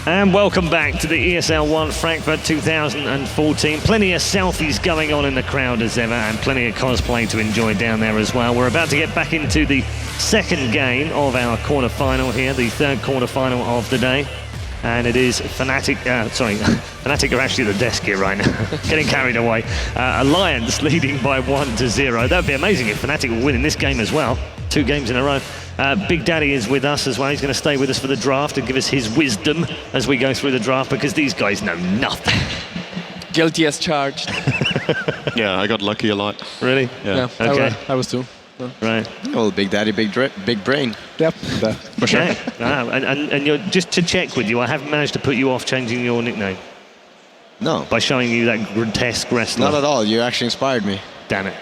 And welcome back to the ESL 1 Frankfurt 2014. Plenty of selfies going on in the crowd as ever, and plenty of cosplay to enjoy down there as well. We're about to get back into the second game of our quarter-final here, the third quarter-final of the day. And it is Fnatic, Fnatic are actually at the desk here right now, getting carried away. Alliance leading by 1-0. That would be amazing if Fnatic will win in this game as well. 2 games in a row. Big Daddy is with us as well. He's going to stay with us for the draft and give us his wisdom as we go through the draft, because these guys know nothing. Guilty as charged. Yeah, I got lucky a lot. Really? Yeah. Okay. I was too. Right. Well, Big Daddy, big brain. Yep. For sure. Okay. And you're, just to check with you, I haven't managed to put you off changing your nickname No. by showing you that grotesque wrestler. Not at all. You actually inspired me. Damn it.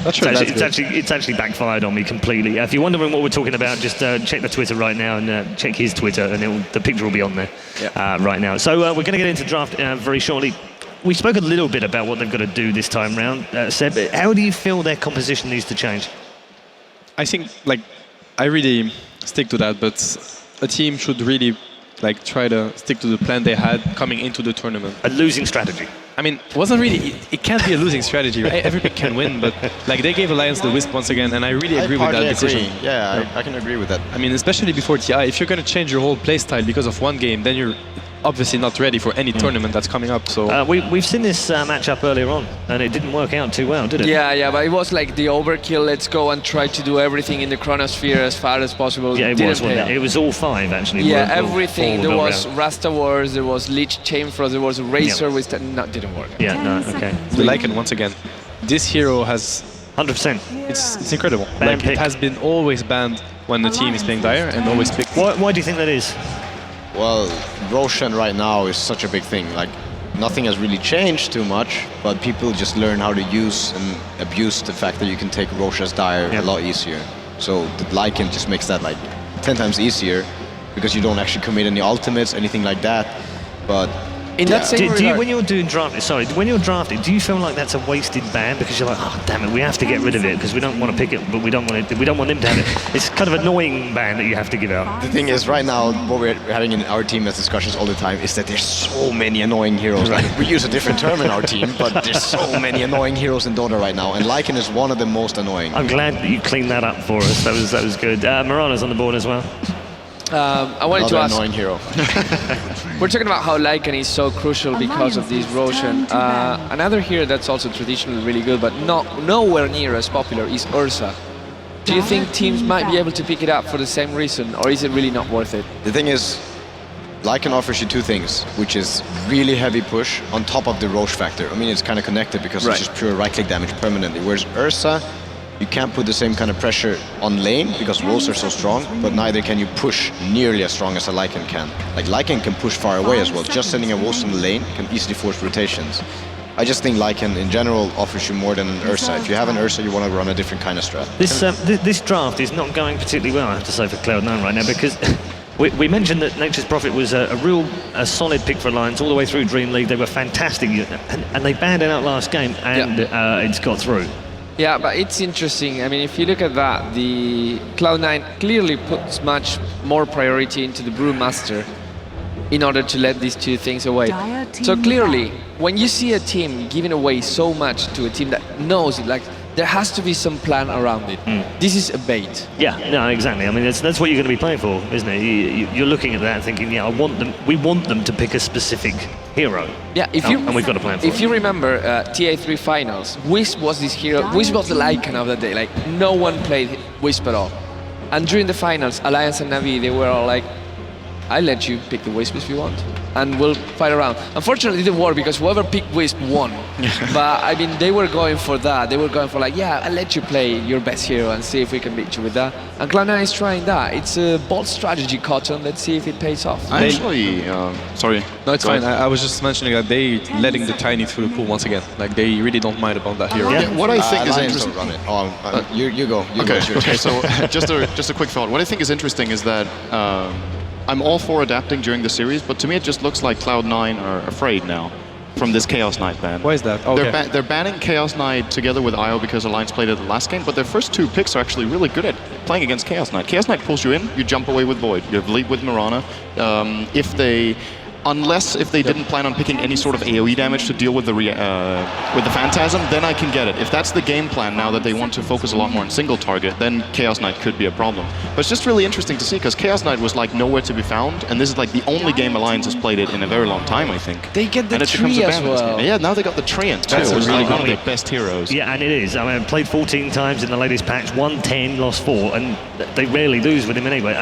It's actually backfired on me completely. If you're wondering what we're talking about, just check the Twitter right now and check his Twitter, and the picture will be on there right now. So we're going to get into draft very shortly. We spoke a little bit about what they've got to do this time round. Seb, how do you feel their composition needs to change? I think, I really stick to that, but a team should really try to stick to the plan they had coming into the tournament. A losing strategy. I mean, it wasn't really, it can't be a losing strategy, right? Everybody can win, but they gave Alliance the Wisp once again, and I really agree with that decision. Yeah, I can agree with that. I mean, especially before TI, if you're going to change your whole playstyle because of one game, then you're obviously not ready for any tournament that's coming up. So we've seen this matchup earlier on, and it didn't work out too well, did it? Yeah, but it was like the overkill. Let's go and try to do everything in the chronosphere as far as possible. Yeah, it was, wasn't it? It was all 5 actually. Yeah, everything. There was Rasta Wars, there was Lich Chainfrost, there was a Razor, which didn't work. Yeah, no, okay. The Lycan, once again, this hero has 100%. It's incredible. Pick. It has been always banned when the team is playing Dire, and always picked. Why do you think that is? Well, Roshan right now is such a big thing. Nothing has really changed too much, but people just learn how to use and abuse the fact that you can take Roshan's Dire a lot easier. So the Lycan just makes that 10 times easier, because you don't actually commit any ultimates, anything like that. But in that same regard, when you're doing drafting, when you're drafting, do you feel like that's a wasted ban because you're like, oh damn it, we have to get rid of it because we don't want to pick it, but we don't want them to have it. It's kind of annoying ban that you have to give out. The thing is, right now, what we're having in our team as discussions all the time is that there's so many annoying heroes. We use a different term in our team, but there's so many annoying heroes in Dota right now, and Lycan is one of the most annoying. I'm glad that you cleaned that up for us. That was good. Marana's on the board as well. I wanted to ask. Annoying hero. We're talking about how Lycan is so crucial because of this Roshan. Another hero that's also traditionally really good, but nowhere near as popular, is Ursa. Do you think teams might be able to pick it up for the same reason, or is it really not worth it? The thing is, Lycan offers you 2 things, which is really heavy push on top of the Roche factor. I mean, it's kind of connected because it's just pure right-click damage permanently. Whereas Ursa, you can't put the same kind of pressure on lane because rolls are so strong, but neither can you push nearly as strong as a Lycan can. Lycan can push far away as well. Just sending a Wolves in the lane can easily force rotations. I just think Lycan in general offers you more than an Ursa. If you have an Ursa, you want to run a different kind of strat. This draft is not going particularly well, I have to say, for Cloud9 right now, because we mentioned that Nature's Prophet was a solid pick for Alliance all the way through Dream League. They were fantastic, and they banned it out last game, and it's got through. Yeah, but it's interesting. I mean, if you look at that, the Cloud9 clearly puts much more priority into the Brewmaster in order to let these 2 things away. So clearly, when you see a team giving away so much to a team that knows it, there has to be some plan around it. This is a bait. Yeah, no, exactly. I mean, that's what you're going to be playing for, isn't it? You're looking at that and thinking, yeah, we want them to pick a specific hero. Yeah, and we've got a plan for it. If you remember TA3 finals, Wisp was this hero. Wisp was the Lycan of the day. No one played Wisp at all. And during the finals, Alliance and Navi, they were all like, I'll let you pick the Wisp if you want, and we'll fight around. Unfortunately, it didn't work because whoever picked Wisp won. But I mean, they were going for that. They were going for I'll let you play your best hero and see if we can beat you with that. And Cloud9 is trying that. It's a bold strategy, Cotton. Let's see if it pays off. Actually, sorry. No, it's fine. I was just mentioning that they letting the Tiny through the pool once again. They really don't mind about that hero. Yeah. What I think is interesting. Run it. You go. Okay. So just a quick thought. What I think is interesting is that. I'm all for adapting during the series, but to me it just looks like Cloud9 are afraid now from this Chaos Knight ban. Why is that? They're banning Chaos Knight together with IO because Alliance played it the last game, but their first 2 picks are actually really good at playing against Chaos Knight. Chaos Knight pulls you in, you jump away with Void. You have leap with Mirana. Unless if they didn't plan on picking any sort of AoE damage to deal with the Phantasm, then I can get it. If that's the game plan now that they want to focus a lot more on single target, then Chaos Knight could be a problem. But it's just really interesting to see because Chaos Knight was like nowhere to be found, and this is like the only game Alliance has played it in a very long time, I think. They get the and it becomes tree a as ban in this well. game. Yeah, now they got the Treant too. That's It's really like one of good. their best heroes. Yeah, and it is. I mean, I played 14 times in the latest patch, won 10, lost 4, and they rarely lose with him anyway.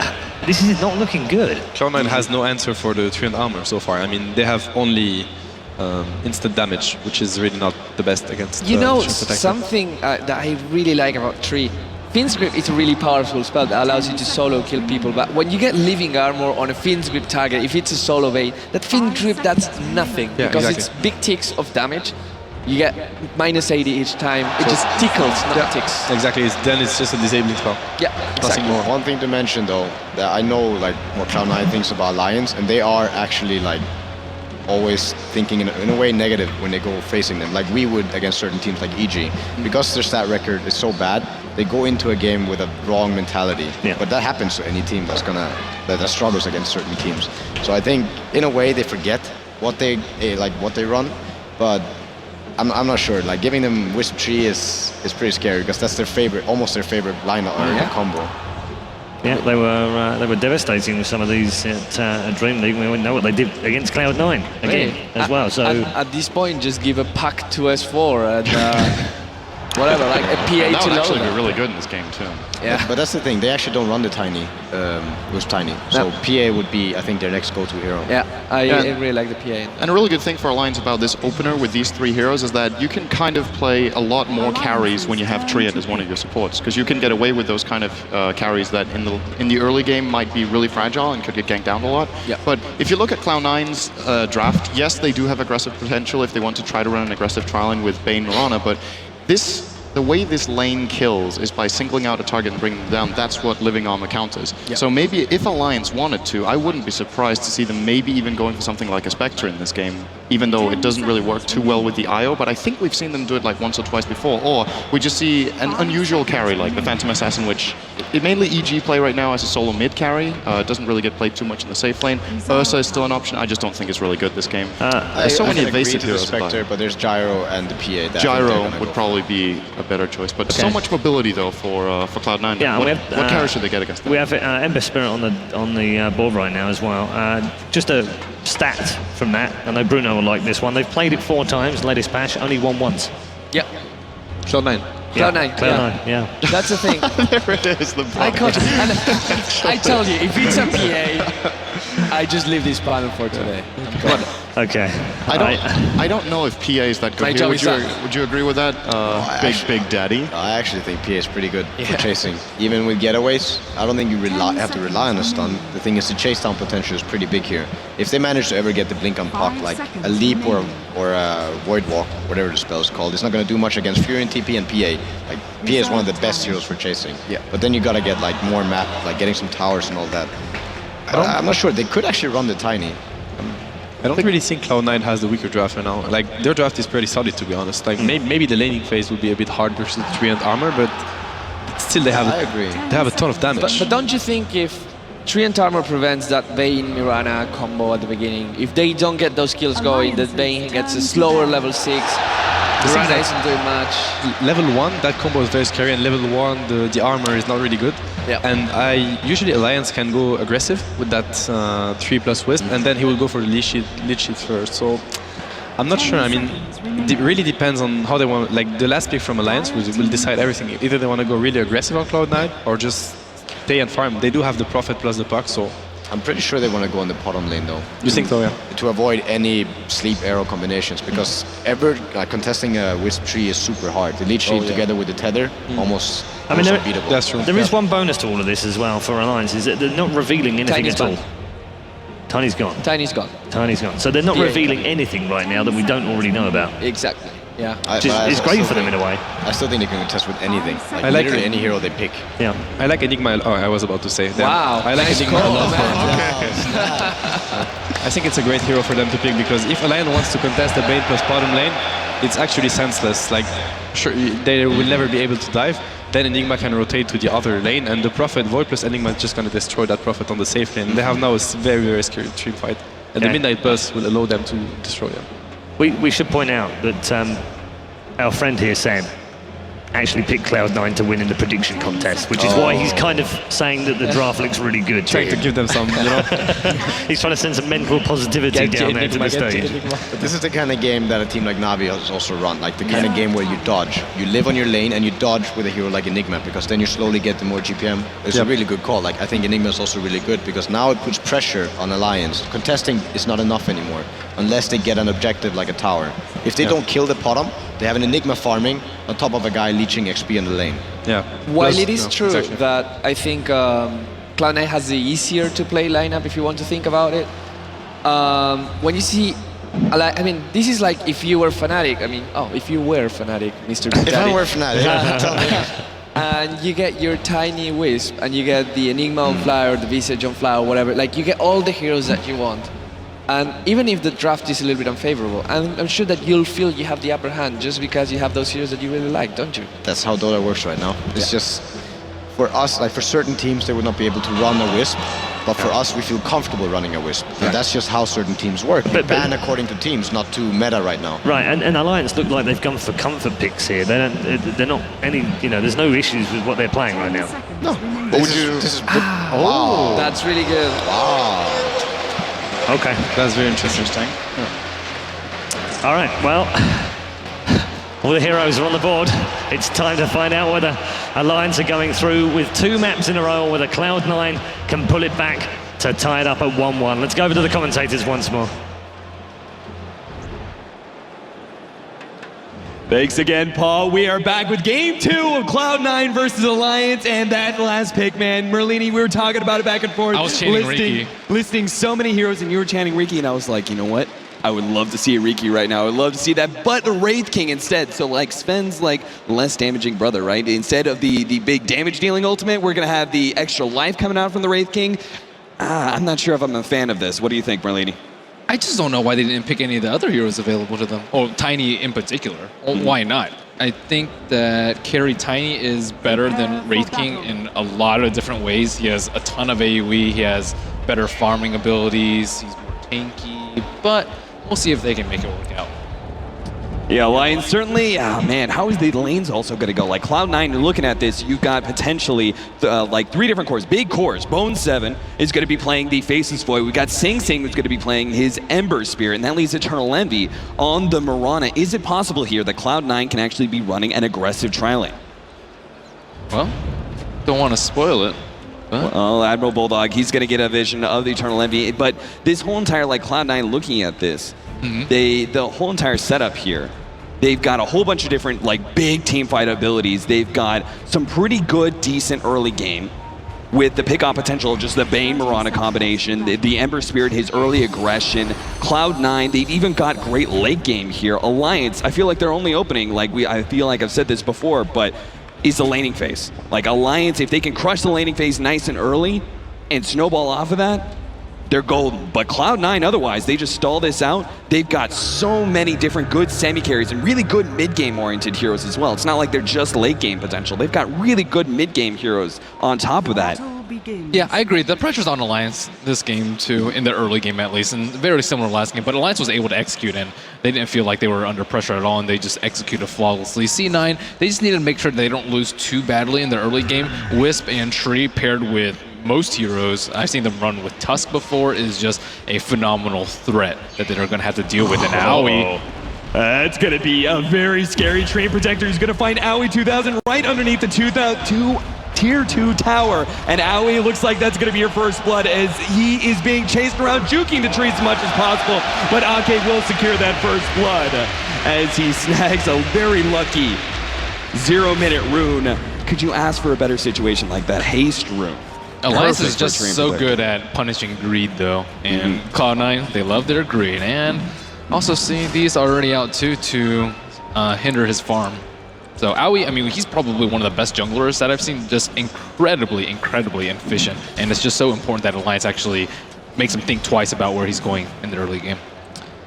This is not looking good. Cloud9 has no answer for the Treant armor so far. I mean, they have only instant damage, which is really not the best against. You know, Treant Protector. something that I really like about Tree. Fiend's Grip is a really powerful spell that allows you to solo kill people, but when you get living armor on a Fiend's Grip target, if it's a solo bait, that Fiend's Grip, that's nothing, Yeah, because exactly. it's big ticks of damage. You get minus 80 each time. It just tickles, not ticks. Exactly. Then it's just a disabling spell. Yeah, Nothing exactly. more. One thing to mention though, that I know like what Cloud9 thinks about Alliance, and they are actually like always thinking in a way negative when they go facing them, like we would against certain teams like EG. Because their stat record is so bad, they go into a game with a wrong mentality. Yeah. But that happens to any team that struggles against certain teams. So I think in a way they forget what they run, but I'm not sure. Like giving them Wisp Tree is pretty scary because that's their favorite, almost their favorite lineup or Yeah. combo. Yeah, they were devastating with some of these at Dream League. We know what they did against Cloud9 again Hey, as well. So at this point, just give a pack to S4 and whatever, like a PA That to would actually load. be really good in this game too. Yeah. But that's the thing, they actually don't run the Tiny, Wisp Tiny. So No. PA would be, I think, their next go-to hero. Yeah, I Yeah. really like the PA. And a really good thing for Alliance about this opener with these 3 heroes is that you can kind of play a lot more carries when you have Treant as one of your supports, because you can get away with those kind of carries that in the early game might be really fragile and could get ganked down a lot. Yeah. But if you look at Cloud9's draft, yes, they do have aggressive potential if they want to try to run an aggressive trial line with Bane Mirana, but the way this lane kills is by singling out a target and bringing them down. That's what living armor counters. Yeah. So maybe if Alliance wanted to, I wouldn't be surprised to see them maybe even going for something like a Spectre in this game, even though it doesn't really work too well with the IO, but I think we've seen them do it like once or twice before. Or we just see an unusual carry like the Phantom Assassin, which it mainly EG play right now as a solo mid carry. It doesn't really get played too much in the safe lane. Ursa is still an option. I just don't think it's really good this game. There's so I many can agree evasive to the heroes. Spectre, but there's Gyro and the PA. that I think they're Gyro gonna would go probably be a better choice, but so Okay. much mobility though for Cloud9. Yeah, what, we have, what carry should they get against them? we have Ember Spirit on the board right now as well. Just a stat from that. I know Bruno will like this one. They've played it 4 times, latest patch, only won once. Yeah, Cloud9. Cloud9, Cloud9, yeah. that's the thing. There it is, the I block. can't. And I told you, if it's a PA, I just leave this panel for today. Okay. I don't know if PA is that My good job here. is done. Would you agree with that? Big Daddy. I actually think PA is pretty good for chasing. Even with getaways, I don't think you have to rely on a stun. The thing is the chase down potential is pretty big here. If they manage to ever get the blink on Puck, like a leap or a void walk, whatever the spell is called, it's not going to do much against Fury and TP and PA. Like PA is one of the best heroes for chasing. Yeah. But then you got to get like more map, like getting some towers and all that. I'm not sure. They could actually run the Tiny. I don't really think Cloud9 has the weaker draft right now. Like their draft is pretty solid, to be honest. Like maybe the laning phase would be a bit hard versus Treant armor, but still they have I agree. they have a ton of damage. But don't you think if Treant armor prevents that Bane Mirana combo at the beginning, if they don't get those kills going, that Bane gets a slower level 6, Mirana isn't doing much. Level 1, that combo is very scary, and level 1, the armor is not really good. Yeah. And usually Alliance can go aggressive with that 3+ Wisp, and then he will go for the lead sheet first. So I'm not sure. I mean, it really depends on how they want. Like the last pick from Alliance will decide everything. Either they want to go really aggressive on Cloud9 or just stay and farm. They do have the Prophet plus the Puck, so I'm pretty sure they want to go in the bottom lane though. you think so, yeah? To avoid any sleep arrow combinations, because contesting a Wisp Tree is super hard. The lead sheet together with the tether, almost I mean, unbeatable. That's true. There is one bonus to all of this as well for Alliance, is that they're not revealing anything Tiny's at all. gone. Tiny's gone. Tiny's gone. Tiny's gone. So they're not Yeah. revealing anything right now that we don't already know about. Exactly. Yeah. Which is great for them in a way. I still think they can contest with anything. Like I like literally it. any hero they pick. Yeah. I like Enigma. Oh, I was about to say. Them. Wow. I like nice Enigma call, a lot. man. I think it's a great hero for them to pick because if Alliance wants to contest the Bane plus bottom lane, it's actually senseless. Like, sure, they will never be able to dive. then Enigma can rotate to the other lane, and the Prophet, Void plus Enigma is just going to destroy that Prophet on the safe lane. They have now a very, very scary team fight. And the Midnight Burst will allow them to destroy them. We should point out that our friend here, Sam, actually picked Cloud9 to win in the prediction contest, which is why he's kind of saying that the draft looks really good. Trying to give them some, you know. He's trying to send some mental positivity down there to the stage. But this is the kind of game that a team like Navi has also run, like the kind of game where you dodge. You live on your lane and you dodge with a hero like Enigma, because then you slowly get the more GPM. It's a really good call. Like, I think Enigma is also really good because now it puts pressure on Alliance. Contesting is not enough anymore unless they get an objective like a tower. If they don't kill the bottom, they have an Enigma farming on top of a guy leeching XP in the lane. Yeah. While it is true that I think Cloud9 has the easier to play lineup if you want to think about it, when you see, I mean, this is like if you were Fnatic, if you were Fnatic, Mr. Big If Daddy. I were Fnatic, tell me. And you get your tiny Wisp, and you get the Enigma on Fly or the Visage on Fly or whatever, like you get all the heroes that you want. And even if the draft is a little bit unfavorable, I'm sure that you'll feel you have the upper hand just because you have those heroes that you really like, don't you? That's how Dota works right now. It's just, for us, like for certain teams, they would not be able to run a Wisp, but for us, we feel comfortable running a Wisp. And that's just how certain teams work. But ban according to teams, not to meta right now. Right, and Alliance look like they've gone for comfort picks here. They're not any, there's no issues with what they're playing right now. No. This is wow. That's really good. Wow. Okay. That's very interesting. All right, well, all the heroes are on the board. It's time to find out whether Alliance are going through with 2 maps in a row, or whether Cloud9 can pull it back to tie it up at 1-1. Let's go over to the commentators once more. Thanks again, Paul. We are back with game 2 of Cloud9 versus Alliance, and that last pick, man, Merlini, we were talking about it back and forth. I was chanting Riki. Listing so many heroes, and you were chanting Riki, and I was like, you know what? I would love to see a Riki right now. I would love to see that, but the Wraith King instead. So like Sven's like less damaging brother, right? Instead of the big damage dealing ultimate, we're gonna have the extra life coming out from the Wraith King. I'm not sure if I'm a fan of this. What do you think, Merlini? I just don't know why they didn't pick any of the other heroes available to them. Or Tiny in particular. Well, why not? I think that carry Tiny is better than Wraith King in a lot of different ways. He has a ton of AoE, he has better farming abilities, he's more tanky, but we'll see if they can make it work out. Yeah, Lions certainly, man, how is the lanes also going to go? Like Cloud9, you're looking at this, you've got potentially like 3 different cores, big cores. Bone 7 is going to be playing the Faceless Void. We've got Sing Sing who's going to be playing his Ember Spirit, and that leaves Eternal Envy on the Mirana. Is it possible here that Cloud9 can actually be running an aggressive tri-lane? Well, don't want to spoil it. Well, Admiral Bulldog, he's going to get a vision of the Eternal Envy, but this whole entire, like Cloud9 looking at this, the whole entire setup here, they've got a whole bunch of different like big team fight abilities. They've got some pretty good, decent early game with the pick-off potential of just the Bane Mirana combination, the Ember Spirit, his early aggression, Cloud9, they've even got great late game here. Alliance, I feel like they're only opening, like I feel like I've said this before, but is the laning phase. Like Alliance, if they can crush the laning phase nice and early and snowball off of that, they're golden. But Cloud9 otherwise, they just stall this out. They've got so many different good semi-carries and really good mid-game oriented heroes as well. It's not like they're just late-game potential. They've got really good mid-game heroes on top of that. Yeah, I agree. The pressure's on Alliance this game too, in the early game at least, and very similar last game. But Alliance was able to execute, and they didn't feel like they were under pressure at all, and they just executed flawlessly. C9, they just needed to make sure they don't lose too badly in the early game. Wisp and Tree paired with most heroes, I've seen them run with Tusk before, is just a phenomenal threat that they're going to have to deal with. And Aoi, It's going to be a very scary Train Protector. He's going to find Aoi 2000 right underneath the Tier 2 tower. And Aoi looks like that's going to be your first blood as he is being chased around, juking the tree as much as possible. But Ake will secure that first blood as he snags a very lucky 0-minute rune. Could you ask for a better situation like that? Haste rune. Alliance is just so good at punishing greed, though, and Cloud9, they love their greed, and also seeing these already out too to hinder his farm. So Aoi, I mean, he's probably one of the best junglers that I've seen, just incredibly efficient, and it's just so important that Alliance actually makes him think twice about where he's going in the early game.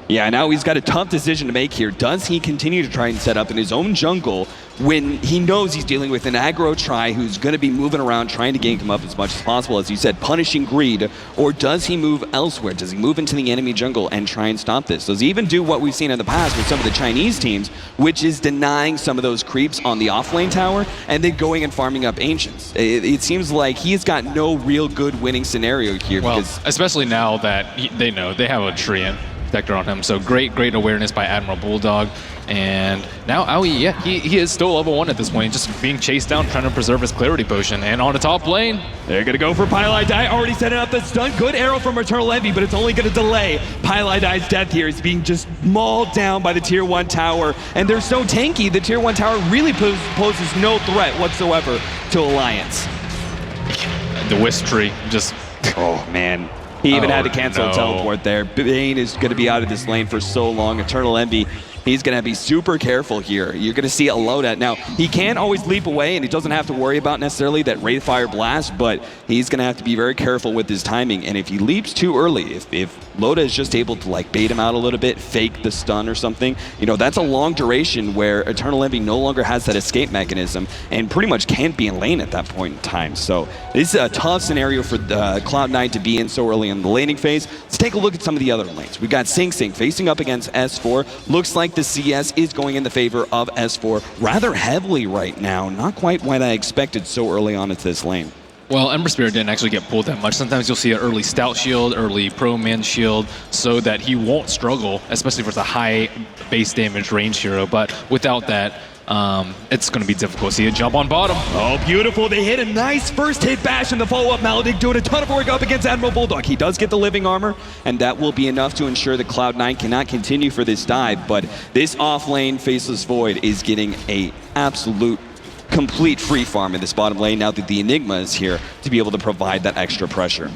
Yeah, now he's got a tough decision to make here. Does he continue to try and set up in his own jungle when he knows he's dealing with an aggro try who's going to be moving around trying to gank him up as much as possible, as you said, punishing greed? Or does he move elsewhere? Does he move into the enemy jungle and try and stop this? Does he even do what we've seen in the past with some of the Chinese teams, which is denying some of those creeps on the offlane tower and then going and farming up Ancients? It seems like he's got no real good winning scenario here. Well, because especially now that they know they have a Treant protector on him. So great awareness by Admiral Bulldog. And now Aoi, yeah, he is still level 1 at this point, just being chased down, trying to preserve his clarity potion. And on the top lane, they're gonna go for Pylai. Already setting up the stun. Good arrow from Eternal Envy, but it's only gonna delay Pylai's death here. He's being just mauled down by the tier 1 tower. And they're so tanky, the tier 1 tower really poses no threat whatsoever to Alliance. the Wisp tree just... Oh, man. He even had to cancel a teleport there. Bane is going to be out of this lane for so long. Eternal Envy, he's going to be super careful here. You're going to see a loadout. Now, he can always leap away, and he doesn't have to worry about necessarily that Wraithfire Blast, but he's going to have to be very careful with his timing. And if he leaps too early, if Loda is just able to like bait him out a little bit, fake the stun or something, you know, that's a long duration where Eternal Envy no longer has that escape mechanism and pretty much can't be in lane at that point in time. So this is a tough scenario for Cloud9 to be in so early in the laning phase. Let's take a look at some of the other lanes. We've got Sing Sing facing up against S4. Looks like the CS is going in the favor of S4 rather heavily right now. Not quite what I expected so early on into this lane. Well, Ember Spirit didn't actually get pulled that much. Sometimes you'll see an early Stout Shield, early Pro Man Shield, so that he won't struggle, especially if it's a high base damage range hero. But without that, it's going to be difficult. See a jump on bottom. Oh, beautiful. They hit a nice first hit bash in the follow-up. Maledict doing a ton of work up against Admiral Bulldog. He does get the living armor, and that will be enough to ensure that Cloud9 cannot continue for this dive. But this off-lane Faceless Void is getting a absolute complete free farm in this bottom lane now that the Enigma is here to be able to provide that extra pressure.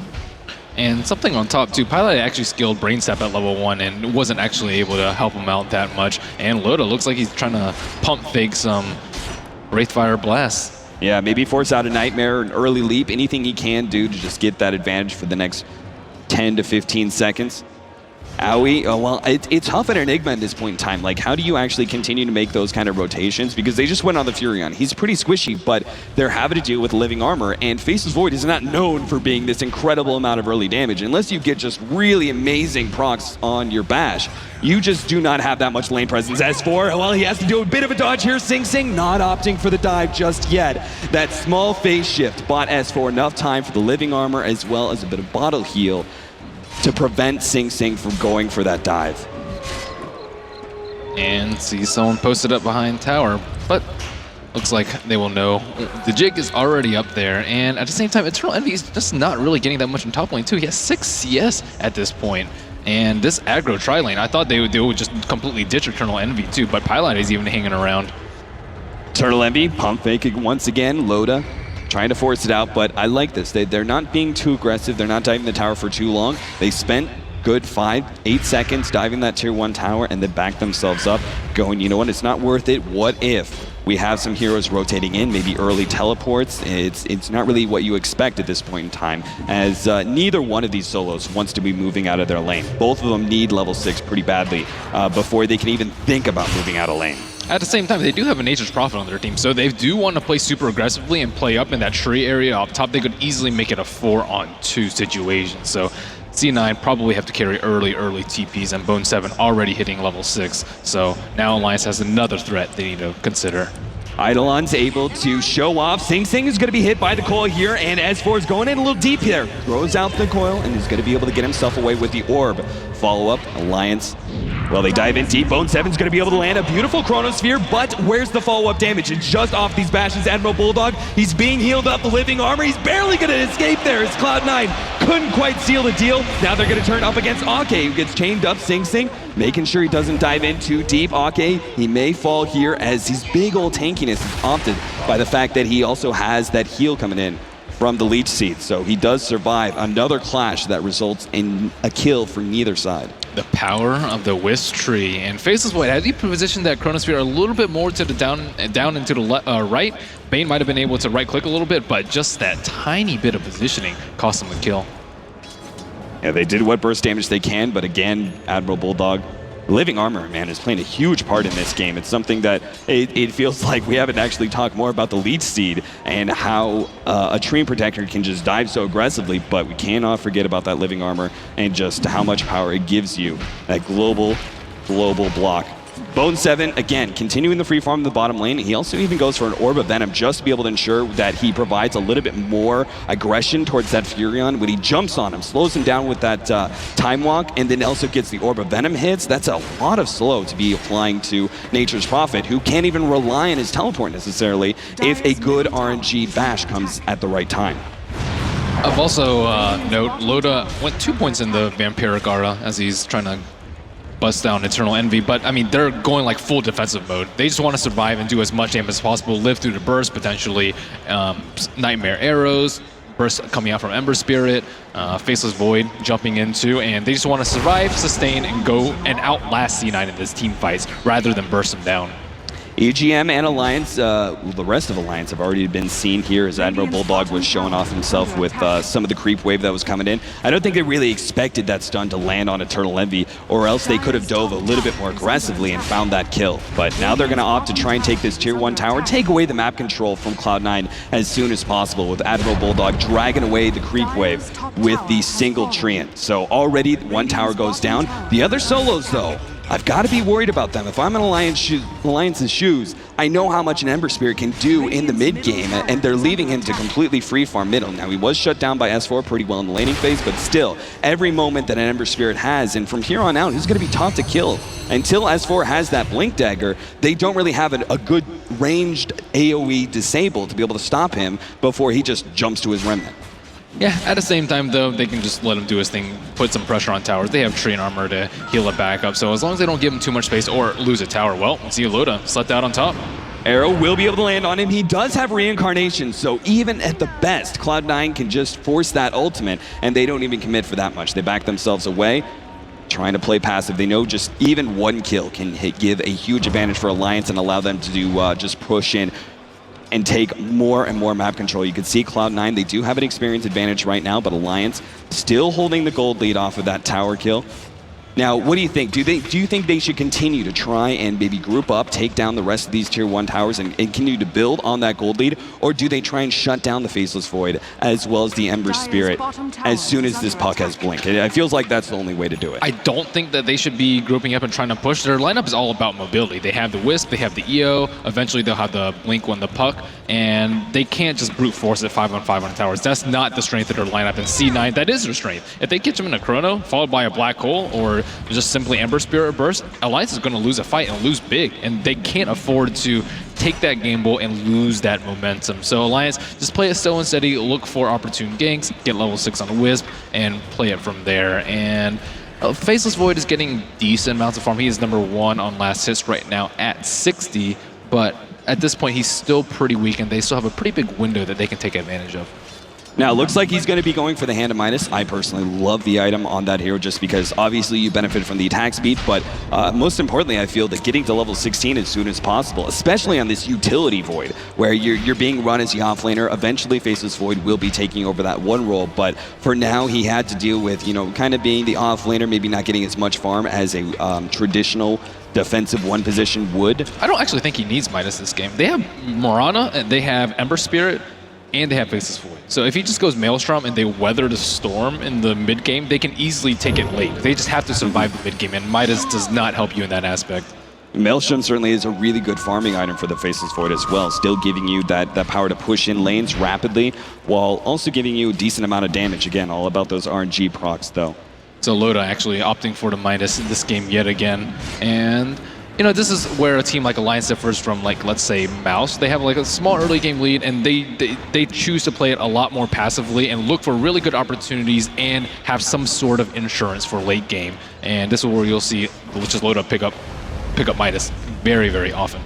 And something on top too, Pilot actually skilled Brain Sap at level 1 and wasn't actually able to help him out that much. And Loda looks like he's trying to pump fake some Wraithfire Blast. Yeah, maybe force out a Nightmare, an early leap, anything he can do to just get that advantage for the next 10 to 15 seconds. Aoi, oh, well, it's tough at Enigma at this point in time. Like, how do you actually continue to make those kind of rotations? Because they just went on the Furion. He's pretty squishy, but they're having to deal with living armor, and Faceless Void is not known for being this incredible amount of early damage. Unless you get just really amazing procs on your bash, you just do not have that much lane presence. S4, well, he has to do a bit of a dodge here. Sing Sing not opting for the dive just yet. That small phase shift bought S4 enough time for the living armor as well as a bit of bottle heal to prevent Sing Sing from going for that dive. And see someone posted up behind tower, but looks like they will know. The jig is already up there, and at the same time, Eternal Envy is just not really getting that much in top lane too. He has 6 CS at this point. And this aggro tri-lane, I thought they would just completely ditch Eternal Envy too, but Pylite is even hanging around. Eternal Envy, pump faking once again, Loda trying to force it out, but I like this. They're not being too aggressive. They're not diving the tower for too long. They spent good 5-8 seconds diving that tier 1 tower and then backed themselves up, going, you know what, it's not worth it. What if we have some heroes rotating in, maybe early teleports? It's not really what you expect at this point in time, as neither one of these solos wants to be moving out of their lane. Both of them need level 6 pretty badly before they can even think about moving out of lane. At the same time, they do have a Nature's Prophet on their team, so they do want to play super aggressively and play up in that tree area up top. They could easily make it a 4-on-2 situation. So C9 probably have to carry early TPs, and Bone 7 already hitting level 6. So now Alliance has another threat they need to consider. Eidolon's able to show off. Sing Sing is going to be hit by the coil here, and S4 is going in a little deep here. Throws out the coil and is going to be able to get himself away with the orb. Follow-up, Alliance. Well, they dive in deep. Bone 7's going to be able to land a beautiful Chronosphere, but where's the follow-up damage? It's just off these bashes. Admiral Bulldog, he's being healed up, the living armor. He's barely going to escape there. It's Cloud9 couldn't quite seal the deal. Now they're going to turn up against Ake, who gets chained up. Sing Sing making sure he doesn't dive in too deep. Ake, he may fall here as his big old tankiness is opted by the fact that he also has that heal coming in from the Leech Seed. So he does survive another clash that results in a kill for neither side. The power of the Wisp tree. And Faceless Void, had he positioned that Chronosphere a little bit more to the down and to the right, Bane might have been able to right-click a little bit, but just that tiny bit of positioning cost him the kill. Yeah, they did what burst damage they can, but again, Admiral Bulldog Living Armor, man, is playing a huge part in this game. It's something that it feels like we haven't actually talked more about the lead seed and how a Treant Protector can just dive so aggressively, but we cannot forget about that Living Armor and just how much power it gives you. That global block. Bone 7, again, continuing the free farm in the bottom lane. He also even goes for an Orb of Venom just to be able to ensure that he provides a little bit more aggression towards that Furion. When he jumps on him, slows him down with that Time Walk, and then also gets the Orb of Venom hits. That's a lot of slow to be applying to Nature's Prophet, who can't even rely on his teleport necessarily if a good RNG bash comes at the right time. I've also note Loda went 2 points in the Vampiric Aura as he's trying to bust down Eternal Envy, but I mean, they're going like full defensive mode. They just want to survive and do as much damage as possible, live through the burst, potentially Nightmare Arrows, burst coming out from Ember Spirit, Faceless Void jumping into, and they just want to survive, sustain, and go and outlast C9 in this team fights rather than burst them down. EGM and Alliance, the rest of Alliance have already been seen here as Admiral Bulldog was showing off himself with some of the creep wave that was coming in. I don't think they really expected that stun to land on Eternal Envy, or else they could have dove a little bit more aggressively and found that kill. But now they're going to opt to try and take this Tier 1 tower, take away the map control from Cloud9 as soon as possible, with Admiral Bulldog dragging away the creep wave with the single Treant. So already one tower goes down. The other solos, though, I've got to be worried about them. If I'm in Alliance's shoes, I know how much an Ember Spirit can do in the mid game, and they're leaving him to completely free farm middle. Now, he was shut down by S4 pretty well in the laning phase, but still, every moment that an Ember Spirit has, and from here on out, he's going to be taught to kill. Until S4 has that Blink Dagger, they don't really have a good ranged AoE disable to be able to stop him before he just jumps to his Remnant. Yeah, at the same time, though, they can just let him do his thing, put some pressure on towers. They have Treant Armor to heal it back up, so as long as they don't give him too much space or lose a tower, well, let's see Loda slept out on top. Arrow will be able to land on him. He does have Reincarnation, so even at the best, Cloud9 can just force that ultimate, and they don't even commit for that much. They back themselves away, trying to play passive. They know just even one kill can give a huge advantage for Alliance and allow them to do just push in and take more and more map control. You can see Cloud9, they do have an experience advantage right now, but Alliance still holding the gold lead off of that tower kill. Now, what do you think? Do you think they should continue to try and maybe group up, take down the rest of these Tier 1 towers and continue to build on that gold lead? Or do they try and shut down the Faceless Void as well as the Ember Spirit as soon as this puck has Blink? It feels like that's the only way to do it. I don't think that they should be grouping up and trying to push. Their lineup is all about mobility. They have the Wisp, they have the EO, eventually they'll have the Blink when the puck, and they can't just brute force it 5-on-5 on towers. That's not the strength of their lineup, and C9, that is their strength. If they catch them in a Chrono, followed by a Black Hole, or just simply Ember Spirit or Burst, Alliance is going to lose a fight and lose big, and they can't afford to take that gamble and lose that momentum. So Alliance, just play it slow and steady, look for opportune ganks, get level 6 on the Wisp, and play it from there. And Faceless Void is getting decent amounts of farm. He is number 1 on last hits right now at 60, but at this point he's still pretty weak, and they still have a pretty big window that they can take advantage of. Now, it looks like he's going to be going for the Hand of Midas. I personally love the item on that hero just because obviously you benefit from the attack speed, but most importantly, I feel that getting to level 16 as soon as possible, especially on this utility Void, where you're being run as the offlaner. Eventually, Faceless Void will be taking over that one role, but for now, he had to deal with, you know, kind of being the offlaner, maybe not getting as much farm as a traditional defensive one position would. I don't actually think he needs Midas this game. They have Morana, and they have Ember Spirit, and they have Faceless Void. So if he just goes Maelstrom and they weather the storm in the mid game, they can easily take it late. They just have to survive the mid game, and Midas does not help you in that aspect. Maelstrom certainly is a really good farming item for the Faceless Void as well, still giving you that power to push in lanes rapidly, while also giving you a decent amount of damage. Again, all about those RNG procs though. So Loda actually opting for the Midas in this game yet again, and you know, this is where a team like Alliance differs from, like, let's say Mouse. They have like a small early game lead, and they choose to play it a lot more passively and look for really good opportunities and have some sort of insurance for late game. And this is where you'll see, let's just load up, pick up Midas very, very often.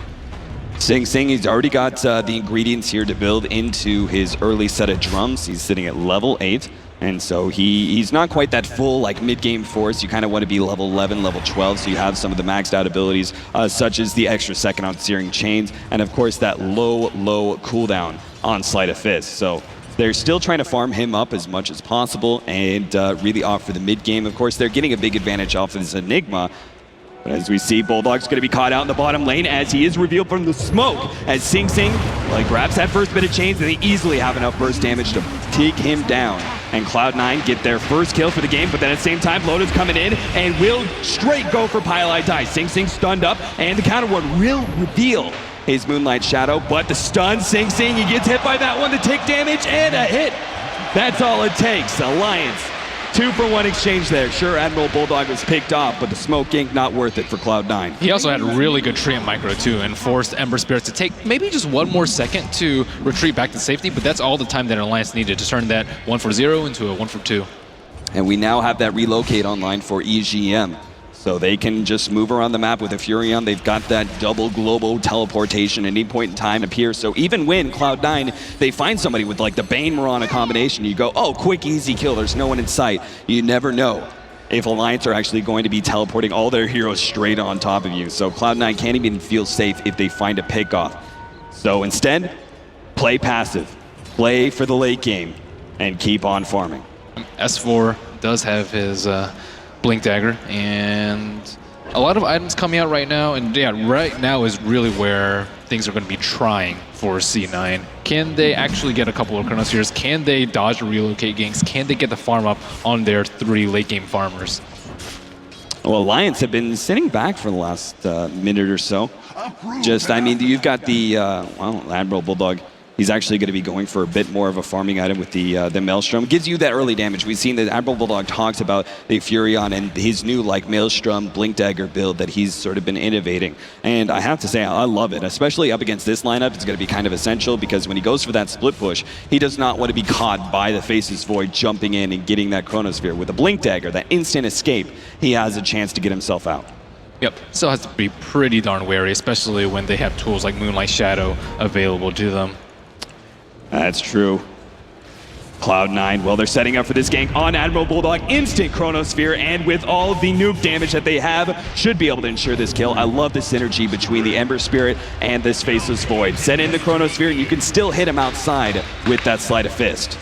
Sing, he's already got the ingredients here to build into his early set of drums. He's sitting at level 8. And so he's not quite that full like mid-game force. You kind of want to be level 11, level 12, so you have some of the maxed out abilities, such as the extra second on Searing Chains, and of course that low cooldown on Sleight of Fist. So they're still trying to farm him up as much as possible and really opt for the mid-game. Of course, they're getting a big advantage off of this Enigma. But as we see, Bulldog's going to be caught out in the bottom lane as he is revealed from the smoke. As Sing Sing grabs that first bit of chains, and they easily have enough burst damage to take him down. And Cloud9 get their first kill for the game, but then at the same time, Loda's coming in and will straight go for Pile I Die. Sing Sing stunned up, and the counter one will reveal his Moonlight Shadow, but the stun, Sing Sing, he gets hit by that one to take damage, and a hit. That's all it takes. Alliance, 2-for-1 exchange there. Sure, Admiral Bulldog was picked off, but the smoke gank not worth it for Cloud9. He also had a really good tree and micro too, and forced Ember Spirit to take maybe just one more second to retreat back to safety, but that's all the time that Alliance needed to turn that 1-for-0 into a 1-for-2. And we now have that relocate online for EGM. So they can just move around the map with a Furion. They've got that double global teleportation at any point in time appear. So even when Cloud9, they find somebody with like the Bane Mirana combination, you go, oh, quick, easy kill. There's no one in sight. You never know if Alliance are actually going to be teleporting all their heroes straight on top of you. So Cloud9 can't even feel safe if they find a pickoff. So instead, play passive, play for the late game, and keep on farming. S4 does have his Blink Dagger, and a lot of items coming out right now, and yeah, right now is really where things are going to be trying for C9. Can they actually get a couple of Chronospheres? Can they dodge the relocate ganks? Can they get the farm up on their 3 late game farmers? Well, Alliance have been sitting back for the last minute or so. Just, I mean, you've got the, well, Admiral Bulldog. He's actually going to be going for a bit more of a farming item with the Maelstrom. Gives you that early damage. We've seen that Admiral Bulldog talks about the Furion and his new Maelstrom Blink Dagger build that he's sort of been innovating. And I have to say, I love it, especially up against this lineup. It's going to be kind of essential because when he goes for that split push, he does not want to be caught by the Faceless Void jumping in and getting that Chronosphere. With a Blink Dagger, that instant escape, he has a chance to get himself out. Yep, still has to be pretty darn wary, especially when they have tools like Moonlight Shadow available to them. That's true. Cloud9, well, they're setting up for this gank on Admiral Bulldog. Instant Chronosphere, and with all of the nuke damage that they have, should be able to ensure this kill. I love the synergy between the Ember Spirit and this Faceless Void. Set in the Chronosphere, and you can still hit him outside with that Sleight of Fist.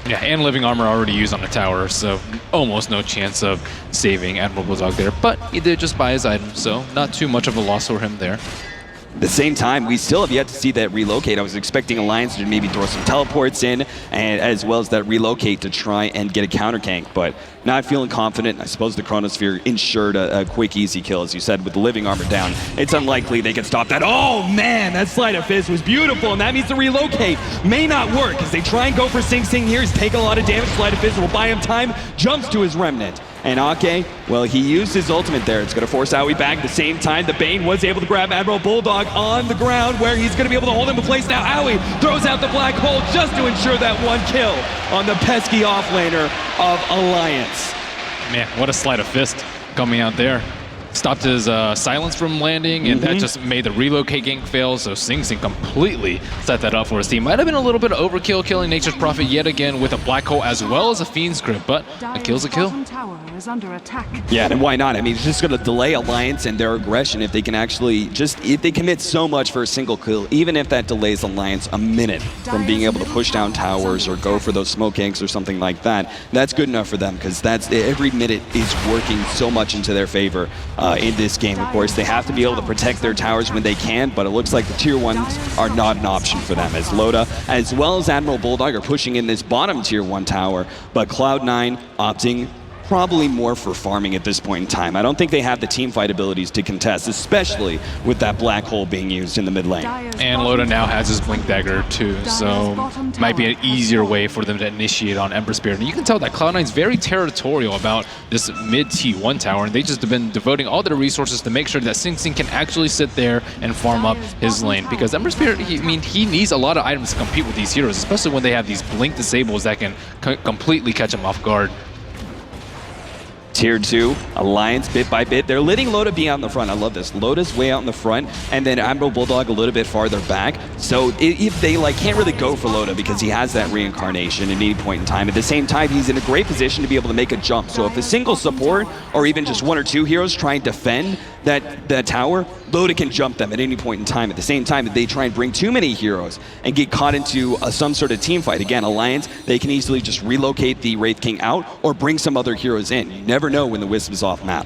Yeah, and Living Armor already used on the tower, so almost no chance of saving Admiral Bulldog there. But he did just buy his item, so not too much of a loss for him there. At the same time, we still have yet to see that relocate. I was expecting Alliance to maybe throw some teleports in, and as well as that relocate to try and get a counter gank, but not feeling confident. I suppose the Chronosphere ensured a quick, easy kill, as you said, with the Living Armor down. It's unlikely they can stop that. Oh man, that Sleight of Fist was beautiful, and that means the relocate may not work, as they try and go for Sing Sing here. He's taking a lot of damage. Sleight of Fist will buy him time, jumps to his Remnant. And Ake, well, he used his ultimate there. It's going to force Aoi back. At the same time, the Bane was able to grab Admiral Bulldog on the ground, where he's going to be able to hold him in place. Now Aoi throws out the Black Hole just to ensure that one kill on the pesky offlaner of Alliance. Man, what a Sleight of Fist coming out there. Stopped his silence from landing, and that just made the relocate gank fail, so Sing Sing completely set that up for his team. Might have been a little bit of overkill killing Nature's Prophet yet again with a Black Hole as well as a Fiend's Grip, but a kill's a kill. Is under attack. Yeah, and why not? I mean, it's just going to delay Alliance and their aggression if they can actually if they commit so much for a single kill, even if that delays Alliance a minute from being able to push down towers or go for those smoke ganks or something like that. That's good enough for them, because that's every minute is working so much into their favor in this game. Of course, they have to be able to protect their towers when they can, but it looks like the tier 1s are not an option for them, as Loda as well as Admiral Bulldog are pushing in this bottom tier 1 tower, but Cloud9 opting probably more for farming at this point in time. I don't think they have the team fight abilities to contest, especially with that Black Hole being used in the mid lane. And Loda now has his Blink Dagger too, so might be an easier way for them to initiate on Ember Spirit. And you can tell that Cloud9's very territorial about this mid T1 tower, and they just have been devoting all their resources to make sure that Sing Sing can actually sit there and farm up his lane. Because Ember Spirit, he needs a lot of items to compete with these heroes, especially when they have these Blink disables that can completely catch him off guard. Tier 2, Alliance bit by bit. They're letting Loda be out in the front. I love this. Loda's way out in the front, and then Admiral Bulldog a little bit farther back. So if they can't really go for Loda because he has that reincarnation at any point in time. At the same time, he's in a great position to be able to make a jump. So if a single support or even just 1 or 2 heroes try and defend that tower, Loda can jump them at any point in time. At the same time, if they try and bring too many heroes and get caught into some sort of team fight, again, Alliance, they can easily just relocate the Wraith King out or bring some other heroes in. You never know when the Wisp is off map.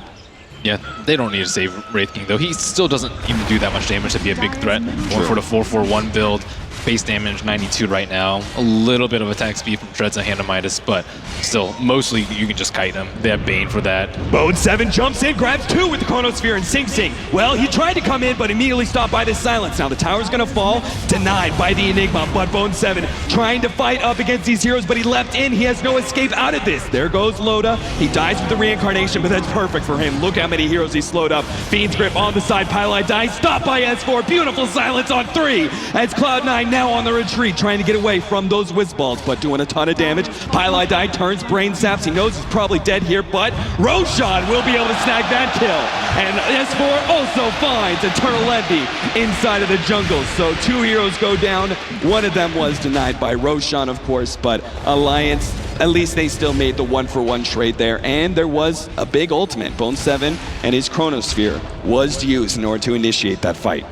Yeah, They don't need to save Wraith King, though. He still doesn't even do that much damage to be a big threat. Going for the 4-4-1 build. Base damage 92 right now. A little bit of attack speed from Treads and Handamitis, but still, mostly you can just kite them. They have Bane for that. Bone7 jumps in, grabs 2 with the Chronosphere and Sing Sing. Well, he tried to come in, but immediately stopped by this silence. Now the tower's gonna fall, denied by the Enigma, but Bone7 trying to fight up against these heroes, but he leapt in. He has no escape out of this. There goes Loda. He dies with the reincarnation, but that's perfect for him. Look how many heroes he slowed up. Fiend's Grip on the side, Pylai dies, stopped by S4. Beautiful silence on 3 as Cloud9 now on the retreat, trying to get away from those Wisp Balls, but doing a ton of damage. Pylai die, turns, brain saps. He knows he's probably dead here, but Roshan will be able to snag that kill. And S4 also finds Eternal Envy inside of the jungle. So 2 heroes go down. One of them was denied by Roshan, of course, but Alliance, at least they still made the 1-for-1 trade there. And there was a big ultimate. Bone7 and his Chronosphere was used in order to initiate that fight.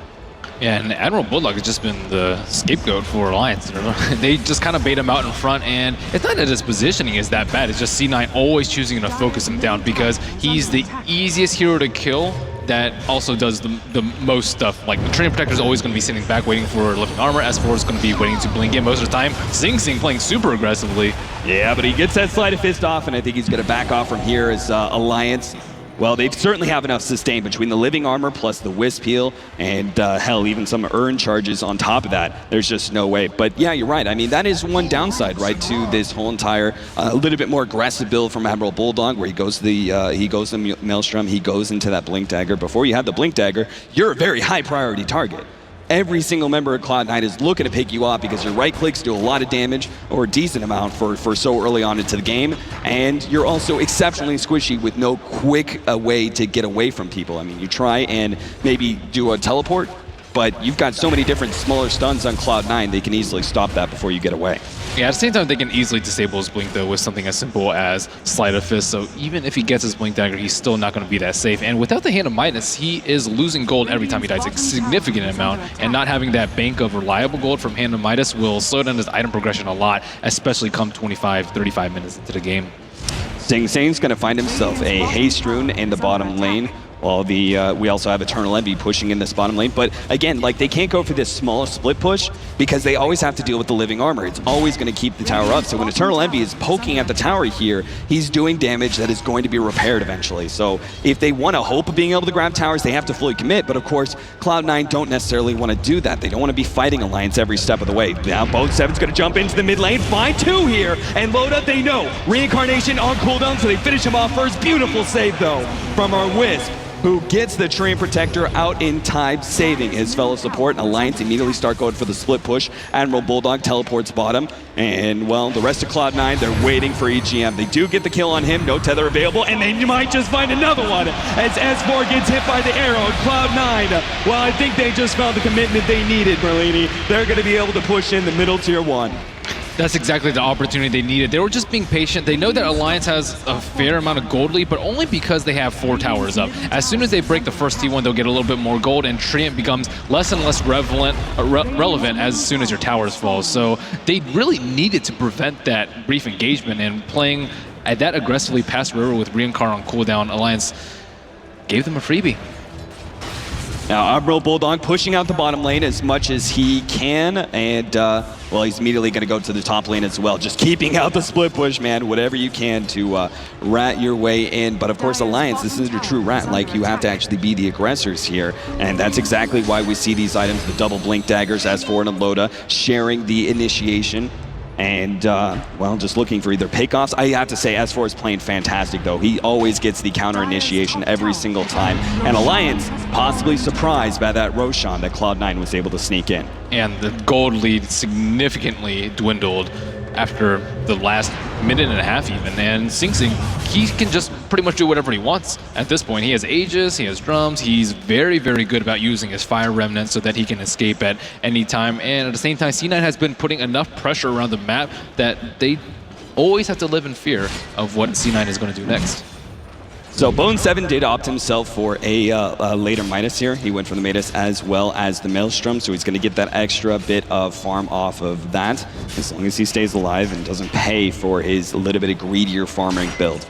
Yeah, and Admiral Bulldog has just been the scapegoat for Alliance. They just kind of bait him out in front, and it's not that his positioning is that bad. It's just C9 always choosing to focus him down because he's the easiest hero to kill that also does the most stuff. Like, the Treant Protector is always going to be sitting back waiting for living armor. S4 is going to be waiting to blink in most of the time. Sing Sing playing super aggressively. Yeah, but he gets that Sleight of Fist off, and I think he's going to back off from here as Alliance. Well, they certainly have enough sustain between the living armor plus the Wisp heal and hell, even some earn charges on top of that. There's just no way. But yeah, you're right. I mean, that is one downside, right, to this whole entire a little bit more aggressive build from Admiral Bulldog, where he goes to Maelstrom, he goes into that Blink Dagger. Before you have the Blink Dagger, you're a very high priority target. Every single member of Cloud9 is looking to pick you off because your right clicks do a lot of damage, or a decent amount for so early on into the game, and you're also exceptionally squishy with no quick way to get away from people. I mean, you try and maybe do a teleport, but you've got so many different smaller stuns on Cloud9, they can easily stop that before you get away. Yeah, at the same time, they can easily disable his Blink, though, with something as simple as Sleight of Fist. So even if he gets his Blink Dagger, he's still not going to be that safe. And without the Hand of Midas, he is losing gold every time he dies, a significant amount. And not having that bank of reliable gold from Hand of Midas will slow down his item progression a lot, especially come 25, 35 minutes into the game. Sing Sing's going to find himself a Haste Rune in the bottom lane. Well, we also have Eternal Envy pushing in this bottom lane. But again, like, they can't go for this small split push because they always have to deal with the living armor. It's always going to keep the tower up. So when Eternal Envy is poking at the tower here, he's doing damage that is going to be repaired eventually. So if they want to hope of being able to grab towers, they have to fully commit. But of course, Cloud9 don't necessarily want to do that. They don't want to be fighting Alliance every step of the way. Now Bone7's going to jump into the mid lane, find 2 here. And Loda, they know. Reincarnation on cooldown, so they finish him off first. Beautiful save, though, from our Wisp, who gets the Treant Protector out in time, saving his fellow support. Alliance immediately start going for the split push. Admiral Bulldog teleports bottom. And, well, the rest of Cloud9, they're waiting for EGM. They do get the kill on him, no tether available, and they might just find another one as S4 gets hit by the arrow. Cloud9, well, I think they just found the commitment they needed, Merlini. They're going to be able to push in the middle tier 1. That's exactly the opportunity they needed. They were just being patient. They know that Alliance has a fair amount of gold lead, but only because they have 4 towers up. As soon as they break the first T1, they'll get a little bit more gold, and Treant becomes less and less relevant as soon as your towers fall. So they really needed to prevent that brief engagement, and playing at that aggressively past river with Reincarn on cooldown, Alliance gave them a freebie. Now, Admiral Bulldog pushing out the bottom lane as much as he can, and, well, he's immediately going to go to the top lane as well. Just keeping out the split push, man, whatever you can to rat your way in. But, of course, Alliance, this isn't a true rat. Like, you have to actually be the aggressors here, and that's exactly why we see these items, the double Blink Daggers, S4 and Loda, sharing the initiation. And, well, just looking for either pickoffs. I have to say, S4 is playing fantastic, though. He always gets the counter initiation every single time. And Alliance possibly surprised by that Roshan that Cloud9 was able to sneak in. And the gold lead significantly dwindled after the last minute and a half even. And Sing Sing, he can just pretty much do whatever he wants at this point. He has Aegis, he has drums, he's very, very good about using his Fire Remnant so that he can escape at any time. And at the same time, C9 has been putting enough pressure around the map that they always have to live in fear of what C9 is going to do next. So Bone 7 did opt himself for a later Midas here. He went for the Midas as well as the Maelstrom, so he's going to get that extra bit of farm off of that, as long as he stays alive and doesn't pay for his a little bit of greedier farm rank build.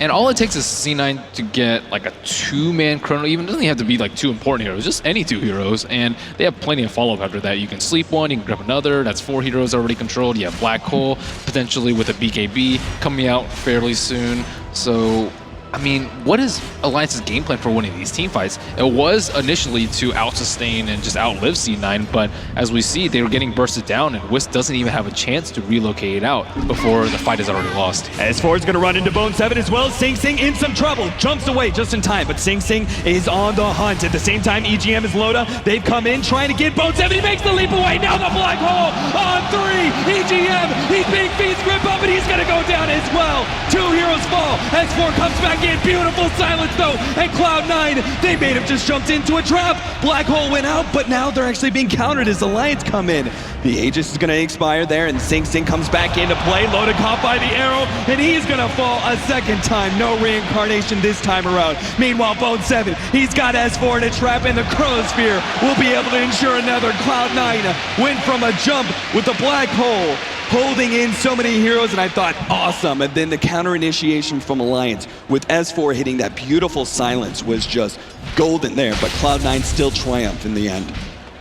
And all it takes is C9 to get like a 2-man chrono. Even doesn't have to be like 2 important heroes, just any 2 heroes. And they have plenty of follow-up after that. You can sleep one, you can grab another. That's 4 heroes already controlled. You have Black Hole, potentially with a BKB coming out fairly soon. So, I mean, what is Alliance's game plan for winning these team fights? It was initially to out-sustain and just outlive C9, but as we see, they were getting bursted down, and Wisp doesn't even have a chance to relocate out before the fight is already lost. S4 is going to run into Bone 7 as well. Sing Sing in some trouble. Jumps away just in time, but Sing Sing is on the hunt. At the same time, EGM is Loda. They've come in trying to get Bone 7. He makes the leap away. Now the Black Hole on 3. EGM, he's being Fiend's grip up, and he's going to go down as well. 2 heroes fall. S4 comes back in. Beautiful silence though, and Cloud9, they may have just jumped into a trap. Black Hole went out, but now they're actually being countered as Alliance come in. The Aegis is going to expire there, and Sing Sing comes back into play. Loda caught by the arrow, and he's going to fall a second time. No reincarnation this time around. Meanwhile, Bone 7, he's got S4 in a trap, and the Chronosphere will be able to ensure another. Cloud9 went from a jump with the Black Hole, holding in so many heroes, and I thought, awesome. And then the counter initiation from Alliance with S4 hitting that beautiful silence was just golden there, but Cloud9 still triumphed in the end.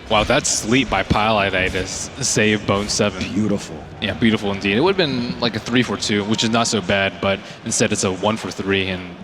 Wow, that sleep by Pylitis to save Bone 7. Beautiful. Yeah, beautiful indeed. It would have been like a 3-for-2, which is not so bad, but instead it's a 1-for-3, and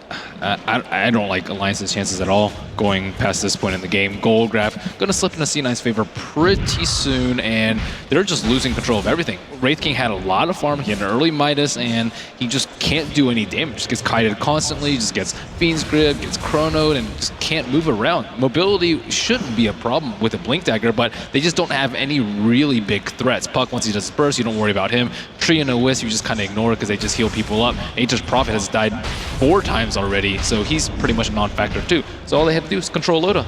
I don't like Alliance's chances at all going past this point in the game. Gold Graph going to slip into C9's favor pretty soon, and they're just losing control of everything. Wraith King had a lot of farm, he had an early Midas, and he just can't do any damage. Just gets kited constantly, just gets Fiend's Grip, gets chronoed, and just can't move around. Mobility shouldn't be a problem with a Blink Dagger, but they just don't have any really big threats. Puck, once he does his burst, you don't worry about him. Tree and a Wisp, you just kind of ignore it because they just heal people up. Aegis Prophet has died 4 times already, so he's pretty much a non-factor too. So all they had to do is control Loda.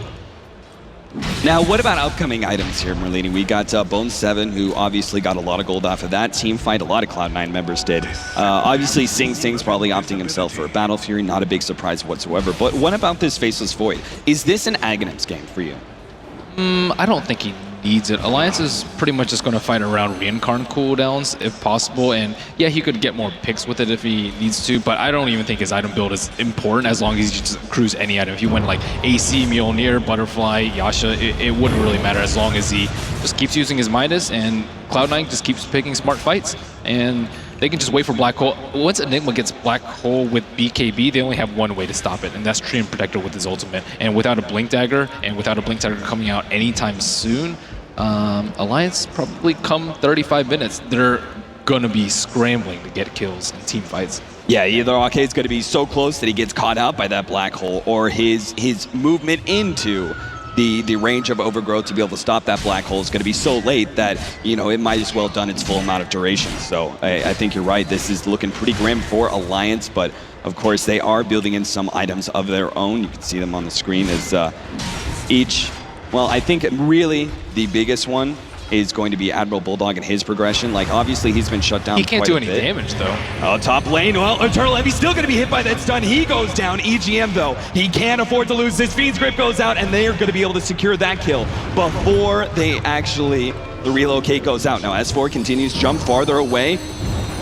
Now, what about upcoming items here, Merlini? We got Bone 7, who obviously got a lot of gold off of that team fight. A lot of Cloud9 members did. Obviously, Sing Sing's probably opting himself for a Battle Fury. Not a big surprise whatsoever. But what about this Faceless Void? Is this an Aghanims game for you? I don't think he needs it. Alliance is pretty much just going to fight around Reincarn cooldowns if possible, and yeah, he could get more picks with it if he needs to, but I don't even think his item build is important as long as he just cruise any item. If he went like AC, Mjolnir, Butterfly, Yasha, it wouldn't really matter as long as he just keeps using his Midas and Cloud9 just keeps picking smart fights, and they can just wait for Black Hole. Once Enigma gets Black Hole with BKB, they only have one way to stop it, and that's Tree and Protector with his ultimate. And without a Blink Dagger, and without a Blink Dagger coming out anytime soon, Alliance probably come 35 minutes, they're gonna be scrambling to get kills in team fights. Yeah, either Arcade's gonna be so close that he gets caught out by that Black Hole, or his movement into the range of overgrowth to be able to stop that Black Hole is going to be so late that, you know, it might as well done its full amount of duration. So I think you're right. This is looking pretty grim for Alliance, but of course they are building in some items of their own. You can see them on the screen as each, well, I think really the biggest one is going to be Admiral Bulldog and his progression. Like, obviously, he's been shut down. He can't do any damage, though. Oh, top lane. Well, Eternal Envy's still going to be hit by that stun. He goes down. EGM, though, he can't afford to lose this. Fiend's Grip goes out, and they are going to be able to secure that kill before they actually, the relocate goes out. Now, S4 continues to jump farther away.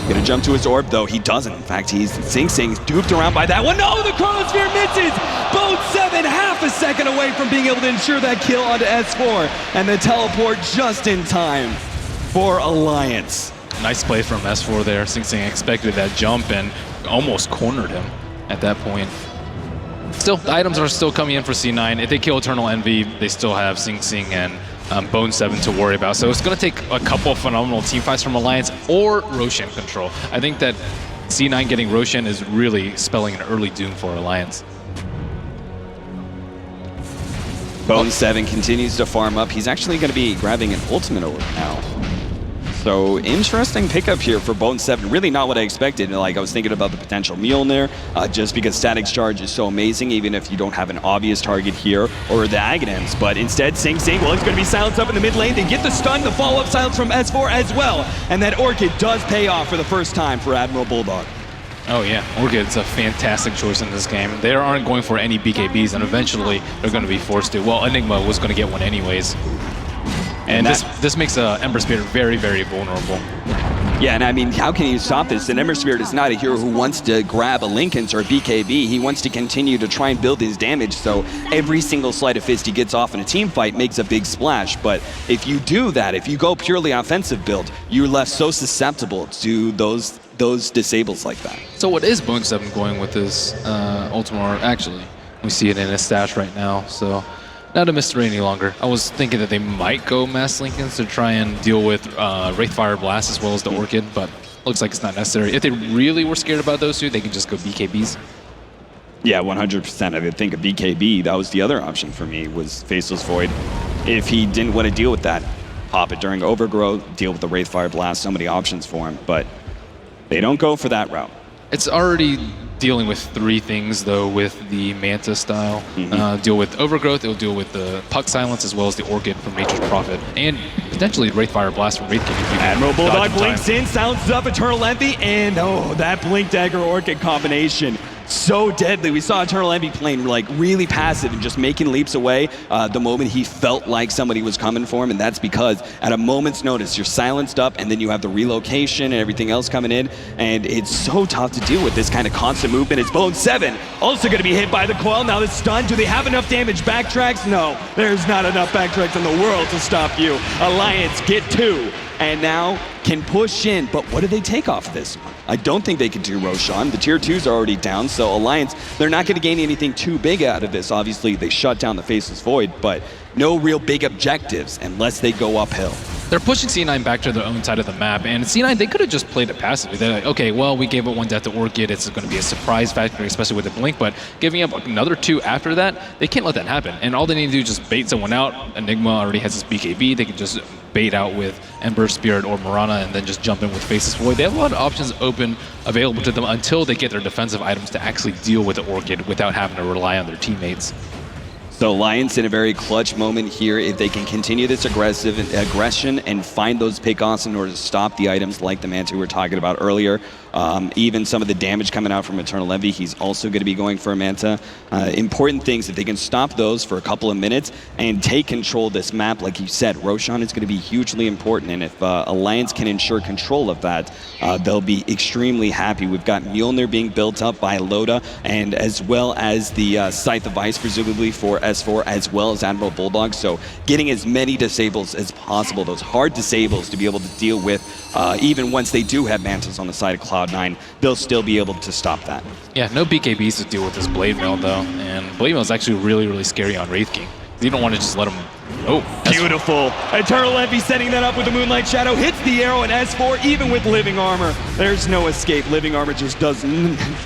Gonna jump to his orb, though. He doesn't. In fact, he's Sing Sing's duped around by that one. No, the Chronosphere misses! Bone 7, half a second away from being able to ensure that kill onto S4. And the teleport just in time for Alliance. Nice play from S4 there. Sing Sing expected that jump and almost cornered him at that point. Still, the items are still coming in for C9. If they kill Eternal Envy, they still have Sing Sing and Bone 7 to worry about. So it's going to take a couple of phenomenal team fights from Alliance or Roshan control. I think that C9 getting Roshan is really spelling an early doom for Alliance. Bone 7 continues to farm up. He's actually going to be grabbing an ultimate orb now. So interesting pickup here for Bone 7. Really not what I expected. Like, I was thinking about the potential Mjolnir, just because Static Charge is so amazing, even if you don't have an obvious target here, or the Aghanims. But instead, Sing Sing, well, it's going to be silenced up in the mid lane. They get the stun, the follow-up silence from S4 as well. And that Orchid does pay off for the first time for Admiral Bulldog. Oh yeah, Orchid's a fantastic choice in this game. They aren't going for any BKBs, and eventually they're going to be forced to. Well, Enigma was going to get one anyways. And this makes Ember Spirit very, very vulnerable. Yeah, and I mean, how can you stop this? And Ember Spirit is not a hero who wants to grab a Linken's or a BKB. He wants to continue to try and build his damage, so every single sleight of fist he gets off in a team fight makes a big splash. But if you do that, if you go purely offensive build, you're left so susceptible to those disables like that. So what is Bone 7 going with this Ultimar? Actually, we see it in his stash right now, so not a mystery any longer. I was thinking that they might go Mass Linken's to try and deal with Wraithfire Blast as well as the Orchid, but looks like it's not necessary. If they really were scared about those two, they can just go BKBs. Yeah, 100%. I would think a BKB, that was the other option for me, was Faceless Void. If he didn't want to deal with that, pop it during Overgrowth, deal with the Wraithfire Blast, so many options for him, but they don't go for that route. It's already dealing with three things, though, with the Manta style. Deal with Overgrowth, it'll deal with the Puck Silence, as well as the Orchid from Nature's Prophet, and potentially Wraithfire Blast from Wraith King. Admiral Bulldog blinks in, silences up Eternal Envy, and oh, that Blink Dagger Orchid combination. So deadly. We saw Eternal Envy playing like really passive and just making leaps away the moment he felt like somebody was coming for him, and that's because at a moment's notice you're silenced up and then you have the relocation and everything else coming in, and it's so tough to deal with this kind of constant movement. It's Bone 7 also going to be hit by the coil. Now the stun. Do they have enough damage? Backtracks? No, there's not enough backtracks in the world to stop you. Alliance get 2 and now can push in, but what do they take off this? I don't think they can do Roshan. The tier 2s are already down, so Alliance, they're not going to gain anything too big out of this. Obviously, they shut down the Faceless Void, but no real big objectives unless they go uphill. They're pushing C9 back to their own side of the map, and C9, they could have just played it passively. They're like, okay, well, we gave it one death to Orchid. It's going to be a surprise factor, especially with the Blink, but giving up another 2 after that, they can't let that happen. And all they need to do is just bait someone out. Enigma already has his BKB. They can just bait out with Ember Spirit or Mirana and then just jump in with Faceless Void. They have a lot of options open available to them until they get their defensive items to actually deal with the Orchid without having to rely on their teammates. So Alliance in a very clutch moment here. If they can continue this aggression and find those pickoffs in order to stop the items like the Manta we were talking about earlier, even some of the damage coming out from Eternal Envy, he's also going to be going for a Manta. Important things, if they can stop those for a couple of minutes and take control of this map, like you said, Roshan is going to be hugely important, and if Alliance can ensure control of that, they'll be extremely happy. We've got Mjolnir being built up by Loda, and as well as the Scythe of Ice, presumably for S4, as well as Admiral Bulldog, so getting as many disables as possible, those hard disables to be able to deal with, even once they do have Mantas on the side of Cloud9, they'll still be able to stop that. Yeah, no BKBs to deal with this Blade Mail, though, and Blade Mail is actually really, really scary on Wraith King. You don't want to just let him... Oh, beautiful. Eternal Envy setting that up with the Moonlight Shadow, hits the arrow, and S4, even with Living Armor, there's no escape. Living Armor just does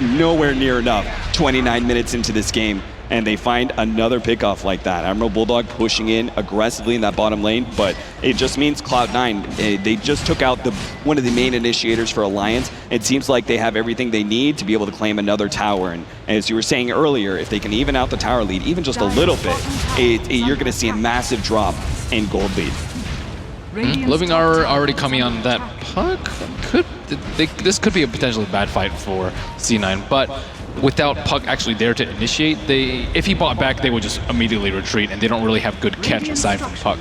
nowhere near enough. 29 minutes into this game, and they find another pickoff like that. Admiral Bulldog pushing in aggressively in that bottom lane, but it just means Cloud9, they just took out one of the main initiators for Alliance. It seems like they have everything they need to be able to claim another tower, and as you were saying earlier, if they can even out the tower lead, even just a little bit, you're going to see a massive drop in gold lead. Living Armor already coming on that puck. This could be a potentially bad fight for C9, but without Puck actually there to initiate, if he bought back, they would just immediately retreat, and they don't really have good catch aside from Puck.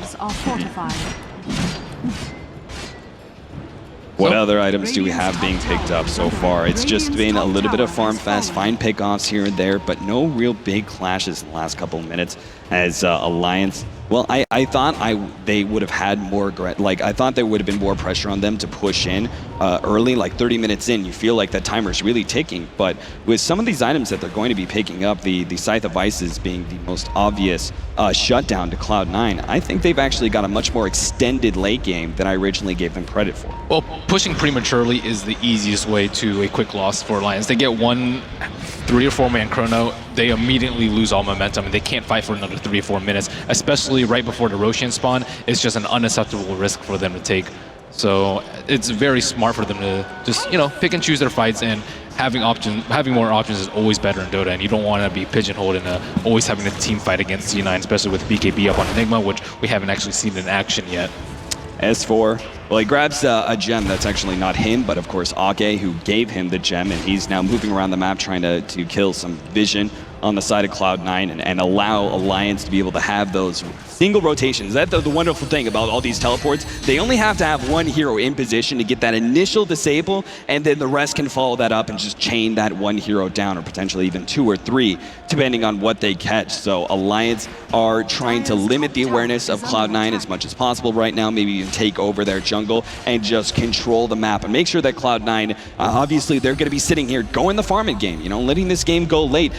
What other items do we have being picked up so far? It's just been a little bit of farm fest, fine pickoffs here and there, but no real big clashes in the last couple of minutes as Alliance. Well, I thought they would have had more, I thought there would have been more pressure on them to push in early, like 30 minutes in. You feel like that timer is really ticking, but with some of these items that they're going to be picking up, the Scythe of Ices being the most obvious shutdown to Cloud9, I think they've actually got a much more extended late game than I originally gave them credit for. Well, pushing prematurely is the easiest way to a quick loss for Alliance. They get one 3 or 4 man chrono, they immediately lose all momentum and they can't fight for another 3 or 4 minutes, especially right before the Roshan spawn. It's just an unacceptable risk for them to take. So it's very smart for them to just, pick and choose their fights, and having more options is always better in Dota, and you don't want to be pigeonholed in always having a team fight against C9, especially with BKB up on Enigma, which we haven't actually seen in action yet. S4 Well, he grabs a gem that's actually not him, but of course Ake, who gave him the gem, and he's now moving around the map trying to kill some vision on the side of Cloud9 and allow Alliance to be able to have those single rotations. That's the wonderful thing about all these teleports. They only have to have one hero in position to get that initial disable, and then the rest can follow that up and just chain that one hero down, or potentially even 2 or 3, depending on what they catch. So Alliance are trying to limit the awareness of Cloud9 as much as possible right now, maybe even take over their jungle and just control the map and make sure that Cloud9, obviously they're going to be sitting here going the farming game, you know, letting this game go late.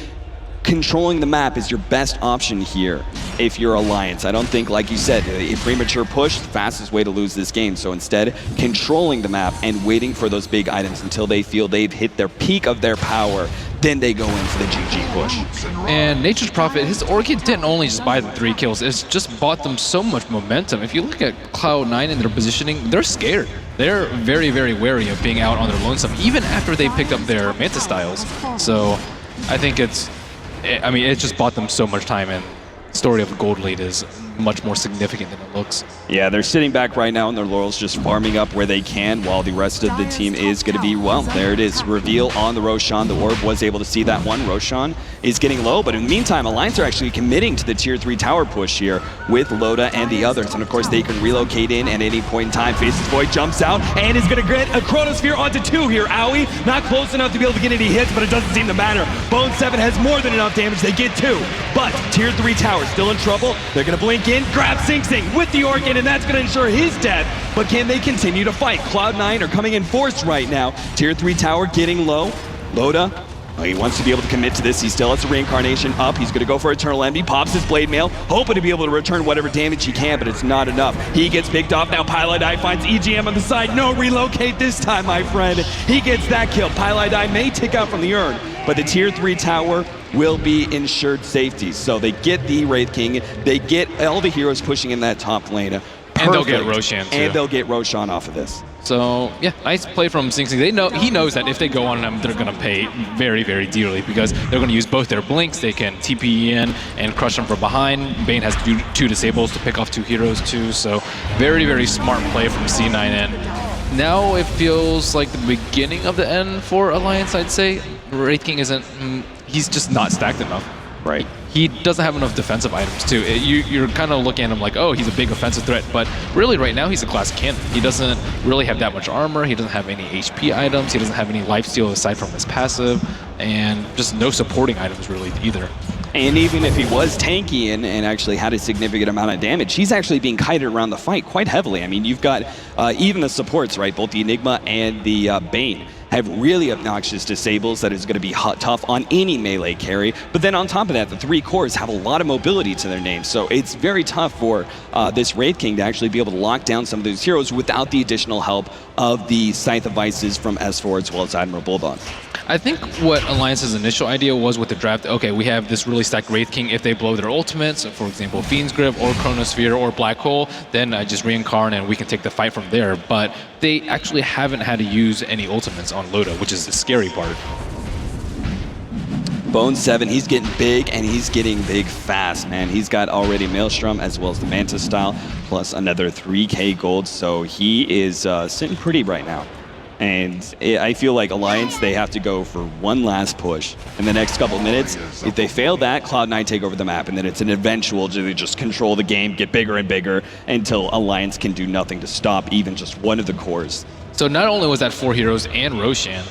Controlling the map is your best option here if you're Alliance. I don't think, like you said, a premature push, the fastest way to lose this game. So instead, controlling the map and waiting for those big items until they feel they've hit their peak of their power, then they go in for the GG push. And Nature's Prophet, his Orchid didn't only just buy the 3 kills, it's just bought them so much momentum. If you look at Cloud9 and their positioning, they're scared. They're very, very wary of being out on their lonesome, even after they picked up their Manta styles. So I think it just bought them so much time, and the story of the gold lead is much more significant than it looks. Yeah, they're sitting back right now on their laurels, just farming up where they can, while the rest of the team is going to be, well, there it is, reveal on the Roshan. The orb was able to see that one. Roshan is getting low, but in the meantime, Alliance are actually committing to the tier 3 tower push here with Loda and the others, and of course they can relocate in at any point in time. Faces Void jumps out and is going to get a Chronosphere onto 2 here. Aoi not close enough to be able to get any hits, but it doesn't seem to matter. Bone 7 has more than enough damage. They get 2, but tier 3 tower still in trouble. They're going to blink in, grab Sing Sing with the Orchid, and that's going to ensure his death. But can they continue to fight? Cloud9 are coming in force right now. Tier 3 tower getting low. Loda, he wants to be able to commit to this. He still has the reincarnation up. He's going to go for Eternal Envy, pops his Blade Mail, hoping to be able to return whatever damage he can, but it's not enough. He gets picked off. Now Pylai finds EGM on the side. No relocate this time, my friend. He gets that kill. Pylai may tick out from the urn, but the tier 3 tower will be ensured safety. So they get the Wraith King, they get all the heroes pushing in that top lane. And they'll get Roshan too. And they'll get Roshan off of this. So yeah, nice play from Sing Sing. He knows that if they go on him, they're going to pay very, very dearly, because they're going to use both their blinks. They can TP in and crush them from behind. Bane has 2 disables to pick off 2 heroes too. So very, very smart play from C9. And now it feels like the beginning of the end for Alliance, I'd say. Wraith King isn't, he's just not stacked enough. Right. He doesn't have enough defensive items too. You're kind of looking at him like, oh, he's a big offensive threat, but really right now he's a class cannon. He doesn't really have that much armor. He doesn't have any HP items. He doesn't have any lifesteal aside from his passive, and just no supporting items really either. And even if he was tanky and actually had a significant amount of damage, he's actually being kited around the fight quite heavily. I mean, you've got even the supports, right? Both the Enigma and the Bane have really obnoxious disables that is going to be tough on any melee carry. But then on top of that, the 3 cores have a lot of mobility to their names. So it's very tough for this Wraith King to actually be able to lock down some of those heroes without the additional help of the Scythe of Vices from S4 as well as Admiral Bulldog. I think what Alliance's initial idea was with the draft, okay, we have this really stacked Wraith King. If they blow their ultimates, for example, Fiend's Grip or Chronosphere or Black Hole, then I just reincarnate and we can take the fight from there. But they actually haven't had to use any ultimates on Loda, which is the scary part. Bone 7, he's getting big, and he's getting big fast, man. He's got already Maelstrom as well as the Manta style, plus another 3k gold, so he is sitting pretty right now. And I feel like Alliance, they have to go for one last push in the next couple minutes. If they fail that, Cloud9 take over the map, and then it's an eventual to just control the game, get bigger and bigger until Alliance can do nothing to stop even just one of the cores. So not only was that 4 heroes and Roshan,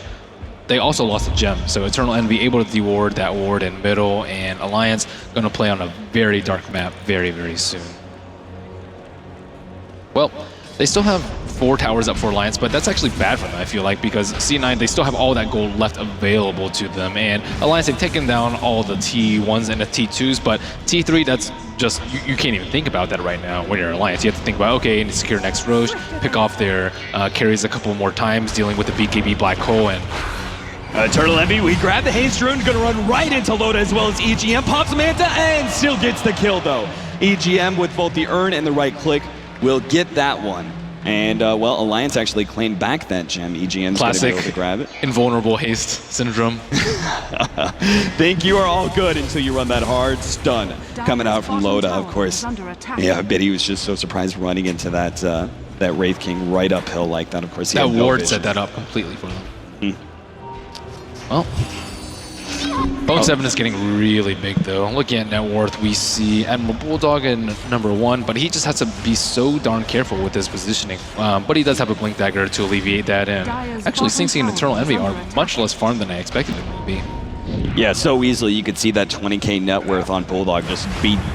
they also lost a gem. So Eternal Envy able to deward that ward in middle, and Alliance going to play on a very dark map very, very soon. Well, they still have 4 towers up for Alliance, but that's actually bad for them, I feel like, because C9, they still have all that gold left available to them, and Alliance, they've taken down all the T1s and the T2s, but T3, that's just, you can't even think about that right now when you're Alliance. You have to think about, okay, and secure next Roche, pick off their carries a couple more times, dealing with the BKB Black Hole, and Eternal Envy, we grab the haste rune, gonna run right into Loda as well as EGM, pops Manta, and still gets the kill though. EGM with both the urn and the right click will get that one. And, well, Alliance actually claimed back that gem. EGM's going to be able to grab it. Invulnerable haste syndrome. Think you are all good until you run that hard stun coming out from Loda, of course. Yeah, I bet he was just so surprised running into that that Wraith King right uphill like that. Of course, he That had no ward vision. set that up completely for them. Well, Bone 7 is getting really big though. Looking at net worth, we see Admiral Bulldog in #1, but he just has to be so darn careful with his positioning. But he does have a Blink Dagger to alleviate that, and actually Sing Sing and Eternal Envy are much less farmed than I expected them to be. Yeah, so easily you could see that 20k net worth on Bulldog just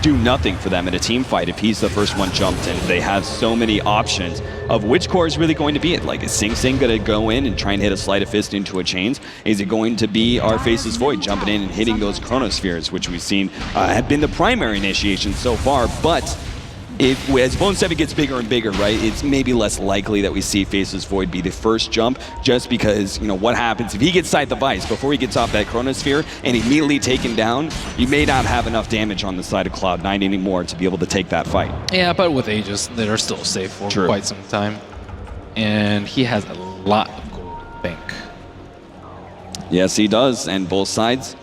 do nothing for them in a team fight if he's the first one jumped in. They have so many options of which core is really going to be it. Like, is Sing Sing going to go in and try and hit a Sleight of Fist into a Chains? Is it going to be our Faceless Void jumping in and hitting those Chronospheres, which we've seen have been the primary initiation so far, but as Bone 7 gets bigger and bigger, right, it's maybe less likely that we see Faceless Void be the first jump, just because, you know, what happens if he gets Scythe the Vice before he gets off that Chronosphere and immediately taken down, you may not have enough damage on the side of Cloud9 anymore to be able to take that fight. Yeah, but with Aegis, they're still safe for quite some time. And he has a lot of gold bank. Yes, he does, and both sides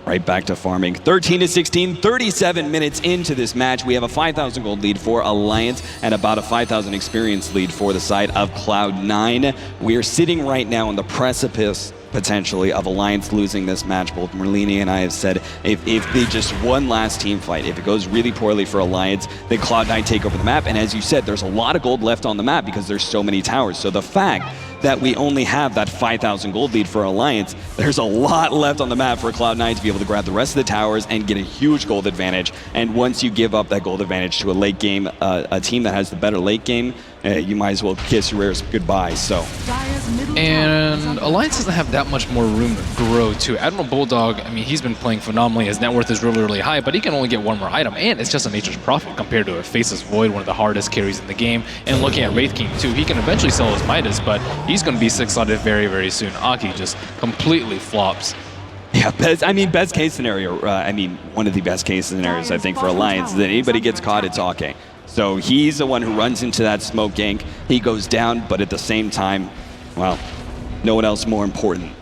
right back to farming. 13-16, 37 minutes into this match. We have a 5,000 gold lead for Alliance and about a 5,000 experience lead for the side of Cloud9. We are sitting right now on the precipice, potentially, of Alliance losing this match. Both Merlini and I have said if they just one last team fight, if it goes really poorly for Alliance, then Cloud9 take over the map. And as you said, there's a lot of gold left on the map because there's so many towers. So the fact that we only have that 5,000 gold lead for Alliance, there's a lot left on the map for Cloud9 to be able to grab the rest of the towers and get a huge gold advantage. And once you give up that gold advantage to a late game, a team that has the better late game, you might as well kiss your ears goodbye. So, and Alliance doesn't have that much more room to grow too. Admiral Bulldog, I mean, he's been playing phenomenally. His net worth is really, really high, but he can only get one more item, and it's just a Nature's Prophet compared to a Faceless Void, one of the hardest carries in the game. And looking at Wraith King too, he can eventually sell his Midas, but he's going to be 6-slotted very, very soon. Aki just completely flops. yeah, best case scenario, one of the best case scenarios, I think, for Alliance is that anybody gets caught, it's Ake. So he's the one who runs into that smoke gank. He goes down, but at the same time, well, no one else more important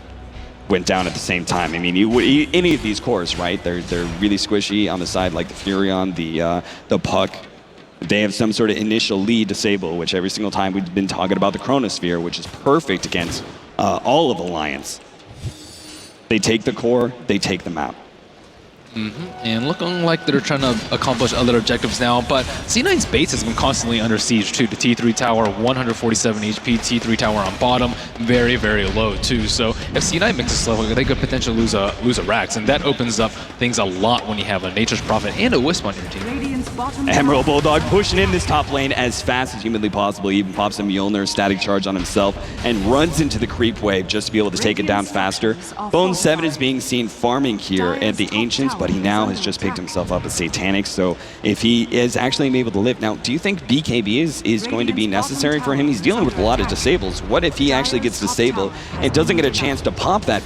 went down at the same time. I mean, any of these cores, right? They're really squishy on the side, like the Furion, the Puck. They have some sort of initial lead disable, which every single time we've been talking about the Chronosphere, which is perfect against all of Alliance. They take the core, they take the map. And looking like they're trying to accomplish other objectives now, but C9's base has been constantly under siege too. The T3 tower, 147 HP, T3 tower on bottom, very, very low too. So if C9 makes this level, they could potentially lose a Rax, and that opens up things a lot when you have a Nature's Prophet and a Wisp on your team. Emerald Bulldog pushing in this top lane as fast as humanly possible. He even pops a Mjolnir static charge on himself and runs into the creep wave just to be able to take it down faster. Bone 7 is being seen farming here at the Ancients, but he now has just picked himself up as Satanic, so if he is actually able to live. Now, do you think BKB is going to be necessary for him? He's dealing with a lot of disables. What if he actually gets disabled and doesn't get a chance to pop that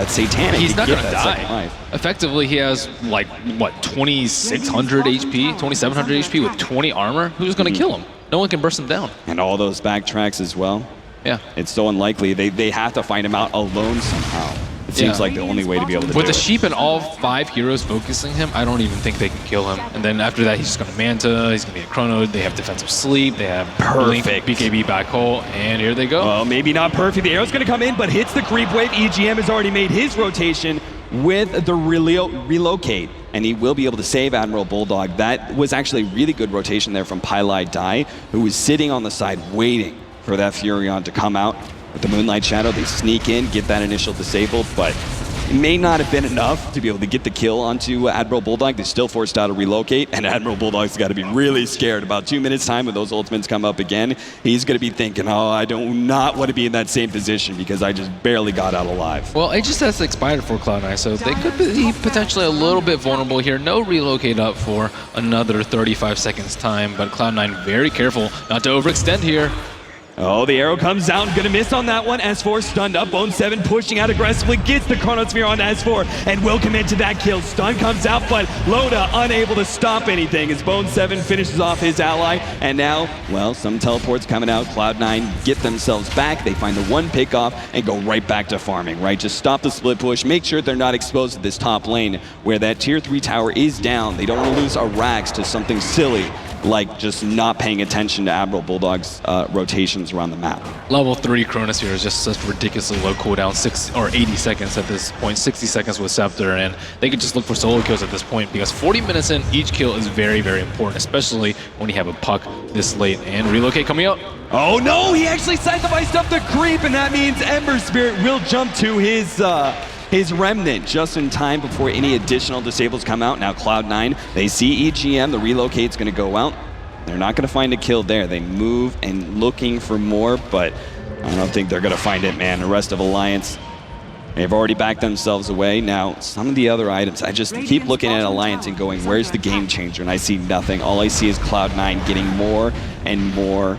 Satanic? He's not going to die. die. Effectively, he has, like, what, 2,600 HP, 2,700 HP with 20 armor? Who's going to kill him? No one can burst him down. And all those backtracks as well. Yeah. It's so unlikely. They have to find him out alone somehow. It seems like the only way to be able to with do the it. sheep and all 5 heroes focusing him, I don't even think they can kill him. And then after that, he's just going to Manta, he's going to get Chrono, they have defensive sleep, they have Perfect. BKB back hole, and here they go. Well, maybe not perfect. The arrow's going to come in, but hits the creep wave. EGM has already made his rotation with the relocate, and he will be able to save Admiral Bulldog. That was actually really good rotation there from Pylai Dai, who was sitting on the side waiting for that Furion to come out. With the Moonlight Shadow, they sneak in, get that initial disabled, but it may not have been enough to be able to get the kill onto Admiral Bulldog. They still forced out a relocate, and Admiral Bulldog's got to be really scared. About 2 minutes time when those ultimates come up again, he's going to be thinking, oh, I do not want to be in that same position because I just barely got out alive. Well, it just has expired for Cloud9, so they could be potentially a little bit vulnerable here. No relocate up for another 35 seconds time, but Cloud9 very careful not to overextend here. Oh, the arrow comes out, gonna miss on that one. S4 stunned up, Bone 7 pushing out aggressively, gets the Chronosphere on S4, and will commit to that kill. Stun comes out, but Loda unable to stop anything as Bone 7 finishes off his ally. And now, well, some teleports coming out. Cloud9 get themselves back. They find the one pick off and go right back to farming, right? Just stop the split push, make sure they're not exposed to this top lane where that tier 3 tower is down. They don't want to lose a Rax to something silly like just not paying attention to Admiral Bulldog's rotations around the map. Level 3 Chronosphere is just such ridiculously low cooldown, 80 seconds at this point, 60 seconds with Scepter, and they could just look for solo kills at this point because 40 minutes in, each kill is very, very important, especially when you have a puck this late. And Relocate coming out. Oh no, he actually sacrificed up the creep, and that means Ember Spirit will jump to his Remnant just in time before any additional disables come out. Now Cloud9, they see EGM, the Relocate's gonna go out. They're not gonna find a kill there. They move and looking for more, but I don't think they're gonna find it, man. The rest of Alliance, they've already backed themselves away. Now, some of the other items, I just keep looking at Alliance and going, where's the game changer? And I see nothing. All I see is Cloud9 getting more and more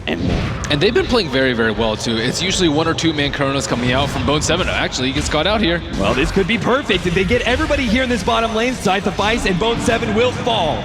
and more. And they've been playing very, very well too. It's usually 1 or 2 man Chronos coming out from Bone 7. Actually, he gets caught out here. Well, this could be perfect. If they get everybody here in this bottom lane, Scythe and Bone 7 will fall.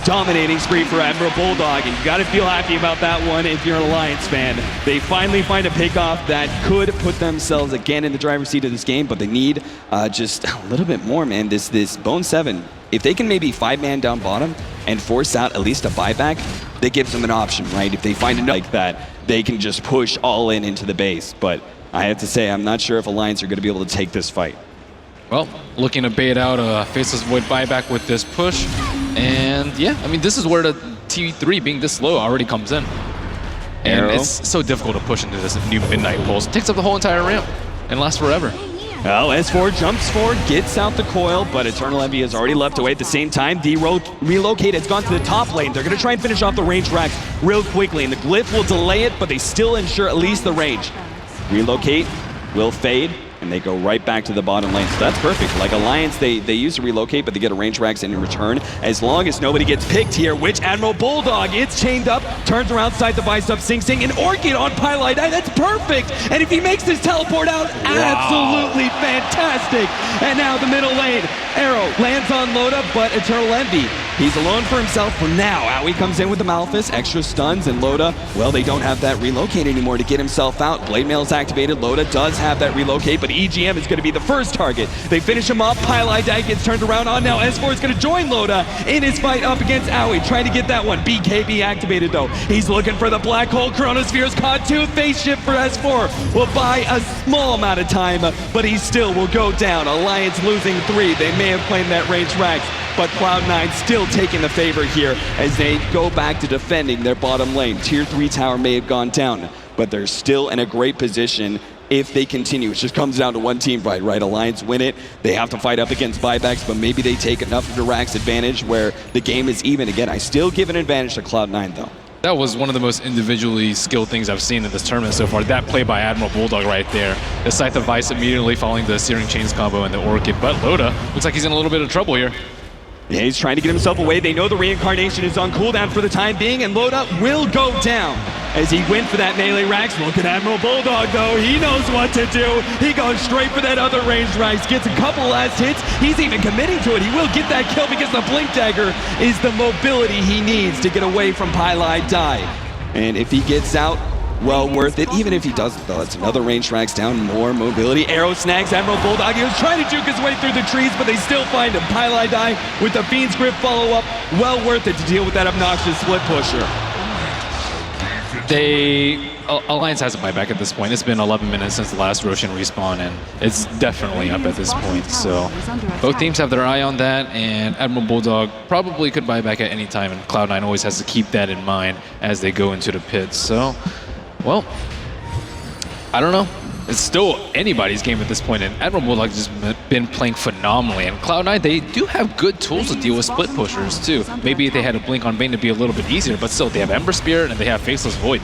Dominating spree for Admiral Bulldog, and you gotta feel happy about that one if you're an Alliance fan. They finally find a pickoff that could put themselves again in the driver's seat of this game, but they need just a little bit more, man. This Bone 7, if they can maybe 5-man down bottom and force out at least a buyback, that gives them an option, right? If they find enough like that, they can just push all in into the base. But I have to say, I'm not sure if Alliance are gonna be able to take this fight. Well, looking to bait out a Faceless Void buyback with this push. And yeah, I mean, this is where the T3 being this low already comes in. And Arrow. it's so difficult to push into this new Midnight Pulse. It takes up the whole entire ramp and lasts forever. Well, S4 jumps forward, gets out the coil, but Eternal Envy has already left away at the same time. The Relocate has gone to the top lane. They're going to try and finish off the range racks real quickly, and the Glyph will delay it, but they still ensure at least the range. Relocate will fade, and they go right back to the bottom lane. So that's perfect. Like Alliance, they use to Relocate, but they get a range rags in return. As long as nobody gets picked here, which Admiral Bulldog, it's chained up, turns around, side device up, Sing Sing, and Orchid on Pylite. That's perfect. And if he makes this teleport out, absolutely fantastic. And now the middle lane, Arrow lands on Loda, but Eternal Envy, he's alone for himself for now. Owie comes in with the Malefice, extra stuns, and Loda, well, they don't have that Relocate anymore to get himself out. Blade Mail's activated, Loda does have that Relocate, but EGM is going to be the first target. They finish him off, Pylite gets turned around on now. S4 is going to join Loda in his fight up against Owie, trying to get that one. BKB activated though. He's looking for the black hole. Chronosphere's caught too. Phase shift for S4 will buy a small amount of time, but he still will go down. Alliance losing 3. They may have claimed that range rags, but Cloud9 still taking the favor here as they go back to defending their bottom lane. Tier 3 tower may have gone down, but they're still in a great position if they continue. It just comes down to one team fight, right? Alliance win it. They have to fight up against buybacks, but maybe they take enough of the Rax advantage where the game is even again. I still give an advantage to Cloud9 though. That was one of the most individually skilled things I've seen in this tournament so far. That play by Admiral Bulldog right there. The Scythe of Vice immediately following the Searing Chains combo and the Orchid. But Loda looks like he's in a little bit of trouble here. Yeah, he's trying to get himself away. They know the reincarnation is on cooldown for the time being, and Loda will go down as he went for that melee Rax. Look at Admiral Bulldog though, he knows what to do. He goes straight for that other ranged Rax, gets a couple last hits. He's even committing to it. He will get that kill because the Blink Dagger is the mobility he needs to get away from Pylite Die. And if he gets out, well worth it. Even if he doesn't though, it's another range Rax down, more mobility. Arrow snags Admiral Bulldog. He was trying to juke his way through the trees, but they still find him. Pylite Die with the Fiend's Grip follow-up. Well worth it to deal with that obnoxious split pusher. Alliance has a buyback at this point. It's been 11 minutes since the last Roshan respawn, and it's definitely up at this point. So both teams have their eye on that, and Admiral Bulldog probably could buy back at any time, and Cloud9 always has to keep that in mind as they go into the pits. So, well, I don't know. It's still anybody's game at this point, and Admiral Bulldog has just been playing phenomenally. And Cloud9, they do have good tools to deal with split pushers too. Maybe if they had a Blink on Bane to be a little bit easier, but still, they have Ember Spirit and they have Faceless Void.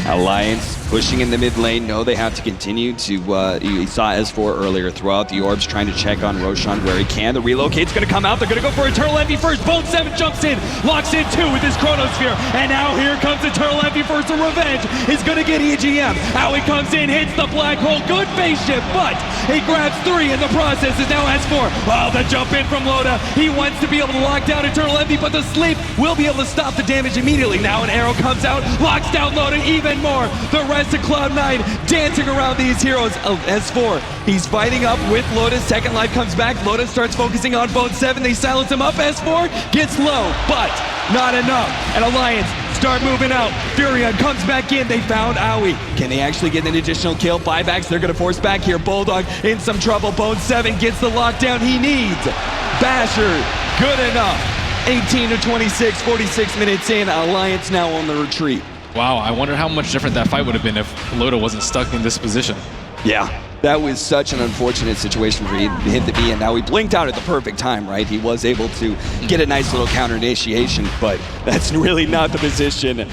Alliance pushing in the mid lane. No, they have to continue to, you saw S4 earlier, throw out the orbs, trying to check on Roshan where he can. The Relocate's gonna come out. They're gonna go for Eternal Envy first. Bone 7 jumps in, locks in 2 with his Chronosphere. And now here comes Eternal Envy first. The revenge is gonna get EGM. Out he comes in, hits the black hole. Good phase shift, but he grabs 3 in the process. Is now S4. Oh, the jump in from Loda. He wants to be able to lock down Eternal Envy, but the sleep will be able to stop the damage immediately. Now an arrow comes out, locks down Loda even more. The rest of Cloud9 dancing around these heroes. S4, he's fighting up with Lotus. Second life comes back. Lotus starts focusing on Bone 7. They silence him up. S4 gets low, but not enough. And Alliance start moving out. Furion comes back in. They found Aoi. Can they actually get an additional kill? Buybacks, they're going to force back here. Bulldog in some trouble. Bone 7 gets the lockdown he needs. Basher, good enough. 18 to 26, 46 minutes in. Alliance now on the retreat. Wow, I wonder how much different that fight would have been if Loda wasn't stuck in this position. Yeah, that was such an unfortunate situation for him to hit the B, and now he blinked out at the perfect time, right? He was able to get a nice little counter initiation, but that's really not the position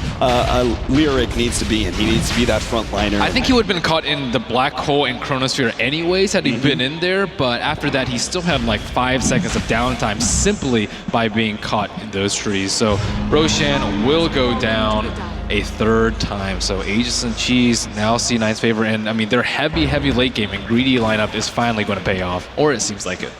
Lyric needs to be in. He needs to be that front liner. I think he would have been caught in the black hole and Chronosphere anyways had he been in there, but after that he still had like 5 seconds of downtime simply by being caught in those trees. So Roshan will go down a third time. So Aegis and Cheese now C9's favor, and I mean their heavy late game and greedy lineup is finally going to pay off, or it seems like it.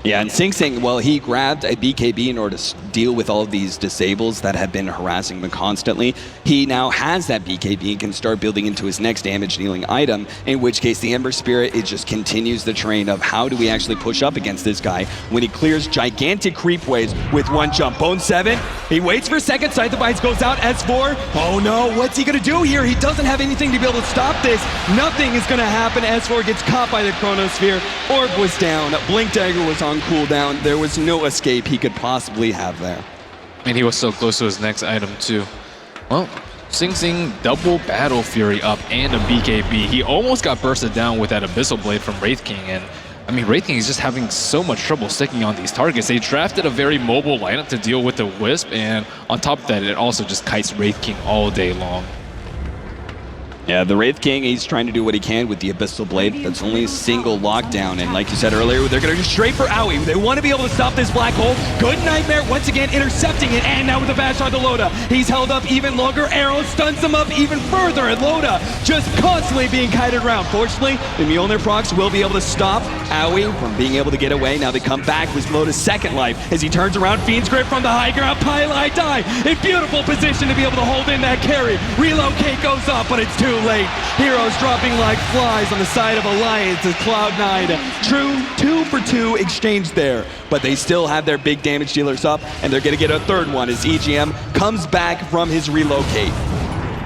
Yeah, and Sing Sing, well, he grabbed a BKB in order to deal with all of these disables that have been harassing him constantly. He now has that BKB and can start building into his next damage-dealing item, in which case the Ember Spirit, it just continues the train of how do we actually push up against this guy when he clears gigantic creep waves with one jump. Bone 7, he waits for a second, Sight the Bites goes out, S4, oh no, what's he gonna do here? He doesn't have anything to be able to stop this. Nothing is gonna happen. S4 gets caught by the Chronosphere. Orb was down, Blink Dagger was on cooldown. There was no escape he could possibly have there. And he was so close to his next item too. Well, Sing Sing double Battle Fury up and a BKB. He almost got bursted down with that Abyssal Blade from Wraith King, and I mean Wraith King is just having so much trouble sticking on these targets. They drafted a very mobile lineup to deal with the Wisp, and on top of that it also just kites Wraith King all day long. Yeah, the Wraith King, he's trying to do what he can with the Abyssal Blade. That's only a single lockdown, and like you said earlier, they're going to go straight for Aoi. They want to be able to stop this black hole. Good Nightmare once again intercepting it, and now with the bash on the Loda. He's held up even longer. Arrow stuns him up even further, and Loda just constantly being kited around. Fortunately, the Mjolnir procs will be able to stop Aoi from being able to get away. Now they come back with Loda's second life as he turns around. Fiend's Grip from the high ground. Pylai die in beautiful position to be able to hold in that carry. Relocate goes up, but it's too late. Heroes dropping like flies on the side of Alliance as Cloud9. True 2 for 2 exchange there, but they still have their big damage dealers up, and they're going to get a third one as EGM comes back from his relocate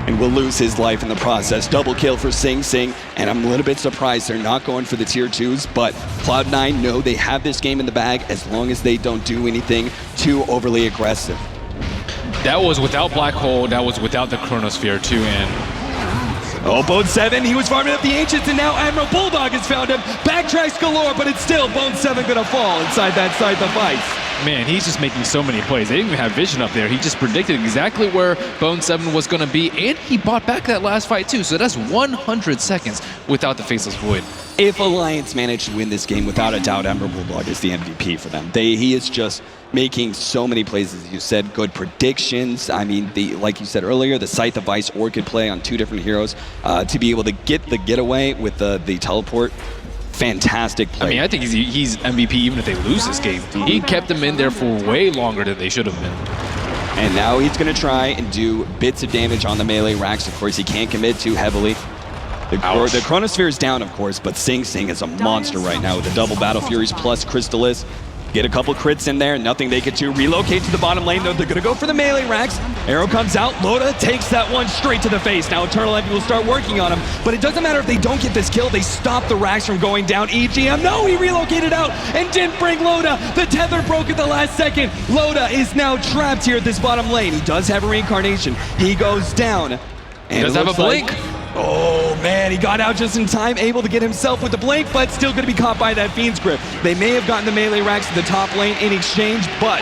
and will lose his life in the process. Double kill for Sing Sing, and I'm a little bit surprised they're not going for the tier 2s, but Cloud9 know they have this game in the bag as long as they don't do anything too overly aggressive. That was without Black Hole, that was without the Chronosphere too, and oh, Bone 7, he was farming up the Ancients, and now Admiral Bulldog has found him. Backtracks galore, but it's still Bone 7 gonna fall inside that side device. man, he's just making so many plays. They didn't even have vision up there. He just predicted exactly where Bone 7 was gonna be, and he bought back that last fight too. So that's 100 seconds without the Faceless Void. If Alliance managed to win this game, without a doubt, Admiral Bulldog is the MVP for them. He is just making so many plays, as you said, good predictions. I mean, like you said earlier, the Scythe of Vice Orchid play on 2 different heroes to be able to get the getaway with the teleport. Fantastic play. I mean, I think he's MVP even if they lose this game. He kept them in there for way longer than they should have been. And now he's going to try and do bits of damage on the melee racks. Of course, he can't commit too heavily. The Chronosphere is down, of course, but Sing Sing is a monster right now with the double Battle Furies plus Crystallis. Get a couple crits in there, nothing they could do. Relocate to the bottom lane, though. They're going to go for the melee racks. Arrow comes out. Loda takes that one straight to the face. Now Eternal Envy will start working on him, but it doesn't matter if they don't get this kill. They stop the racks from going down. EGM, no, he relocated out and didn't bring Loda. The tether broke at the last second. Loda is now trapped here at this bottom lane. He does have a reincarnation. He goes down. And he does have a blink. Oh man, he got out just in time, able to get himself with the blink, but still going to be caught by that Fiend's Grip. They may have gotten the melee racks to the top lane in exchange, but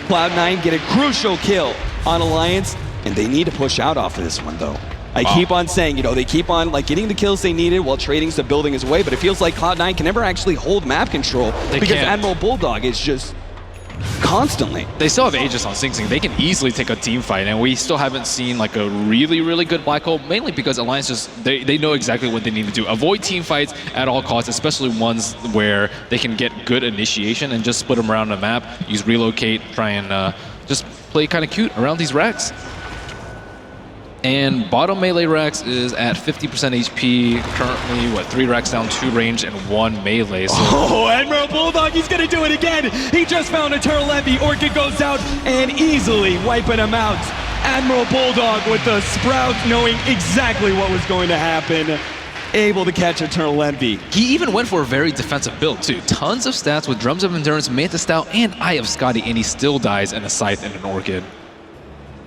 Cloud9 get a crucial kill on Alliance, and they need to push out off of this one though. I keep on saying, you know, they keep on like getting the kills they needed while trading some building his way, but it feels like Cloud9 can never actually hold map control because Admiral Bulldog is just constantly. They still have Aegis on Sing Sing. They can easily take a team fight, and we still haven't seen like a really good Black Hole, mainly because Alliance just, they know exactly what they need to do. Avoid team fights at all costs, especially ones where they can get good initiation and just split them around the map, use relocate, try and just play kind of cute around these racks. And bottom melee Rex is at 50% HP, currently, 3 racks down, 2 range, and 1 melee. So Oh, Admiral Bulldog, he's gonna do it again. He just found Eternal Envy. Orchid goes out and easily wiping him out. Admiral Bulldog with the Sprout, knowing exactly what was going to happen. Able to catch Eternal Envy. he even went for a very defensive build, too. Tons of stats with Drums of Endurance, Mantis Stout, and Eye of Scotty, and he still dies in a Scythe and an Orchid.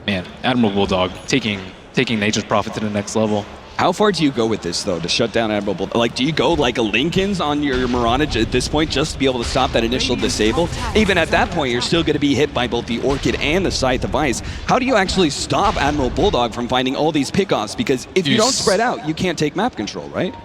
Man, Admiral Bulldog taking Nature's Prophet to the next level. How far do you go with this, though, to shut down Admiral Bulldog? Like, do you go like a Lincoln's on your Miranage at this point just to be able to stop that initial disable? Even at that point, you're still going to be hit by both the Orchid and the Scythe of Ice. How do you actually stop Admiral Bulldog from finding all these pickoffs? Because if you don't spread out, you can't take map control, right?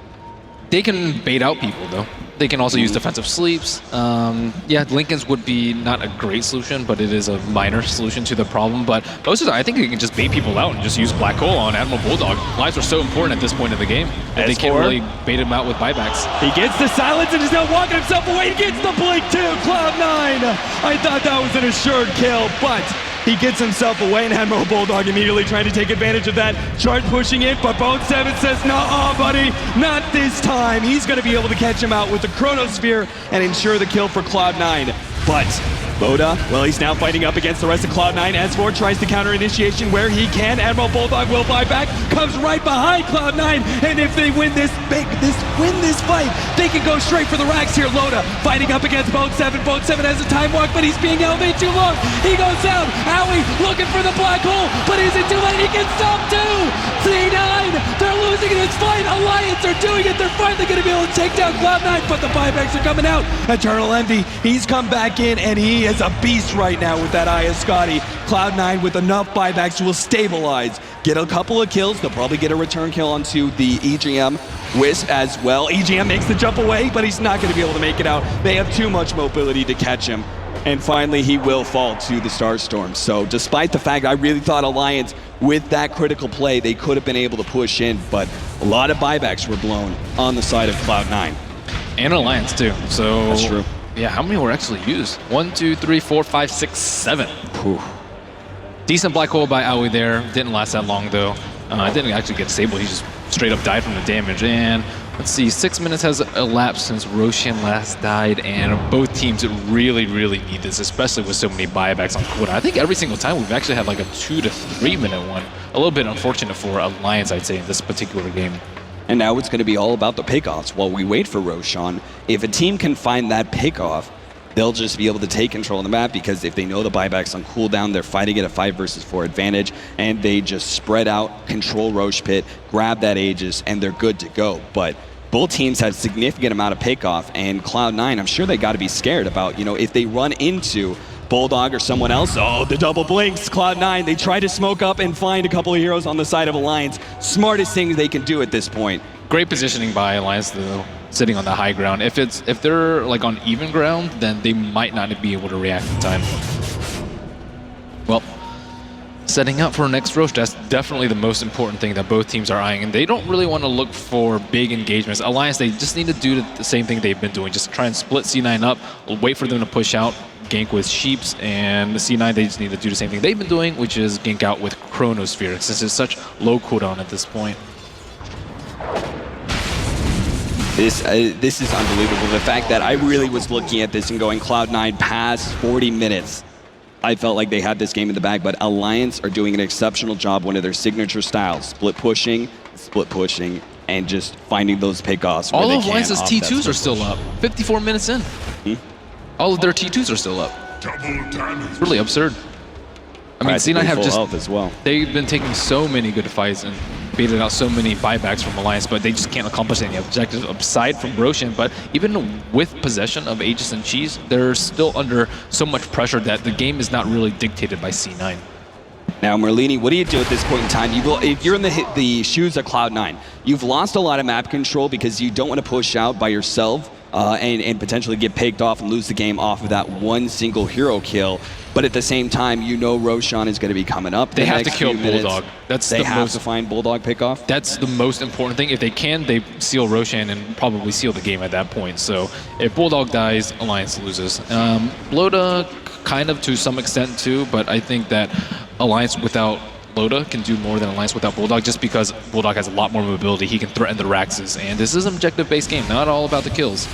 They can bait out people, though. They can also use defensive sleeps. Yeah, Lincoln's would be not a great solution, but it is a minor solution to the problem. But most of the time, I think they can just bait people out and just use Black Hole on Admiral Bulldog. Lives are so important at this point in the game that they can't really bait him out with buybacks. He gets the silence and is now walking himself away. He gets the blink too. Cloud9. I thought that was an assured kill, but he gets himself away, and Admiral Bulldog immediately trying to take advantage of that. Chart pushing it, but Bone7 says, "Nuh-uh, buddy, not this time." He's going to be able to catch him out with the Chronosphere and ensure the kill for Cloud9. But Boda, well, he's now fighting up against the rest of Cloud9. S4 tries to counter initiation where he can. Admiral Bulldog will buy back, comes right behind Cloud9, and if they win this fight, they can go straight for the racks here. Loda fighting up against Bone7. Bone7 has a time walk, but he's being elevated too long. He goes down. Howie looking for the black hole, but is it too late? He can stop too. C9, they're losing in this fight. Alliance are doing it. They're finally going to be able to take down Cloud9, but the buybacks are coming out. Eternal Envy, he's come back in, and he is a beast right now with that Eye of Scotty. Cloud9 with enough buybacks will stabilize, get a couple of kills. They'll probably get a return kill onto the EGM Wisp as well. EGM makes the jump away, but he's not going to be able to make it out. They have too much mobility to catch him. And finally, he will fall to the Starstorm. So despite the fact I really thought Alliance, with that critical play, they could have been able to push in, but a lot of buybacks were blown on the side of Cloud9. And Alliance, too. So That's true. Yeah, how many were actually used? 1, 2, 3, 4, 5, 6, 7. Whew. Decent black hole by Aoi there. Didn't last that long, though. Didn't actually get disabled. He just straight up died from the damage. And let's see, 6 minutes has elapsed since Roshan last died, and both teams really, really need this, especially with so many buybacks on cooldown. I think every single time we've actually had like a 2 to 3 minute one. A little bit unfortunate for Alliance, I'd say, in this particular game. And now it's going to be all about the pickoffs while we wait for Roshan. If a team can find that pickoff, they'll just be able to take control of the map, because if they know the buyback's on cooldown, they're fighting at a 5 versus 4 advantage, and they just spread out, control Roche Pit, grab that Aegis, and they're good to go. But both teams have significant amount of pickoff, and Cloud9, I'm sure they got to be scared about, if they run into Bulldog or someone else. Oh, the double blinks. Cloud9, they try to smoke up and find a couple of heroes on the side of Alliance. Smartest thing they can do at this point. Great positioning by Alliance, though, sitting on the high ground. If they're like on even ground, then they might not be able to react in time. Well, setting up for next Roche, that's definitely the most important thing that both teams are eyeing, and they don't really want to look for big engagements. Alliance, they just need to do the same thing they've been doing, just try and split C9 up, wait for them to push out, gank with Sheeps, and the C9, they just need to do the same thing they've been doing, which is gank out with Chronosphere, since it's such low cooldown at this point. This is unbelievable. The fact that I really was looking at this and going Cloud9 past 40 minutes. I felt like they had this game in the bag, but Alliance are doing an exceptional job. One of their signature styles, split pushing, and just finding those pickoffs. All of Alliance's T2s are still up. 54 minutes in. All of their T2s are still up. It's really absurd. I mean, C9 have just as well. They've been taking so many good fights and baited out so many buybacks from Alliance, but they just can't accomplish any objectives aside from Roshan. But even with possession of Aegis and Cheese, they're still under so much pressure that the game is not really dictated by C9. Now, Merlini, what do you do at this point in time? If you're in the shoes of Cloud9, you've lost a lot of map control because you don't want to push out by yourself and potentially get picked off and lose the game off of that one single hero kill. But at the same time, Roshan is going to be coming up. They have to kill Bulldog. They have to find Bulldog pickoff. That's the most important thing. If they can, they seal Roshan and probably seal the game at that point. So if Bulldog dies, Alliance loses. Loda kind of to some extent too, but I think that Alliance without Loda can do more than Alliance without Bulldog, just because Bulldog has a lot more mobility. He can threaten the Raxes, and this is an objective-based game, not all about the kills.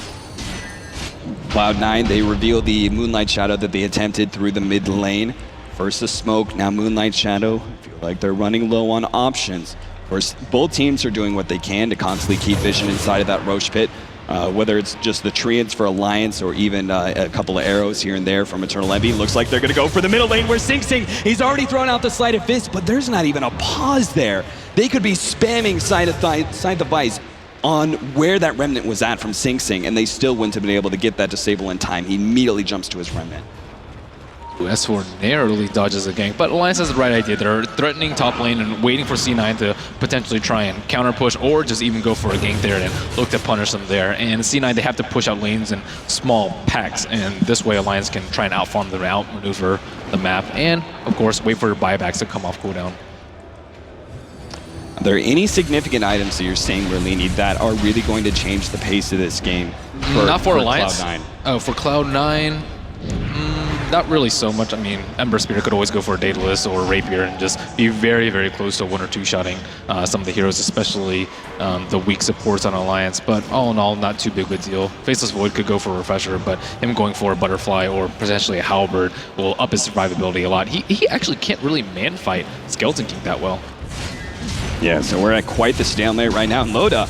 Cloud9, they reveal the Moonlight Shadow that they attempted through the mid lane. First the smoke, now Moonlight Shadow. I feel like they're running low on options. Of course, both teams are doing what they can to constantly keep vision inside of that Roche pit. Whether it's just the treants for Alliance or even a couple of arrows here and there from Eternal Envy. Looks like they're going to go for the middle lane where Sing, he's already thrown out the Sleight of Fist, but there's not even a pause there. They could be spamming Side the Vice on where that Remnant was at from Sing, and they still wouldn't have been able to get that disable in time. He immediately jumps to his Remnant. S4 narrowly dodges a gank, but Alliance has the right idea. They're threatening top lane and waiting for C9 to potentially try and counter push or just even go for a gank there and look to punish them there. And C9, they have to push out lanes in small packs, and this way Alliance can try and outfarm them, outmaneuver the map, and of course wait for buybacks to come off cooldown. Are there any significant items that you're saying, Merlini, that are really going to change the pace of this game? Not for Alliance. Cloud9. Oh, for Cloud9, not really so much. I mean, Ember Spear could always go for a Daedalus or Rapier and just be very, very close to 1 or 2 shotting some of the heroes, especially the weak supports on Alliance. But all in all, not too big of a deal. Faceless Void could go for a Refresher, but him going for a Butterfly or potentially a Halberd will up his survivability a lot. He actually can't really man-fight Skeleton King that well. Yeah, so we're at quite the stalemate right now. Loda,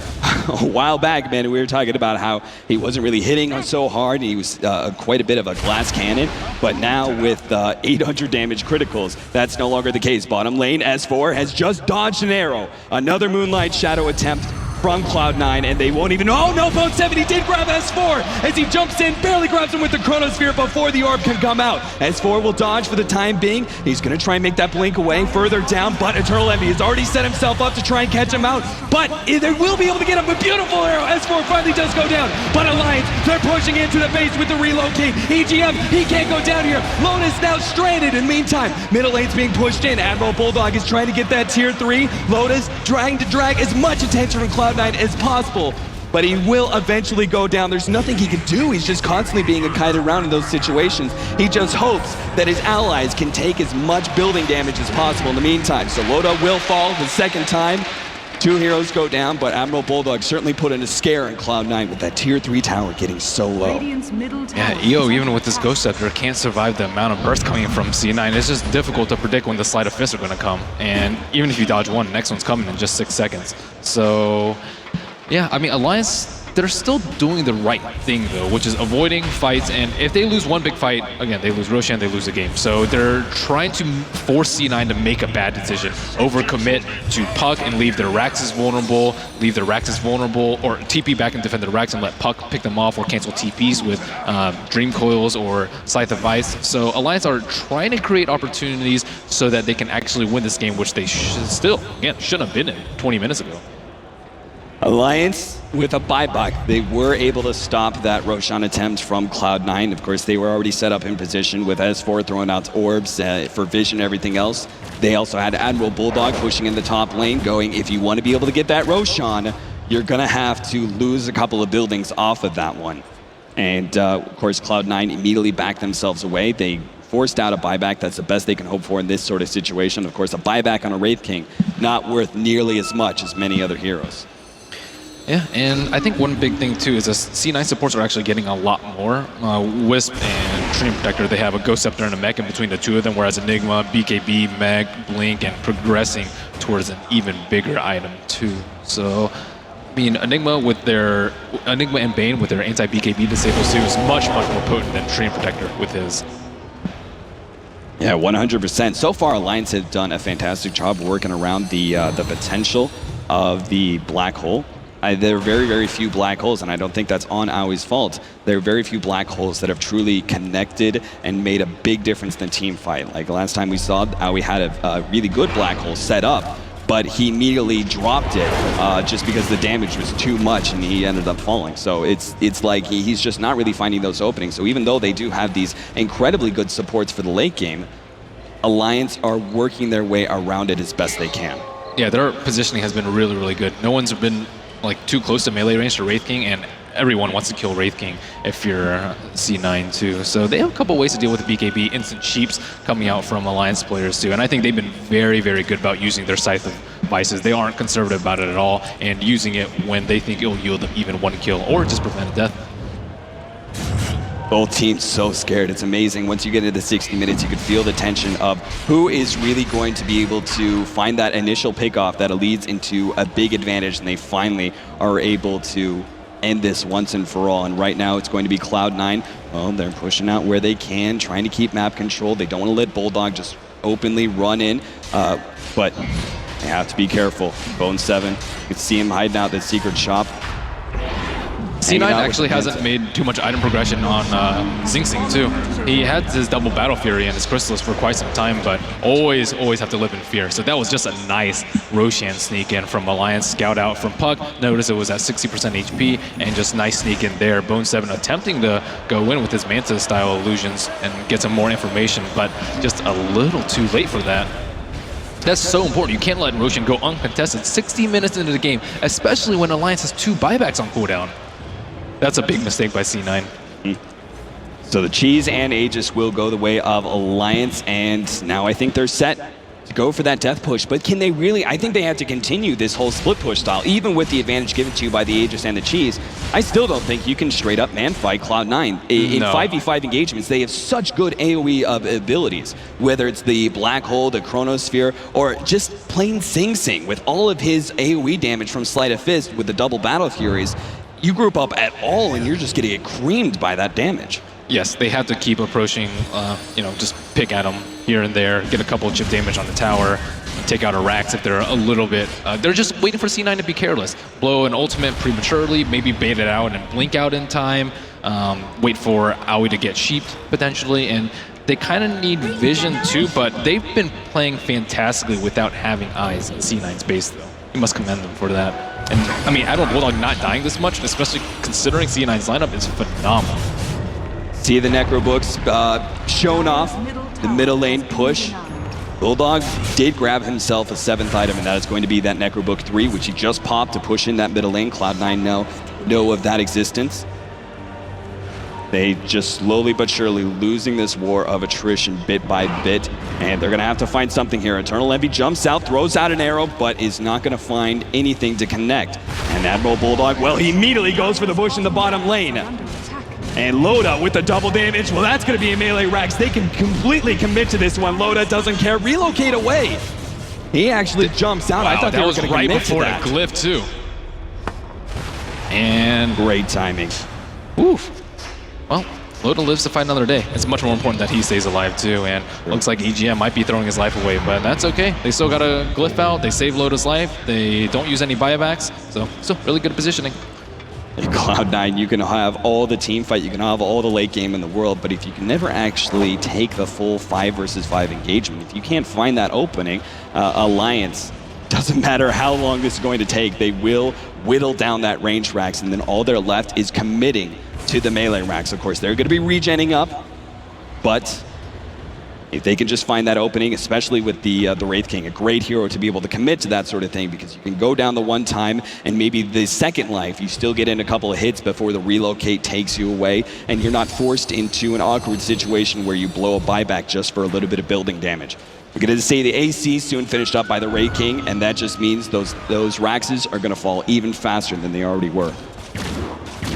a while back, man, we were talking about how he wasn't really hitting so hard. He was quite a bit of a glass cannon. But now with 800 damage criticals, that's no longer the case. Bottom lane, S4 has just dodged an arrow. Another Moonlight Shadow attempt from Cloud9, and they won't even... Oh, no, Bone 70 did grab S4 as he jumps in, barely grabs him with the Chronosphere before the orb can come out. S4 will dodge for the time being. He's going to try and make that blink away further down, but Eternal Envy has already set himself up to try and catch him out. But they will be able to get him with beautiful arrow. S4 finally does go down, but Alliance, they're pushing into the base with the relocate. EGM, he can't go down here. Lotus now stranded. In the meantime, middle lane's being pushed in. Admiral Bulldog is trying to get that tier 3. Lotus trying to drag as much attention from Cloud9 as possible, but he will eventually go down. There's nothing he can do. He's just constantly being kited around in those situations. He just hopes that his allies can take as much building damage as possible in the meantime. So Loda will fall the second time. 2 heroes go down, but Admiral Bulldog certainly put in a scare in Cloud9 with that tier 3 tower getting so low. Yeah, EO, even with this Ghost Scepter, can't survive the amount of burst coming from C9. It's just difficult to predict when the Sleight of Fist are going to come. And even if you dodge one, the next one's coming in just 6 seconds. So, yeah, I mean, Alliance, they're still doing the right thing, though, which is avoiding fights. And if they lose one big fight, again, they lose Roshan, they lose the game. So they're trying to force C9 to make a bad decision, overcommit to Puck and leave their Raxes vulnerable, or TP back and defend the Rax and let Puck pick them off or cancel TPs with Dream Coils or Scythe of Vice. So Alliance are trying to create opportunities so that they can actually win this game, which they shouldn't have been in 20 minutes ago. Alliance with a buyback, they were able to stop that Roshan attempt from Cloud9. Of course, they were already set up in position with S4 throwing out orbs for vision and everything else. They also had Admiral Bulldog pushing in the top lane, going, if you want to be able to get that Roshan, you're going to have to lose a couple of buildings off of that one. And of course, Cloud9 immediately backed themselves away. They forced out a buyback. That's the best they can hope for in this sort of situation. Of course, a buyback on a Wraith King, not worth nearly as much as many other heroes. Yeah, and I think one big thing too is that C9 supports are actually getting a lot more. Wisp and Treant Protector, they have a Ghost Scepter and a mech in between the 2 of them, whereas Enigma, BKB, Meg, Blink, and progressing towards an even bigger item too. So, I mean, Enigma and Bane with their anti-BKB disables too is much, much more potent than Treant Protector with his. Yeah, 100%. So far, Alliance has done a fantastic job working around the potential of the black hole. There are very, very few black holes, and I don't think that's on Aui's fault. There are very few black holes that have truly connected and made a big difference in the team fight. Like last time we saw, Aui had a really good black hole set up, but he immediately dropped it just because the damage was too much and he ended up falling. So it's like he's just not really finding those openings. So even though they do have these incredibly good supports for the late game, Alliance are working their way around it as best they can. Yeah, their positioning has been really, really good. No one's been like too close to melee range to Wraith King, and everyone wants to kill Wraith King if you're C9 too. So they have a couple ways to deal with the BKB, instant cheaps coming out from Alliance players too. And I think they've been very, very good about using their Scythe of Vices. They aren't conservative about it at all, and using it when they think it'll yield them even one kill or just prevent a death. Both teams so scared. It's amazing. Once you get into the 60 minutes, you could feel the tension of who is really going to be able to find that initial pickoff that leads into a big advantage, and they finally are able to end this once and for all. And right now it's going to be Cloud9. Well, they're pushing out where they can, trying to keep map control. They don't want to let Bulldog just openly run in, but they have to be careful. Bone7, you can see him hiding out that secret shop. C9 actually hasn't made too much item progression on Xing Xing too. He had his double Battle Fury and his Chrysalis for quite some time, but always have to live in fear. So that was just a nice Roshan sneak in from Alliance, scout out from Puck. Notice it was at 60% HP, and just nice sneak in there. Bone7 attempting to go in with his Manta style illusions and get some more information, but just a little too late for that. That's so important. You can't let Roshan go uncontested 60 minutes into the game, especially when Alliance has 2 buybacks on cooldown. That's a big mistake by C9. So the Cheese and Aegis will go the way of Alliance, and now I think they're set to go for that death push. But can they really? I think they have to continue this whole split push style, even with the advantage given to you by the Aegis and the Cheese. I still don't think you can straight up man fight Cloud9. In 5v5 engagements, they have such good AoE abilities, whether it's the Black Hole, the Chronosphere, or just plain Xing Xing with all of his AoE damage from Sleight of Fist with the double Battle Furies. You group up at all and you're just going to get creamed by that damage. Yes, they have to keep approaching, just pick at them here and there, get a couple of chip damage on the tower, take out a Rax if they're a little bit, they're just waiting for C9 to be careless. Blow an ultimate prematurely, maybe bait it out and blink out in time, wait for Aoi to get sheeped potentially, and they kind of need vision too, but they've been playing fantastically without having eyes in C9's base though. You must commend them for that. And I mean, Admiral Bulldog not dying this much, especially considering C9's lineup, is phenomenal. See the Necro Books shown off, the middle lane push. Bulldog did grab himself a 7th item, and that is going to be that Necro Book 3, which he just popped to push in that middle lane. Cloud9 know of that existence. They just slowly but surely losing this war of attrition bit by bit, and they're going to have to find something here. Eternal Envy jumps out, throws out an arrow, but is not going to find anything to connect. And Admiral Bulldog, well, he immediately goes for the bush in the bottom lane. And Loda with the double damage, well, that's going to be a melee Rax. They can completely commit to this one. Loda doesn't care, relocate away. He actually jumps out. Wow, I thought they were going to commit to that. That was right before the glyph too. And great timing. Oof. Well, Loda lives to fight another day. It's much more important that he stays alive too, and looks like EGM might be throwing his life away, but that's okay. They still got a glyph out, they save Loda's life, they don't use any buybacks, so still really good positioning. In Cloud9, you can have all the team fight, you can have all the late game in the world, but if you can never actually take the full 5 versus 5 engagement, if you can't find that opening, Alliance, doesn't matter how long this is going to take, they will whittle down that range Rax, and then all they're left is committing to the melee Rax. Of course, they're going to be regenning up, but if they can just find that opening, especially with the Wraith King, a great hero to be able to commit to that sort of thing, because you can go down the one time and maybe the second life, you still get in a couple of hits before the relocate takes you away, and you're not forced into an awkward situation where you blow a buyback just for a little bit of building damage. We're going to see the AC soon finished up by the Wraith King, and that just means those Raxes are going to fall even faster than they already were.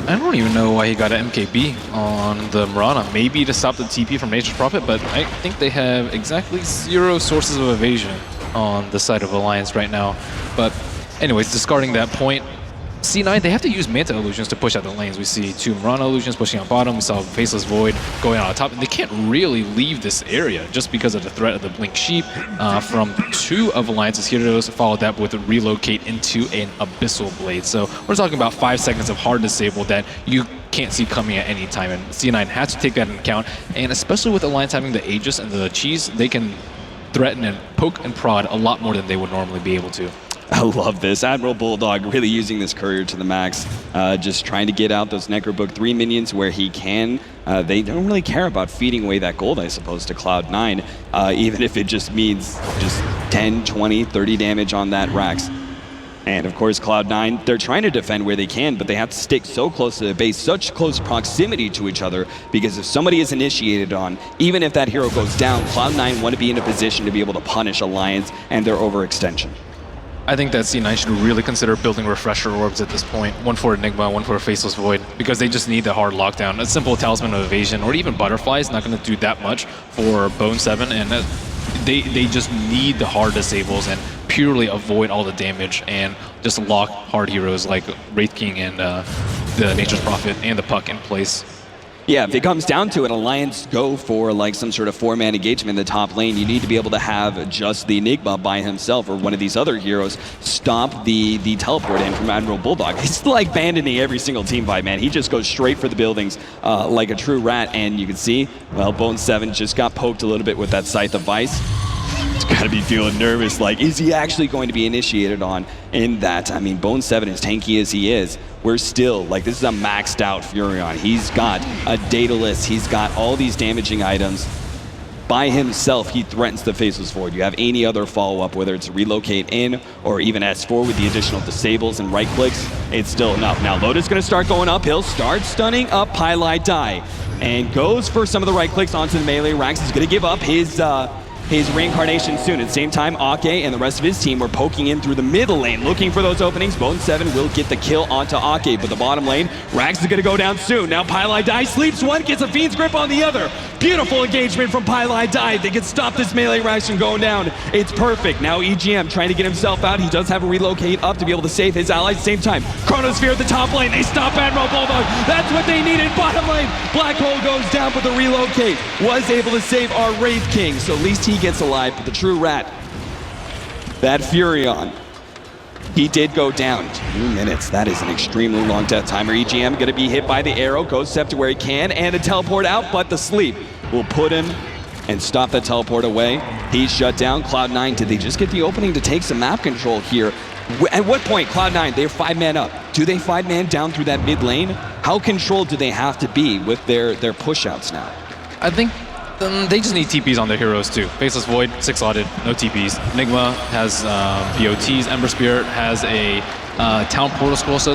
I don't even know why he got an MKB on the Mirana. Maybe to stop the TP from Nature's Prophet, but I think they have exactly 0 sources of evasion on the side of Alliance right now. But anyways, discarding that point, C9, they have to use Manta illusions to push out the lanes. We see 2 Mirana illusions pushing out bottom. We saw Faceless Void going out top. And they can't really leave this area just because of the threat of the Blink Sheep from 2 of Alliance's heroes, followed that with a relocate into an Abyssal Blade. So we're talking about 5 seconds of hard disable that you can't see coming at any time. And C9 has to take that into account. And especially with Alliance having the Aegis and the Cheese, they can threaten and poke and prod a lot more than they would normally be able to. I love this. Admiral Bulldog really using this courier to the max, just trying to get out those Necro Book 3 minions where he can. They don't really care about feeding away that gold, I suppose, to Cloud9, even if it just means just 10, 20, 30 damage on that Rax. And of course, Cloud9, they're trying to defend where they can, but they have to stick so close to the base, such close proximity to each other, because if somebody is initiated on, even if that hero goes down, Cloud9 want to be in a position to be able to punish Alliance and their overextension. I think that C9 should really consider building refresher orbs at this point. One for Enigma, one for Faceless Void, because they just need the hard lockdown. A simple Talisman of Evasion, or even Butterfly is not going to do that much for Bone 7, and they just need the hard disables and purely avoid all the damage and just lock hard heroes like Wraith King and the Nature's Prophet and the Puck in place. Yeah, if it comes down to it, Alliance go for like some sort of 4-man engagement in the top lane. You need to be able to have just the Enigma by himself or one of these other heroes stop the teleport in from Admiral Bulldog. He's like abandoning every single team fight, man. He just goes straight for the buildings like a true rat. And you can see, well, Bone 7 just got poked a little bit with that Scythe of Vice. He's got to be feeling nervous, like, is he actually going to be initiated on in that? I mean, Bone 7, as tanky as he is, we're still, like, this is a maxed out Furion. He's got a Daedalus, he's got all these damaging items. By himself, he threatens the Faceless Void. You have any other follow-up, whether it's relocate in or even S4 with the additional disables and right clicks, it's still enough. Now, Loda's going to start going uphill, starts stunning up Pylai Die, and goes for some of the right clicks onto the melee. Rax is going to give up his reincarnation soon. At the same time, Ake and the rest of his team were poking in through the middle lane, looking for those openings. Bone 7 will get the kill onto Ake, but the bottom lane, Rax is going to go down soon. Now Pylai Die sleeps one, gets a Fiend's Grip on the other. Beautiful engagement from Pylai Die. They can stop this melee Rax from going down. It's perfect. Now EGM trying to get himself out. He does have a relocate up to be able to save his allies. At the same time, Chronosphere at the top lane. They stop Admiral Bulldog. That's what they needed. Bottom lane, Black Hole goes down, but the relocate was able to save our Wraith King. So at least he gets alive, but the true rat, that Furion, he did go down. 2 minutes. That is an extremely long death timer. EGM going to be hit by the arrow, goes step to where he can, and a teleport out, but the sleep will put him and stop that teleport away. He's shut down. Cloud9, did they just get the opening to take some map control here? At what point, Cloud9, they're 5-man up. Do they 5-man down through that mid lane? How controlled do they have to be with their push-outs now? I think they just need TPs on their heroes too. Faceless Void, 6-slotted, no TPs. Enigma has BOTs. Ember Spirit has a Town Portal Scroll. So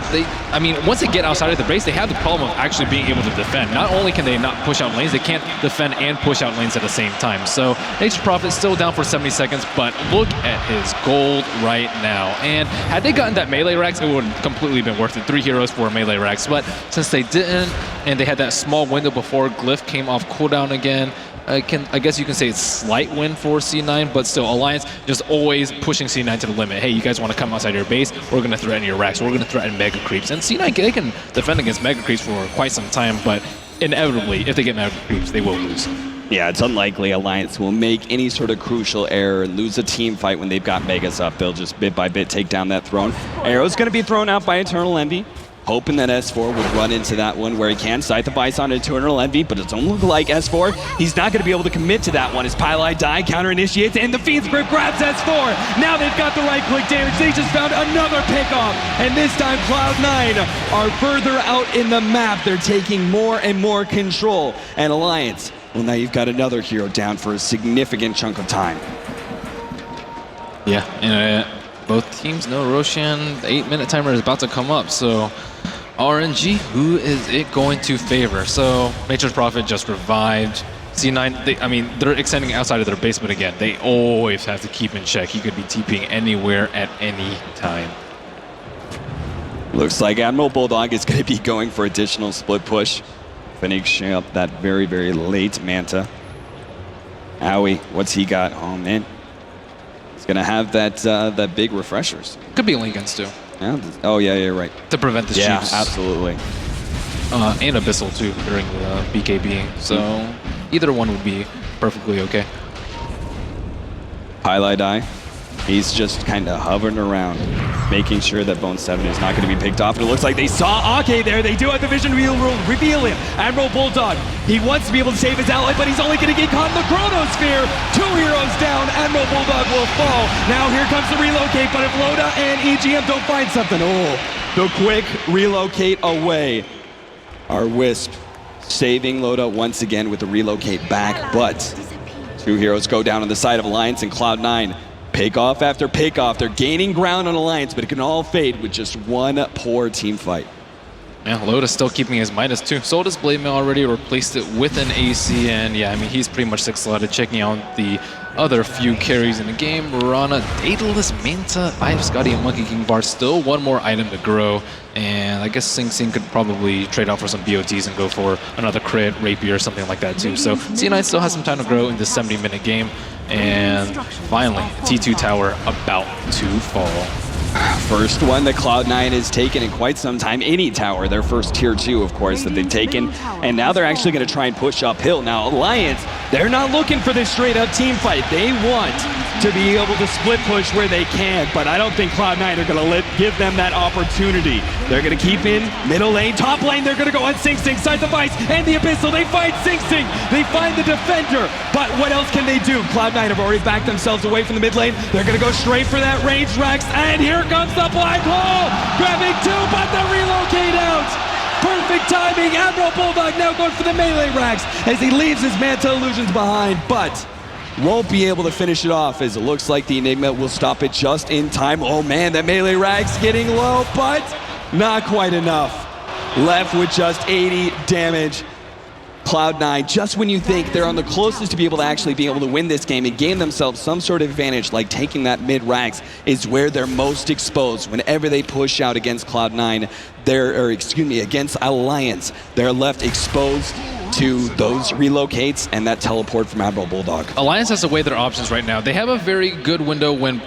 I mean, once they get outside of the base, they have the problem of actually being able to defend. Not only can they not push out lanes, they can't defend and push out lanes at the same time. So Nature's Prophet still down for 70 seconds, but look at his gold right now. And had they gotten that melee Rax, it would have completely been worth it. 3 heroes for a melee Rax. But since they didn't, and they had that small window before Glyph came off cooldown again, I guess you can say it's slight win for C9, but still Alliance just always pushing C9 to the limit. Hey, you guys want to come outside your base? We're going to threaten your racks. We're going to threaten mega creeps. And C9, they can defend against mega creeps for quite some time, but inevitably, if they get mega creeps, they will lose. Yeah, it's unlikely Alliance will make any sort of crucial error and lose a team fight when they've got megas up. They'll just bit by bit take down that throne. Arrow's going to be thrown out by Eternal Envy. Hoping that S4 would run into that one where he can. Scythe of Vice on Eternal Envy, but it doesn't look like S4. He's not going to be able to commit to that one as Pylai Die counter-initiates, and the Fiend's Grip grabs S4. Now they've got the right-click damage. They just found another pickoff, and this time Cloud9 are further out in the map. They're taking more and more control. And Alliance, well, now you've got another hero down for a significant chunk of time. Yeah, and both teams know Roshan. The 8-minute timer is about to come up, so RNG, who is it going to favor? So Nature's Prophet just revived. C9, they're extending outside of their base, but again, they always have to keep in check. He could be TPing anywhere at any time. Looks like Admiral Bulldog is going to be going for additional split push, finishing up that very, very late Manta. Owie, what's he got? Oh, man. He's going to have that big refreshers. Could be Lincolns, too. Yeah. Oh, yeah, you're right. To prevent the Yeah, shoots. absolutely. And Abyssal, too, during the BKB. So either one would be perfectly okay. Pylai Die, he's just kind of hovering around, making sure that Bone 7 is not going to be picked off. And it looks like they saw Ake there. They do have the vision reveal him. Admiral Bulldog, he wants to be able to save his ally, but he's only going to get caught in the Chronosphere. 2 heroes down. Admiral Bulldog will fall. Now here comes the relocate, but if Loda and EGM don't find something, the quick relocate away. Our Wisp saving Loda once again with the relocate back, but 2 heroes go down on the side of Alliance, and Cloud9 Pick off after pick off. They're gaining ground on Alliance, but it can all fade with just one poor team fight. Yeah, Loda's still keeping his -2. Sold his Blade Mail already, replaced it with an AC, and yeah, I mean, he's pretty much 6-slotted. Checking out the other few carries in the game. Mirana, Daedalus, Manta, Ive, Scotty, and Monkey King Bar. Still one more item to grow, and I guess Sing Sing could probably trade off for some BOTs and go for another crit, Rapier, or something like that too. So C9 still has some time to grow in this 70-minute game, and finally, T2 Tower about to fall. First one that Cloud9 has taken in quite some time. Any tower, their first tier 2, of course, that they've taken. And now they're actually going to try and push uphill. Now, Alliance, they're not looking for this straight-up team fight. They want to be able to split push where they can, but I don't think Cloud9 are going to give them that opportunity. They're going to keep in middle lane, top lane. They're going to go on Sing Sing, Side of Ice, and the Abyssal. They find Sing Sing. They find the defender. But what else can they do? Cloud9 have already backed themselves away from the mid lane. They're going to go straight for that range, Rex, and here comes the black hole, grabbing 2, but the relocate out. Perfect timing. Admiral Bulldog now going for the melee racks as he leaves his Manta Illusions behind, but won't be able to finish it off as it looks like the Enigma will stop it just in time. Oh man, that melee rack's getting low, but not quite enough. Left with just 80 damage. Cloud9, just when you think they're on the closest to be able to actually be able to win this game and gain themselves some sort of advantage, like taking that mid racks, is where they're most exposed. Whenever they push out against Cloud9, against Alliance, they're left exposed to those relocates and that teleport from Admiral Bulldog. Alliance has to weigh their options right now. They have a very good window when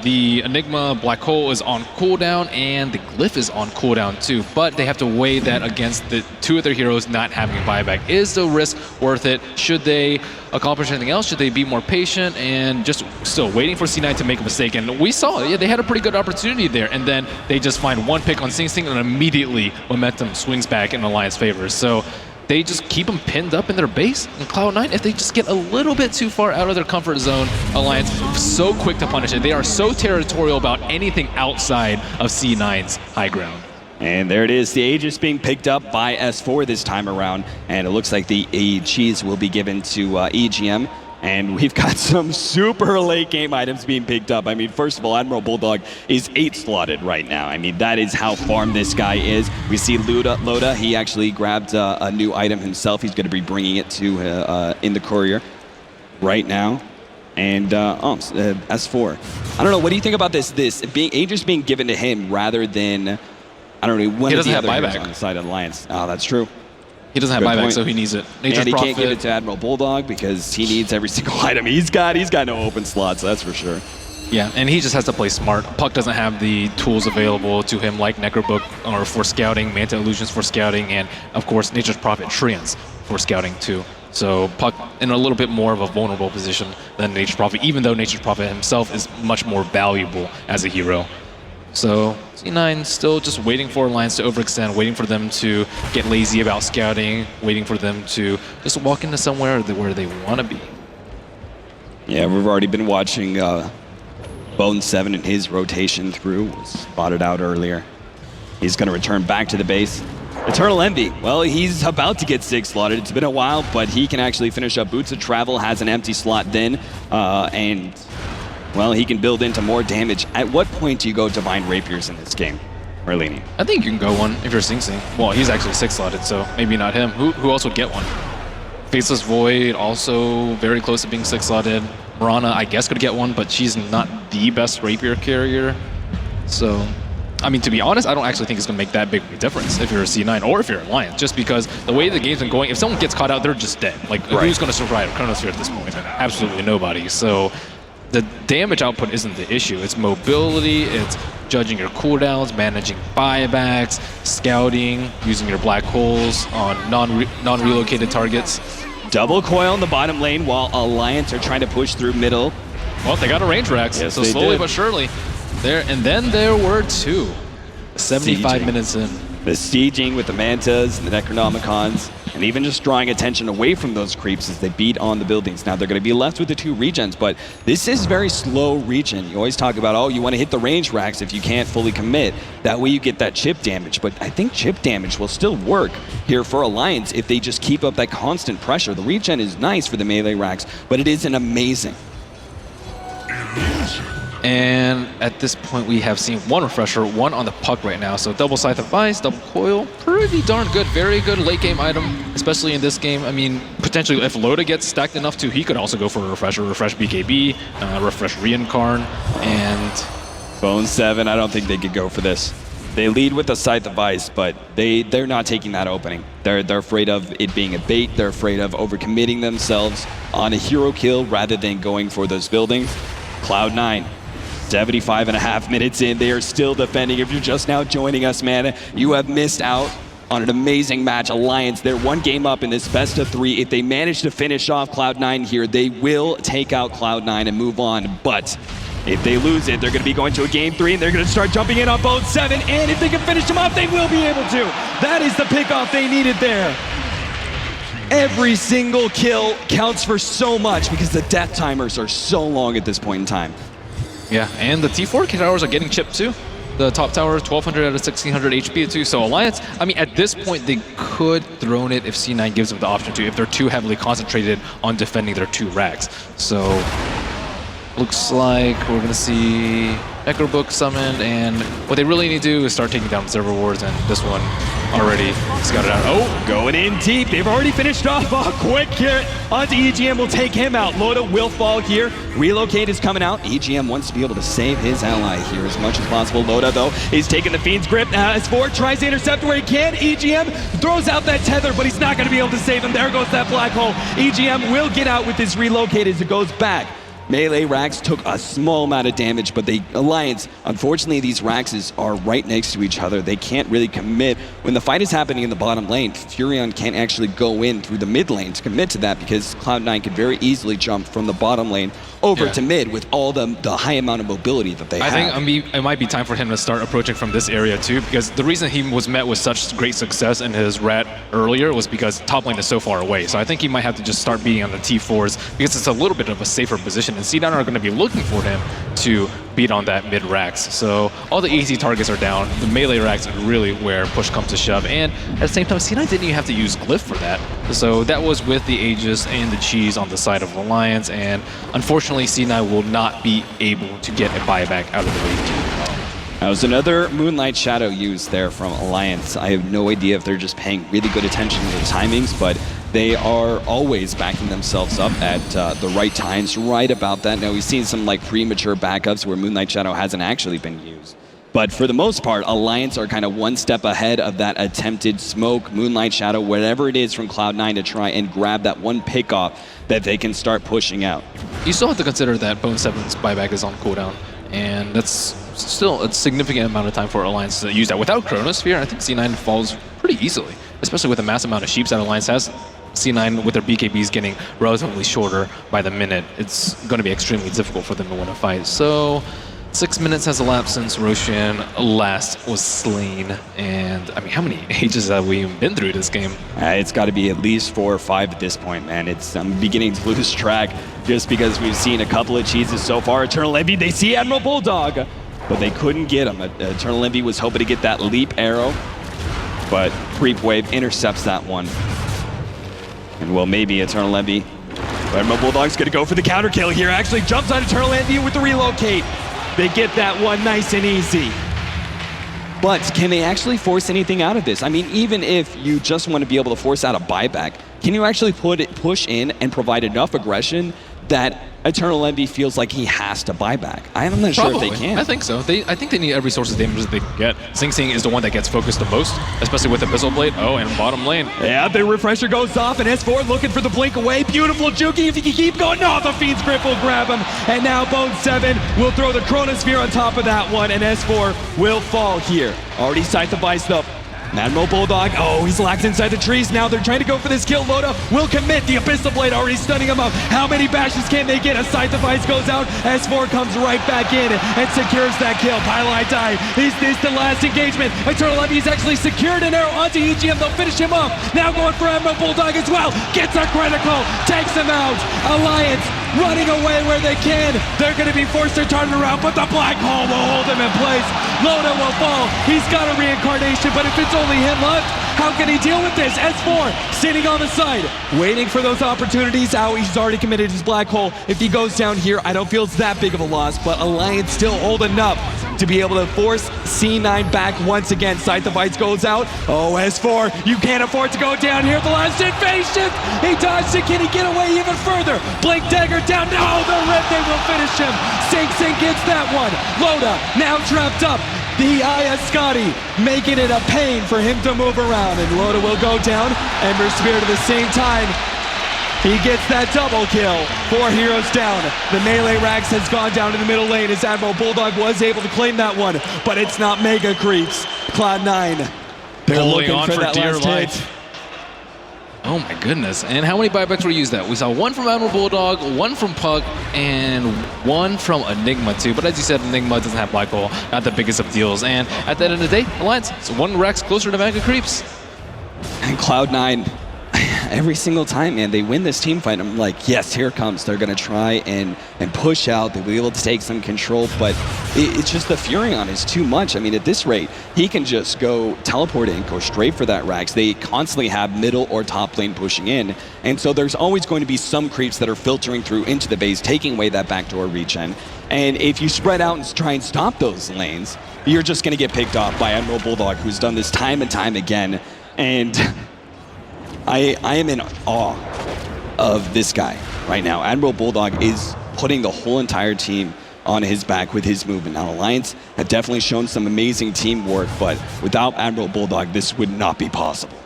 the Enigma Black Hole is on cooldown and the Glyph is on cooldown too, but they have to weigh that against the 2 of their heroes not having a buyback. Is the risk worth it? Should they accomplish anything else? Should they be more patient and just still waiting for C9 to make a mistake? And we saw, yeah, they had a pretty good opportunity there, and then they just find one pick on Sing Sing and immediately momentum swings back in Alliance favor. So they just keep them pinned up in their base. And Cloud9, if they just get a little bit too far out of their comfort zone, Alliance so quick to punish it. They are so territorial about anything outside of C9's high ground. And there it is, the Aegis being picked up by S4 this time around, and it looks like the cheese will be given to EGM. And we've got some super late game items being picked up. I mean, first of all, Admiral Bulldog is 8-slotted right now. I mean, that is how farmed this guy is. We see Loda, he actually grabbed a new item himself. He's going to be bringing it to in the courier right now. And S4. I don't know, what do you think about this Aegis being given to him rather than, I don't know, one of the other heroes on the side of Alliance? Oh, that's true. He doesn't have buyback, so he needs it. And he can't give it to Admiral Bulldog because he needs every single item he's got. He's got no open slots, that's for sure. Yeah, and he just has to play smart. Puck doesn't have the tools available to him like Necrobook or for scouting, Manta Illusions for scouting, and of course Nature's Prophet Treants for scouting too. So Puck in a little bit more of a vulnerable position than Nature's Prophet, even though Nature's Prophet himself is much more valuable as a hero. So C9 still just waiting for Alliance to overextend, waiting for them to get lazy about scouting, waiting for them to just walk into somewhere where they want to be. Yeah, we've already been watching Bone7 and his rotation through, was spotted out earlier. He's going to return back to the base. Eternal Envy, well, he's about to get 6-slotted. It's been a while, but he can actually finish up Boots of Travel, has an empty slot then, and well, he can build into more damage. At what point do you go Divine Rapiers in this game, Marlene? I think you can go one if you're Sing Sing. Well, he's actually 6-slotted, so maybe not him. Who else would get one? Faceless Void, also very close to being 6-slotted. Mirana, I guess, could get one, but she's not the best Rapier carrier. So, I mean, to be honest, I don't actually think it's going to make that big of a difference if you're a C9 or if you're Alliance, just because the way the game's been going, if someone gets caught out, they're just dead. Like, who's going to survive Chronosphere at this point? Absolutely nobody. So the damage output isn't the issue. It's mobility, it's judging your cooldowns, managing buybacks, scouting, using your black holes on non-relocated targets. Double coil in the bottom lane while Alliance are trying to push through middle. Well, they got a range racks, yes, so slowly but surely. And then there were 2. 75 minutes in. The sieging with the Mantas and the Necronomicons, and even just drawing attention away from those creeps as they beat on the buildings. Now they're going to be left with the 2 regens, but this is very slow regen. You always talk about, oh, you want to hit the range racks if you can't fully commit. That way you get that chip damage, but I think chip damage will still work here for Alliance if they just keep up that constant pressure. The regen is nice for the melee racks, but it isn't amazing. And at this point, we have seen one refresher, one on the puck right now. So double Scythe of Vice, double coil, pretty darn good. Very good late game item, especially in this game. I mean, potentially if Loda gets stacked enough too, he could also go for a refresher, refresh BKB, refresh Reincarn, and... Bone 7, I don't think they could go for this. They lead with the Scythe of Ice, but they're not taking that opening. They're afraid of it being a bait. They're afraid of overcommitting themselves on a hero kill rather than going for those buildings. Cloud9, 75.5 minutes in, they are still defending. If you're just now joining us, man, you have missed out on an amazing match. Alliance, they're one game up in this best of 3. If they manage to finish off Cloud9 here, they will take out Cloud9 and move on. But if they lose it, they're going to be going to a game 3, and they're going to start jumping in on Bone 7. And if they can finish them off, they will be able to. That is the pickoff they needed there. Every single kill counts for so much because the death timers are so long at this point in time. Yeah, and the T4 towers are getting chipped too. The top tower, 1200 out of 1600 HP too. So Alliance, I mean, at this point, they could throne it if C9 gives them the option to, if they're too heavily concentrated on defending their 2 racks. So looks like we're going to see Necrobook summoned, and what they really need to do is start taking down Observer Wards, and this one already scouted out. Oh, going in deep. They've already finished off. A quick hit onto EGM will take him out. Loda will fall here. Relocate is coming out. EGM wants to be able to save his ally here as much as possible. Loda, though, is taking the Fiend's grip. S4 tries to intercept where he can. EGM throws out that tether, but he's not going to be able to save him. There goes that black hole. EGM will get out with this relocate as it goes back. Melee racks took a small amount of damage, but the Alliance, unfortunately, these racks are right next to each other. They can't really commit. When the fight is happening in the bottom lane, Furion can't actually go in through the mid lane to commit to that because Cloud9 could very easily jump from the bottom lane over to mid with all the high amount of mobility that they have. I think it might be time for him to start approaching from this area too, because the reason he was met with such great success in his rat earlier was because top lane is so far away. So I think he might have to just start beating on the T4s because it's a little bit of a safer position, and C9 are going to be looking for him to beat on that mid racks. So all the easy targets are down. The melee racks are really where push comes to shove, and at the same time, C9 didn't even have to use Glyph for that. So that was with the Aegis and the Cheese on the side of Alliance, and unfortunately C9 will not be able to get a buyback out of the wave. That was another Moonlight Shadow used there from Alliance. I have no idea if they're just paying really good attention to the timings, but they are always backing themselves up at the right times, right about that. Now, we've seen some like premature backups where Moonlight Shadow hasn't actually been used. But for the most part, Alliance are kind of one step ahead of that attempted smoke, Moonlight Shadow, whatever it is from Cloud9 to try and grab that one pickoff that they can start pushing out. You still have to consider that Bone 7's buyback is on cooldown, and that's still a significant amount of time for Alliance to use that. Without Chronosphere, I think C9 falls pretty easily, especially with the mass amount of sheeps that Alliance has. C9 with their BKBs getting relatively shorter by the minute, it's going to be extremely difficult for them to win a fight. So 6 minutes has elapsed since Roshan last was slain, and I mean, how many ages have we been through this game? It's got to be at least 4 or 5 at this point, man. I'm beginning to lose track just because we've seen a couple of cheeses so far. Eternal Envy, they see Admiral Bulldog, but they couldn't get him. Eternal Envy was hoping to get that leap arrow, but Creep Wave intercepts that one. And well, maybe Eternal Envy. Admiral Bulldog's gonna go for the counter kill here. Actually jumps on Eternal Envy with the relocate. They get that one nice and easy. But can they actually force anything out of this? I mean, even if you just want to be able to force out a buyback, can you actually push in and provide enough aggression that Eternal Envy feels like he has to buy back? I'm not sure if they can. I think so. I think they need every source of damage that they can get. Sing Sing is the one that gets focused the most, especially with the Abyssal Blade. Oh, and bottom lane. Yeah, the refresher goes off, and S4 looking for the blink away. Beautiful Juki, if he can keep going. No, the Fiend's Grip will grab him. And now Bone 7 will throw the Chronosphere on top of that one, and S4 will fall here. Already Scythe of Ice though. Admiral Bulldog, oh, he's locked inside the trees now. They're trying to go for this kill. Loda will commit. The Abyssal Blade already stunning him up. How many bashes can they get? A Scythe of Ice goes out. S4 comes right back in and secures that kill. Pylai die. Is this the last engagement? Eternal Envy's actually secured an arrow onto EGM. They'll finish him off. Now going for Admiral Bulldog as well. Gets a critical. Takes him out. Alliance running away where they can. They're going to be forced to turn it around, but the black hole will hold him in place. Loda will fall. He's got a reincarnation, but if it's only him left, How can he deal with this? S4 sitting on the side, waiting for those opportunities out. He's already committed his black hole. If he goes down here, I don't feel it's that big of a loss, but Alliance still holding up to be able to force C9 back once again. Scythe of Ice goes out. Oh, S4, you can't afford to go down here. The last hit, phase shift. He dodged it. Can he get away even further? Blink dagger down. No, the rip, they will finish him. Sing gets that one. Loda now trapped up. The Aya Scotty making it a pain for him to move around, and Loda will go down. Ember Spirit at the same time. He gets that double kill. 4 heroes down. The melee Rax has gone down in the middle lane as Admiral Bulldog was able to claim that one, but it's not mega creeps. Cloud9, they're Holding looking on for that dear last life. hit. Oh my goodness. And how many buybacks were used that? We saw one from Admiral Bulldog, one from Pug, and one from Enigma too. But as you said, Enigma doesn't have Black Hole, not the biggest of deals. And at the end of the day, Alliance, it's one Rex closer to Mega Creeps. And Cloud9, every single time, man, they win this team fight. I'm like, yes, here it comes. They're going to try and push out. They'll be able to take some control, but it's just the Furion is too much. I mean, at this rate, he can just go teleport in, go straight for that Rax. They constantly have middle or top lane pushing in, and so there's always going to be some creeps that are filtering through into the base, taking away that backdoor regen. And if you spread out and try and stop those lanes, you're just going to get picked off by Admiral Bulldog, who's done this time and time again. And I am in awe of this guy right now. Admiral Bulldog is putting the whole entire team on his back with his movement. Now, Alliance have definitely shown some amazing teamwork, but without Admiral Bulldog, this would not be possible.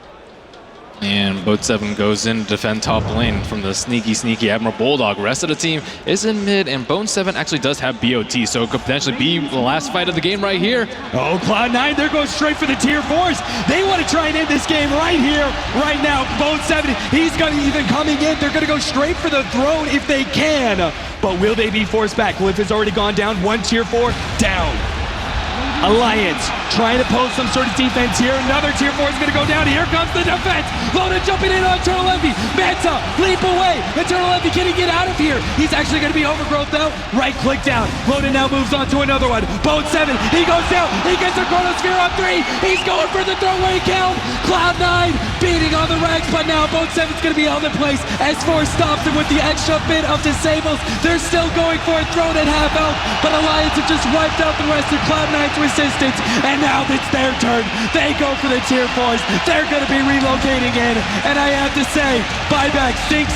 And Boat 7 goes in to defend top lane from the sneaky Admiral Bulldog. Rest of the team is in mid, and Bone 7 actually does have BOT, so it could potentially be the last fight of the game right here. Oh, Cloud9, they're going straight for the tier 4s. They want to try and end this game right here, right now. Bone 7, he's going to even coming in. They're going to go straight for the throne if they can. But will they be forced back? Cliff has already gone down. One tier 4 down. Alliance trying to pose some sort of defense here. Another tier 4 is going to go down. Here comes the defense. Loda jumping in on Eternal Envy. Manta, leap away. Eternal Envy, can he get out of here? He's actually going to be overgrowth though. Right click down. Loda now moves on to another one. Bone 7, he goes down. He gets a Chronosphere on 3. He's going for the throwaway count. Cloud9 beating on the Rex, but now Bone 7's going to be held in place. S4 stops him with the extra bit of disables. They're still going for it, thrown at half health, but Alliance have just wiped out the rest of Cloud9's resistance, and now it's their turn. They go for the tier 4s. They're going to be relocating in, and I have to say, buyback, Sing,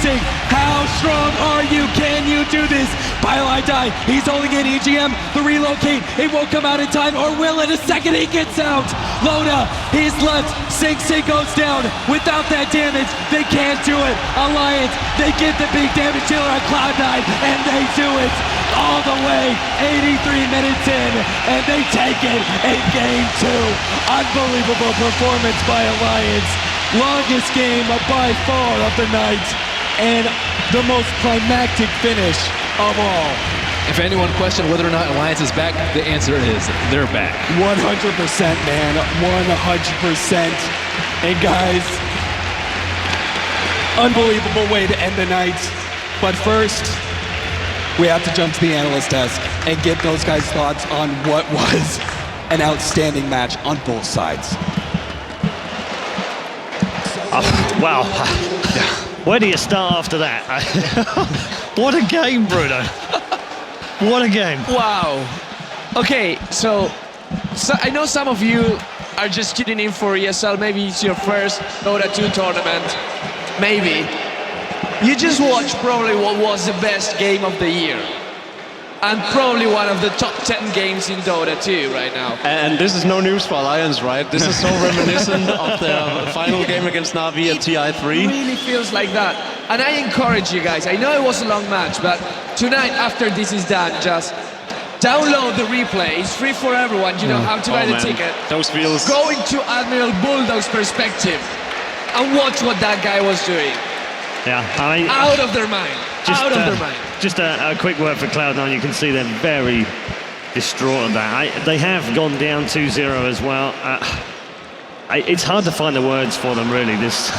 how strong are you? Can you do this? Bile die. He's holding in EGM. The relocate, it won't come out in time, or will in a second. He gets out. Loda, he's left. Sing goes down. Without that damage, they can't do it. Alliance, they get the big damage dealer on Cloud9, and they do it all the way. 83 minutes in, and they take it in game 2. Unbelievable performance by Alliance. Longest game by far of the night, and the most climactic finish of all. If anyone questioned whether or not Alliance is back, the answer is they're back. 100%, man. 100%. And guys, unbelievable way to end the night. But first, we have to jump to the analyst desk and get those guys' thoughts on what was an outstanding match on both sides. Wow. Where do you start after that? What a game, Bruno. What a game. Wow. Okay, so I know some of you are just tuning in for ESL. Maybe it's your first Dota 2 tournament. Maybe. You just watched probably what was the best game of the year. And probably one of the top 10 games in Dota 2 right now. And this is no news for Alliance, right? This is so reminiscent of their final game against Na'Vi at TI3. It really feels like that. And I encourage you guys, I know it was a long match, but tonight after this is done, just download the replay. It's free for everyone. You know how to buy the ticket. Those feels. Go into Admiral Bulldog's perspective and watch what that guy was doing. Yeah, out of their mind. Out of their mind. Just a quick word for Cloud9. You can see they're very distraught at that. They have gone down 2-0 as well. It's hard to find the words for them, really. There's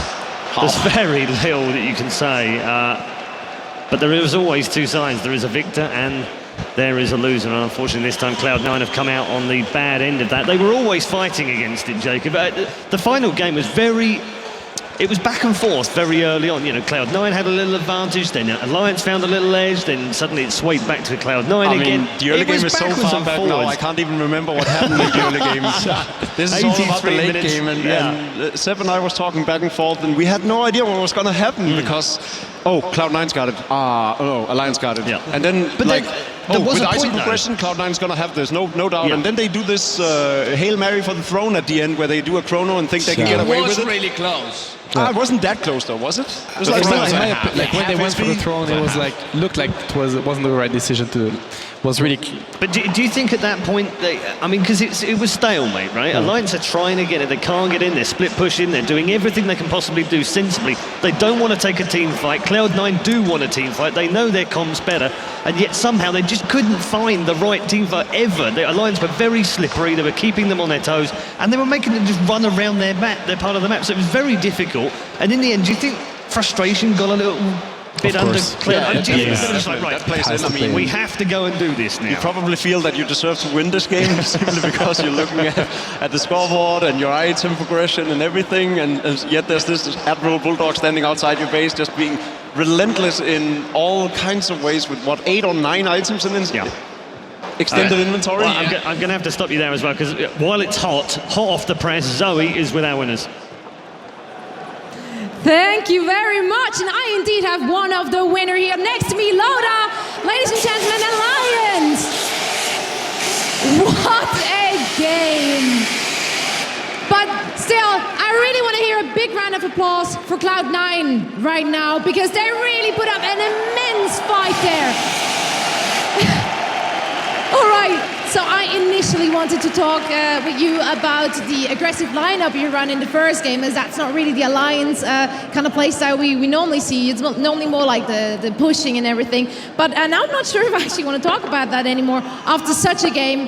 very little that you can say. But there is always two sides. There is a victor and there is a loser, and unfortunately this time Cloud9 have come out on the bad end of that. They were always fighting against it, Jacob. The final game was it was back and forth very early on. You know, Cloud9 had a little advantage, then Alliance found a little edge, then suddenly it swayed back to Cloud9 again. The early game is so far back now, I can't even remember what happened in the early game. This is all about the late game, and Seb and I was talking back and forth, and we had no idea what was going to happen because, Cloud9's got it. Alliance got it. Yeah. And then, with icing progression, though. Cloud9's going to have this, no doubt. Yeah. And then they do this Hail Mary for the throne at the end, where they do a chrono and think they can get away with it. It was really close. It wasn't that close though, was it? It was Like like when they went for the throne, it was looked like it wasn't the right decision to. Was really key. But do you think at that point, because it was stalemate, right? Alliance are trying to get it, they can't get in, they're split pushing, they're doing everything they can possibly do sensibly. They don't want to take a team fight. Cloud9 do want a team fight, they know their comms better, and yet somehow they just couldn't find the right team fight ever. The Alliance were very slippery, they were keeping them on their toes, and they were making them just run around their part of the map, so it was very difficult. And in the end, do you think frustration got a little bit under clear? That plays in. I mean, we have to go and do this now. You probably feel that you deserve to win this game simply because you're looking at the scoreboard and your item progression and everything, and yet there's this Admiral Bulldog standing outside your base just being relentless in all kinds of ways with, 8 or 9 items in extended inventory? Well, I'm going to have to stop you there as well, because while it's hot off the press, Zoe is with our winners. Thank you very much, and I indeed have one of the winner here next to me, Loda, ladies and gentlemen, Alliance. What a game! But still, I really want to hear a big round of applause for Cloud9 right now, because they really put up an immense fight there. All right. So I initially wanted to talk with you about the aggressive lineup you run in the first game, as that's not really the Alliance kind of playstyle we normally see. It's normally more like the pushing and everything. But now I'm not sure if I actually want to talk about that anymore after such a game.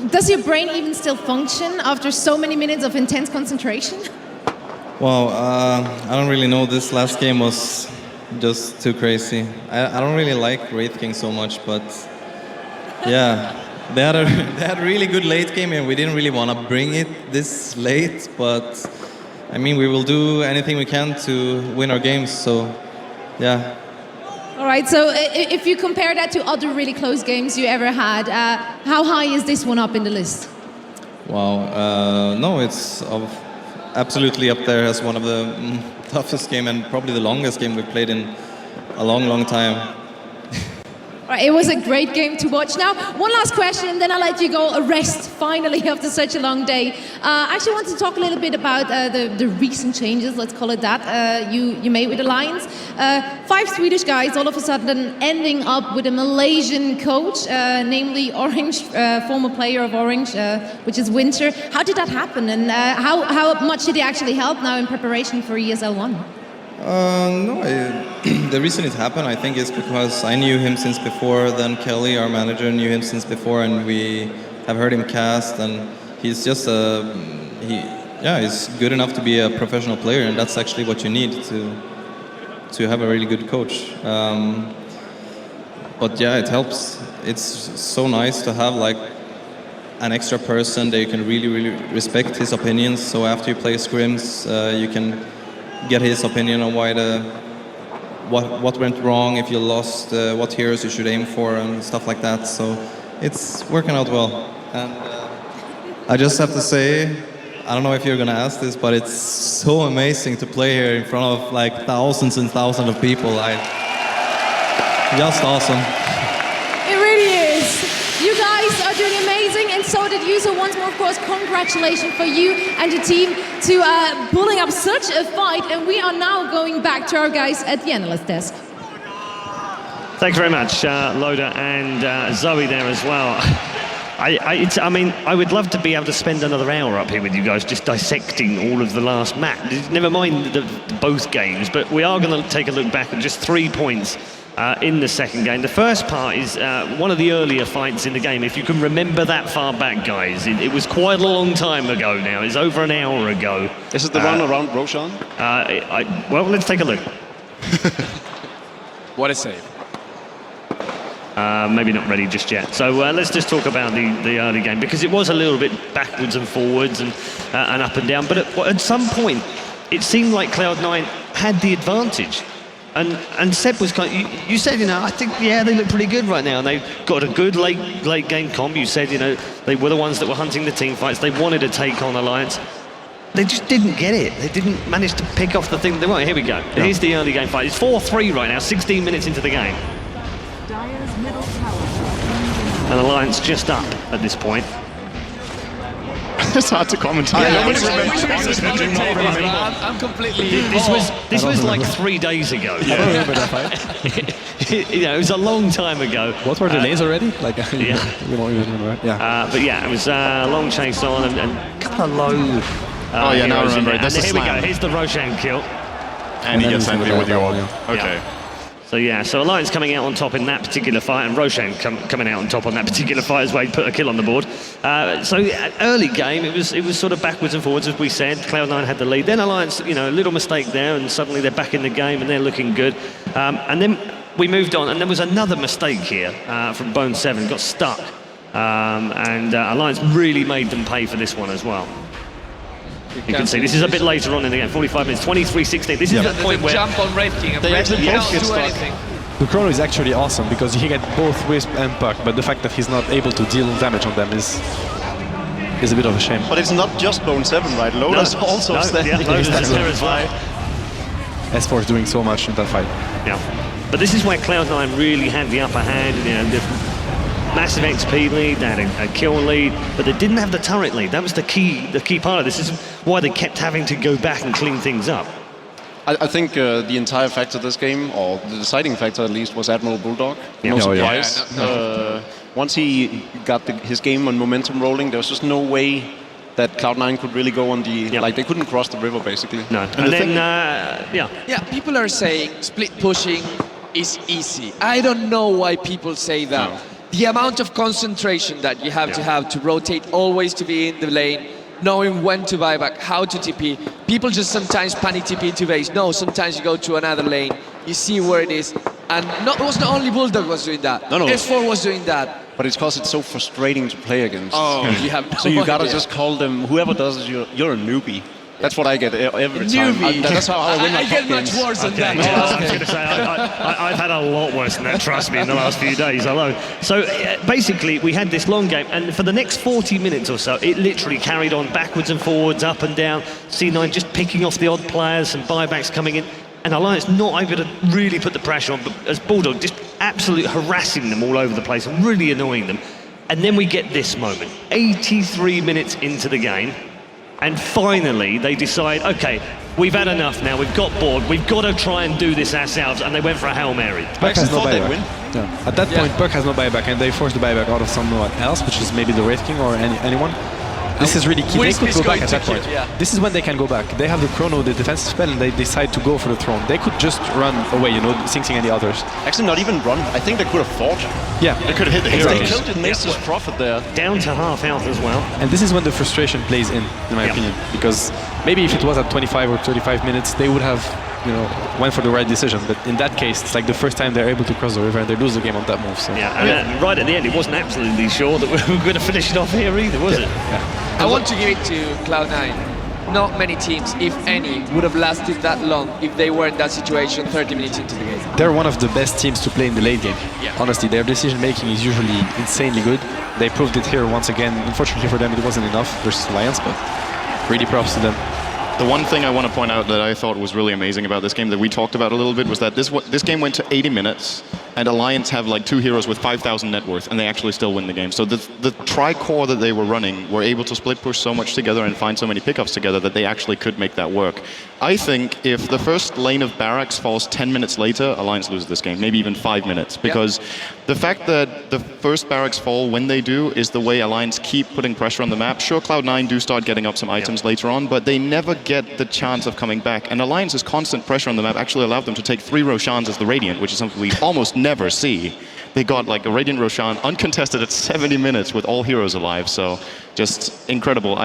Does your brain even still function after so many minutes of intense concentration? Well, I don't really know. This last game was just too crazy. I don't really like Wraith King so much, but yeah, they had a really good late game, and we didn't really want to bring it this late, but I mean, we will do anything we can to win our games, so yeah. All right, so if you compare that to other really close games you ever had, how high is this one up in the list? Wow, no, it's absolutely up there as one of the toughest game and probably the longest game we've played in a long, long time. All right, it was a great game to watch. Now, one last question, and then I'll let you go rest finally after such a long day. I actually want to talk a little bit about the recent changes, let's call it that, you made with Alliance. 5 Swedish guys all of a sudden ending up with a Malaysian coach, namely Orange, former player of Orange, which is Winter. How did that happen, and how much did it actually help now in preparation for ESL 1? No, the reason it happened, I think, is because I knew him since before. Then Kelly, our manager, knew him since before, and we have heard him cast. And he's just he's good enough to be a professional player, and that's actually what you need to have a really good coach. But yeah, it helps. It's so nice to have like an extra person that you can really, really respect his opinions. So after you play scrims, you can get his opinion on what went wrong, if you lost, what heroes you should aim for, and stuff like that. So it's working out well. And I just have to say, I don't know if you're gonna ask this, but it's so amazing to play here in front of like thousands and thousands of people. Just awesome. It really is. You guys are doing amazing, and so did you. So once more, of course, congratulations for you and the team to pulling up such a fight. And we are now going back to our guys at the analyst desk. Thanks very much, Loda and Zoe there as well. I mean, I would love to be able to spend another hour up here with you guys just dissecting all of the last match. Never mind both games, but we are going to take a look back at just 3 points in the second game. The first part is one of the earlier fights in the game. If you can remember that far back, guys, it was quite a long time ago now. It's over an hour ago. Is it the run around Roshan? Well, let's take a look. What a save. maybe not ready just yet. So let's just talk about the early game, because it was a little bit backwards and forwards and up and down. But at some point, it seemed like Cloud9 had the advantage. And Seb was kind of, you said, I think, they look pretty good right now. And they've got a good late game comp. You said, they were the ones that were hunting the team fights. They wanted to take on Alliance. They just didn't get it. They didn't manage to pick off the thing that they wanted. Here we go. Yeah. Here's the early game fight. It's 4-3 right now, 16 minutes into the game. And Alliance just up at this point. It's hard to comment. I'm completely. This was like 3 days ago. I don't remember that fight. It was a long time ago. What were the lanes already? Like, yeah, we don't even remember. Yeah. But yeah, it was a long chase on and a couple of low. Now I remember it. Here we go. Here's the Roshan kill. And he gets angry with the orb. Okay. Yeah. So Alliance coming out on top in that particular fight, and Roshan coming out on top on that particular fight as well. He put a kill on the board. So early game, it was sort of backwards and forwards, as we said. Cloud9 had the lead. Then Alliance, a little mistake there, and suddenly they're back in the game and they're looking good. And then we moved on, and there was another mistake here from Bone 7. Got stuck, and Alliance really made them pay for this one as well. You can see this is a bit later on in the game, 45 minutes, 23-16. This is the point where jump on Red King and they Red King actually don't get do stuck. anything. The chrono is actually awesome because he get both Wisp and Puck, but the fact that he's not able to deal damage on them is a bit of a shame. But it's not just Bone 7, right? Loda's also standing. Yeah, Loda's there as well. S4 is doing so much in that fight. Yeah, but this is where Cloud9 really had the upper hand. The massive XP lead, they had a kill lead, but they didn't have the turret lead. That was the key part of this. This is why they kept having to go back and clean things up. I think the entire factor of this game, or the deciding factor at least, was Admiral Bulldog. Yeah. No surprise. Once he got his game and momentum rolling, there was just no way that Cloud9 could really go on the... Like, they couldn't cross the river, basically. No. And then, Yeah, people are saying split pushing is easy. I don't know why people say that. No. The amount of concentration that you have to rotate, always to be in the lane, knowing when to buy back, how to TP. People just sometimes panic TP to base. No, sometimes you go to another lane, you see where it is. And it was not only Bulldog was doing that. No. S4 was doing that. But it's because it's so frustrating to play against. Oh, you have no So you gotta idea. just call them, whoever does it, you're a newbie. That's what I get every time. Newbie. That's how I win my I get top much games. worse than Okay. that. I was going to say, I've had a lot worse than that, trust me, in the last few days alone. So basically, we had this long game, and for the next 40 minutes or so, it literally carried on backwards and forwards, up and down. C9 just picking off the odd players, some buybacks coming in, and Alliance not able to really put the pressure on, but as Bulldog just absolutely harassing them all over the place and really annoying them. And then we get this moment, 83 minutes into the game, and finally they decide, okay, we've had enough now, we've got bored, we've got to try and do this ourselves, and they went for a Hail Mary. Puck has no thought they'd buyback. win. Yeah. At that point, Puck has no buyback, and they forced the buyback out of someone else, which is maybe the Wraith King or anyone. This is really key. They Wisp could is go back going at to that point. kill, yeah. This is when they can go back. They have the chrono, the defensive spell, and they decide to go for the throne. They could just run away, Sing any others. Actually, not even run. I think they could have fought. Yeah. They could have hit the If they heroes. killed it, Mace's profit there. Down to half health as well. And this is when the frustration plays in my opinion. Because maybe if it was at 25 or 35 minutes, they would have, went for the right decision. But in that case, it's like the first time they're able to cross the river and they lose the game on that move. So. Yeah, and right at the end, it wasn't absolutely sure that we were going to finish it off here either, was it? Yeah. I want to give it to Cloud9. Not many teams, if any, would have lasted that long if they were in that situation 30 minutes into the game. They're one of the best teams to play in the late game. Yeah. Honestly, their decision making is usually insanely good. They proved it here once again. Unfortunately for them, it wasn't enough versus Alliance, but really props to them. The one thing I want to point out that I thought was really amazing about this game that we talked about a little bit was that this game went to 80 minutes and Alliance have like 2 heroes with 5,000 net worth and they actually still win the game. So the tri-core that they were running were able to split push so much together and find so many pickups together that they actually could make that work. I think if the first lane of barracks falls 10 minutes later, Alliance loses this game, maybe even 5 minutes, because the fact that the first barracks fall when they do is the way Alliance keep putting pressure on the map. Sure, Cloud9 do start getting up some items later on, but they never get the chance of coming back. And Alliance's constant pressure on the map actually allowed them to take 3 Roshans as the Radiant, which is something we almost never see. they got like a Radiant Roshan uncontested at 70 minutes with all heroes alive. So just incredible.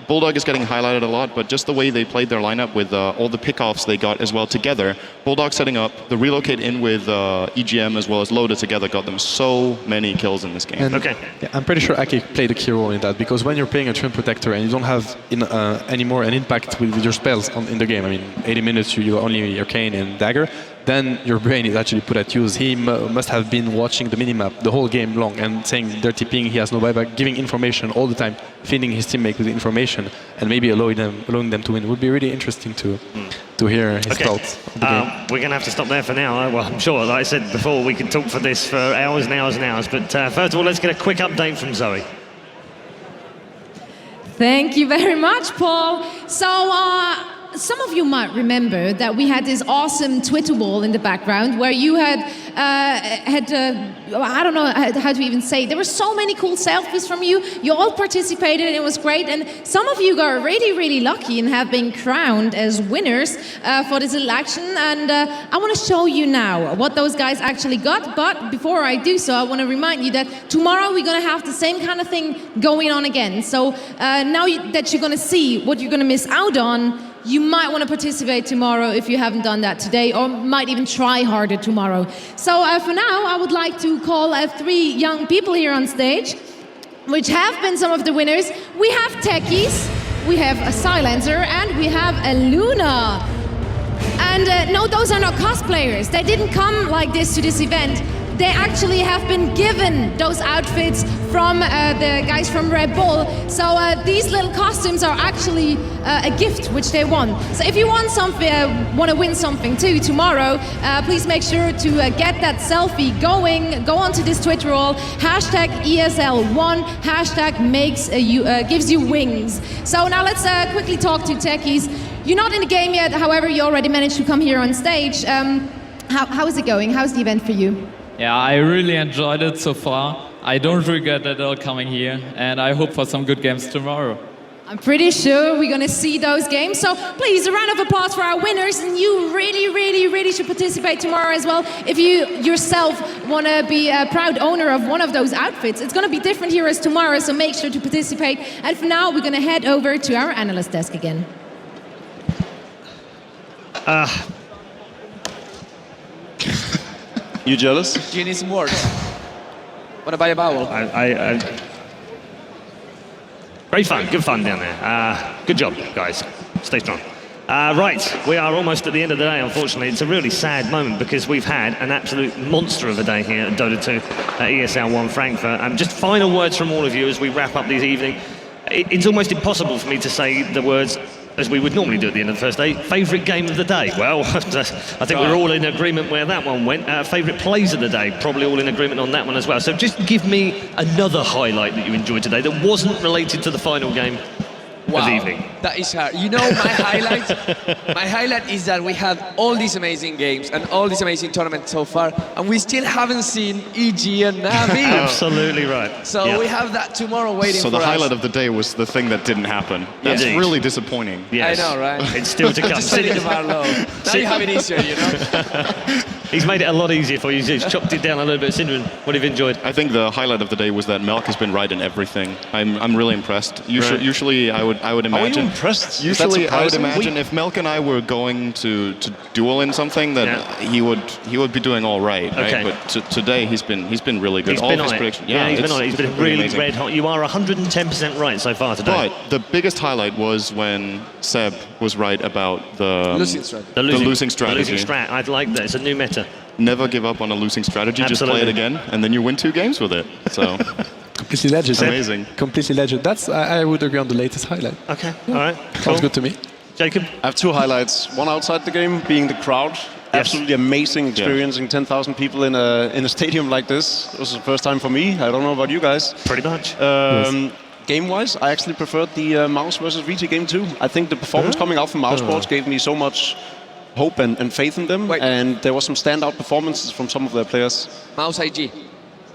Bulldog is getting highlighted a lot, but just the way they played their lineup with all the pickoffs they got as well together. Bulldog setting up, the relocate in with EGM as well as Loda together got them so many kills in this game. And yeah, I'm pretty sure Aki played a key role in that, because when you're playing a Twin Protector and you don't have anymore an impact with your spells in the game, I mean 80 minutes you only Arcane and Dagger, then your brain is actually put at use. He must have been watching the minimap the whole game long and saying they're TPing, he has no buyback, giving information all the time, feeding his teammate with information, and maybe allowing them to win. It would be really interesting to hear his thoughts of the game. We're going to have to stop there for now. Well, I'm sure, like I said before, we could talk for this for hours and hours and hours. But first of all, let's get a quick update from Zoe. Thank you very much, Paul. So, some of you might remember that we had this awesome Twitter wall in the background where you had I don't know how to even say it. There were so many cool selfies from you. You all participated and it was great. And some of you got really, really lucky and have been crowned as winners for this election. And I want to show you now what those guys actually got. But before I do so, I want to remind you that tomorrow we're going to have the same kind of thing going on again. So now that you're going to see what you're going to miss out on, you might want to participate tomorrow if you haven't done that today, or might even try harder tomorrow. So for now, I would like to call 3 young people here on stage, which have been some of the winners. We have Techies, we have a Silencer, and we have a Luna. And no, those are not cosplayers. They didn't come like this to this event. They actually have been given those outfits from the guys from Red Bull. So these little costumes are actually a gift which they won. So if you want to win something too tomorrow, please make sure to get that selfie going. Go onto this Twitter wall, hashtag ESL1, hashtag gives you wings. So now let's quickly talk to Techies. You're not in the game yet, however, you already managed to come here on stage. How is it going? How's the event for you? Yeah, I really enjoyed it so far. I don't regret at all coming here, and I hope for some good games tomorrow. I'm pretty sure we're going to see those games. So please, a round of applause for our winners. And you really, really, really should participate tomorrow as well. If you yourself want to be a proud owner of one of those outfits, it's going to be different here as tomorrow, so make sure to participate. And for now, we're going to head over to our analyst desk again. You jealous? Do you need some words? Want to buy a bowel? Great fun, good fun down there. Good job, guys. Stay strong. Right, we are almost at the end of the day, unfortunately. It's a really sad moment because we've had an absolute monster of a day here at Dota 2 at ESL 1 Frankfurt. Just final words from all of you as we wrap up this evening. It's almost impossible for me to say the words as we would normally do at the end of the first day. Favourite game of the day? Well, I think we're all in agreement where that one went. Favourite plays of the day? Probably all in agreement on that one as well. So just give me another highlight that you enjoyed today that wasn't related to the final game of the evening. That is hard. You know, my highlight is that we had all these amazing games and all these amazing tournaments so far, and we still haven't seen EG and Navi. Absolutely right. So we have that tomorrow waiting for us. So the highlight of the day was the thing that didn't happen. That's really disappointing. Yes. I know, right? It's still to come. Just setting the bar low. Now you have it easier, you know? He's made it a lot easier for you. He's chopped it down a little bit. Syndron, what have you enjoyed? I think the highlight of the day was that Melk has been right in everything. I'm really impressed. Usually I would imagine. Are you impressed? Usually I would imagine if Melk and I were going to duel in something, that he would be doing all right. Okay. Right? But today he's been really good. He's all been of his on it. predictions. Yeah, he's been on it. He's been really amazing. red hot. You are 110% right so far today. But the biggest highlight was when Seb was right about the losing strategy. The losing strat. I like that. It's a new meta. Never give up on a losing strategy. Absolutely. Just play it again, and then you win 2 games with it. So completely legend. It's amazing. Completely legend. That's I would agree on the latest highlight. Okay. All right. Cool. Sounds good to me. Jacob? I have 2 highlights. One outside the game being the crowd. Absolutely amazing experiencing 10,000 people in a stadium like this. This was the first time for me. I don't know about you guys. Pretty much. Game-wise, I actually preferred the Mouse versus VT game too. I think the performance coming out from Mouse Sports gave me so much hope and faith in them. And there was some standout performances from some of their players. Mouse IG.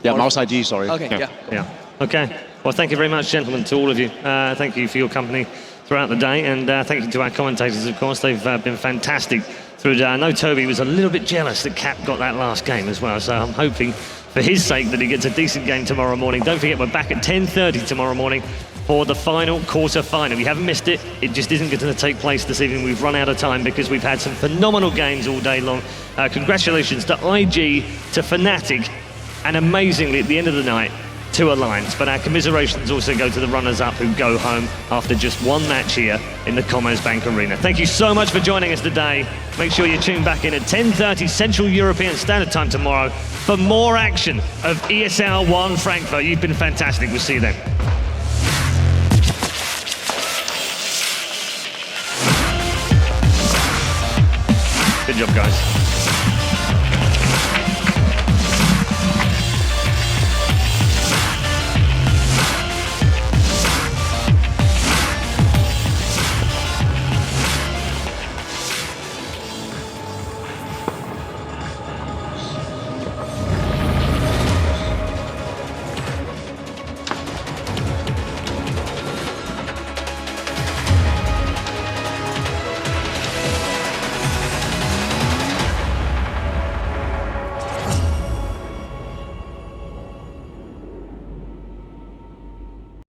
Yeah, Mouse IG, sorry. Okay, yeah. Okay. Well, thank you very much, gentlemen, to all of you. Thank you for your company throughout the day, and thank you to our commentators, of course. They've been fantastic through the day. I know Toby was a little bit jealous that Cap got that last game as well, so I'm hoping for his sake that he gets a decent game tomorrow morning. Don't forget, we're back at 10:30 tomorrow morning for the final quarter-final. You haven't missed it. It just isn't going to take place this evening. We've run out of time because we've had some phenomenal games all day long. Congratulations to IG, to Fnatic, and amazingly, at the end of the night, to Alliance. But our commiserations also go to the runners-up who go home after just one match here in the Commerzbank Arena. Thank you so much for joining us today. Make sure you tune back in at 10:30 Central European Standard Time tomorrow for more action of ESL 1 Frankfurt. You've been fantastic. We'll see you then. Good job, guys.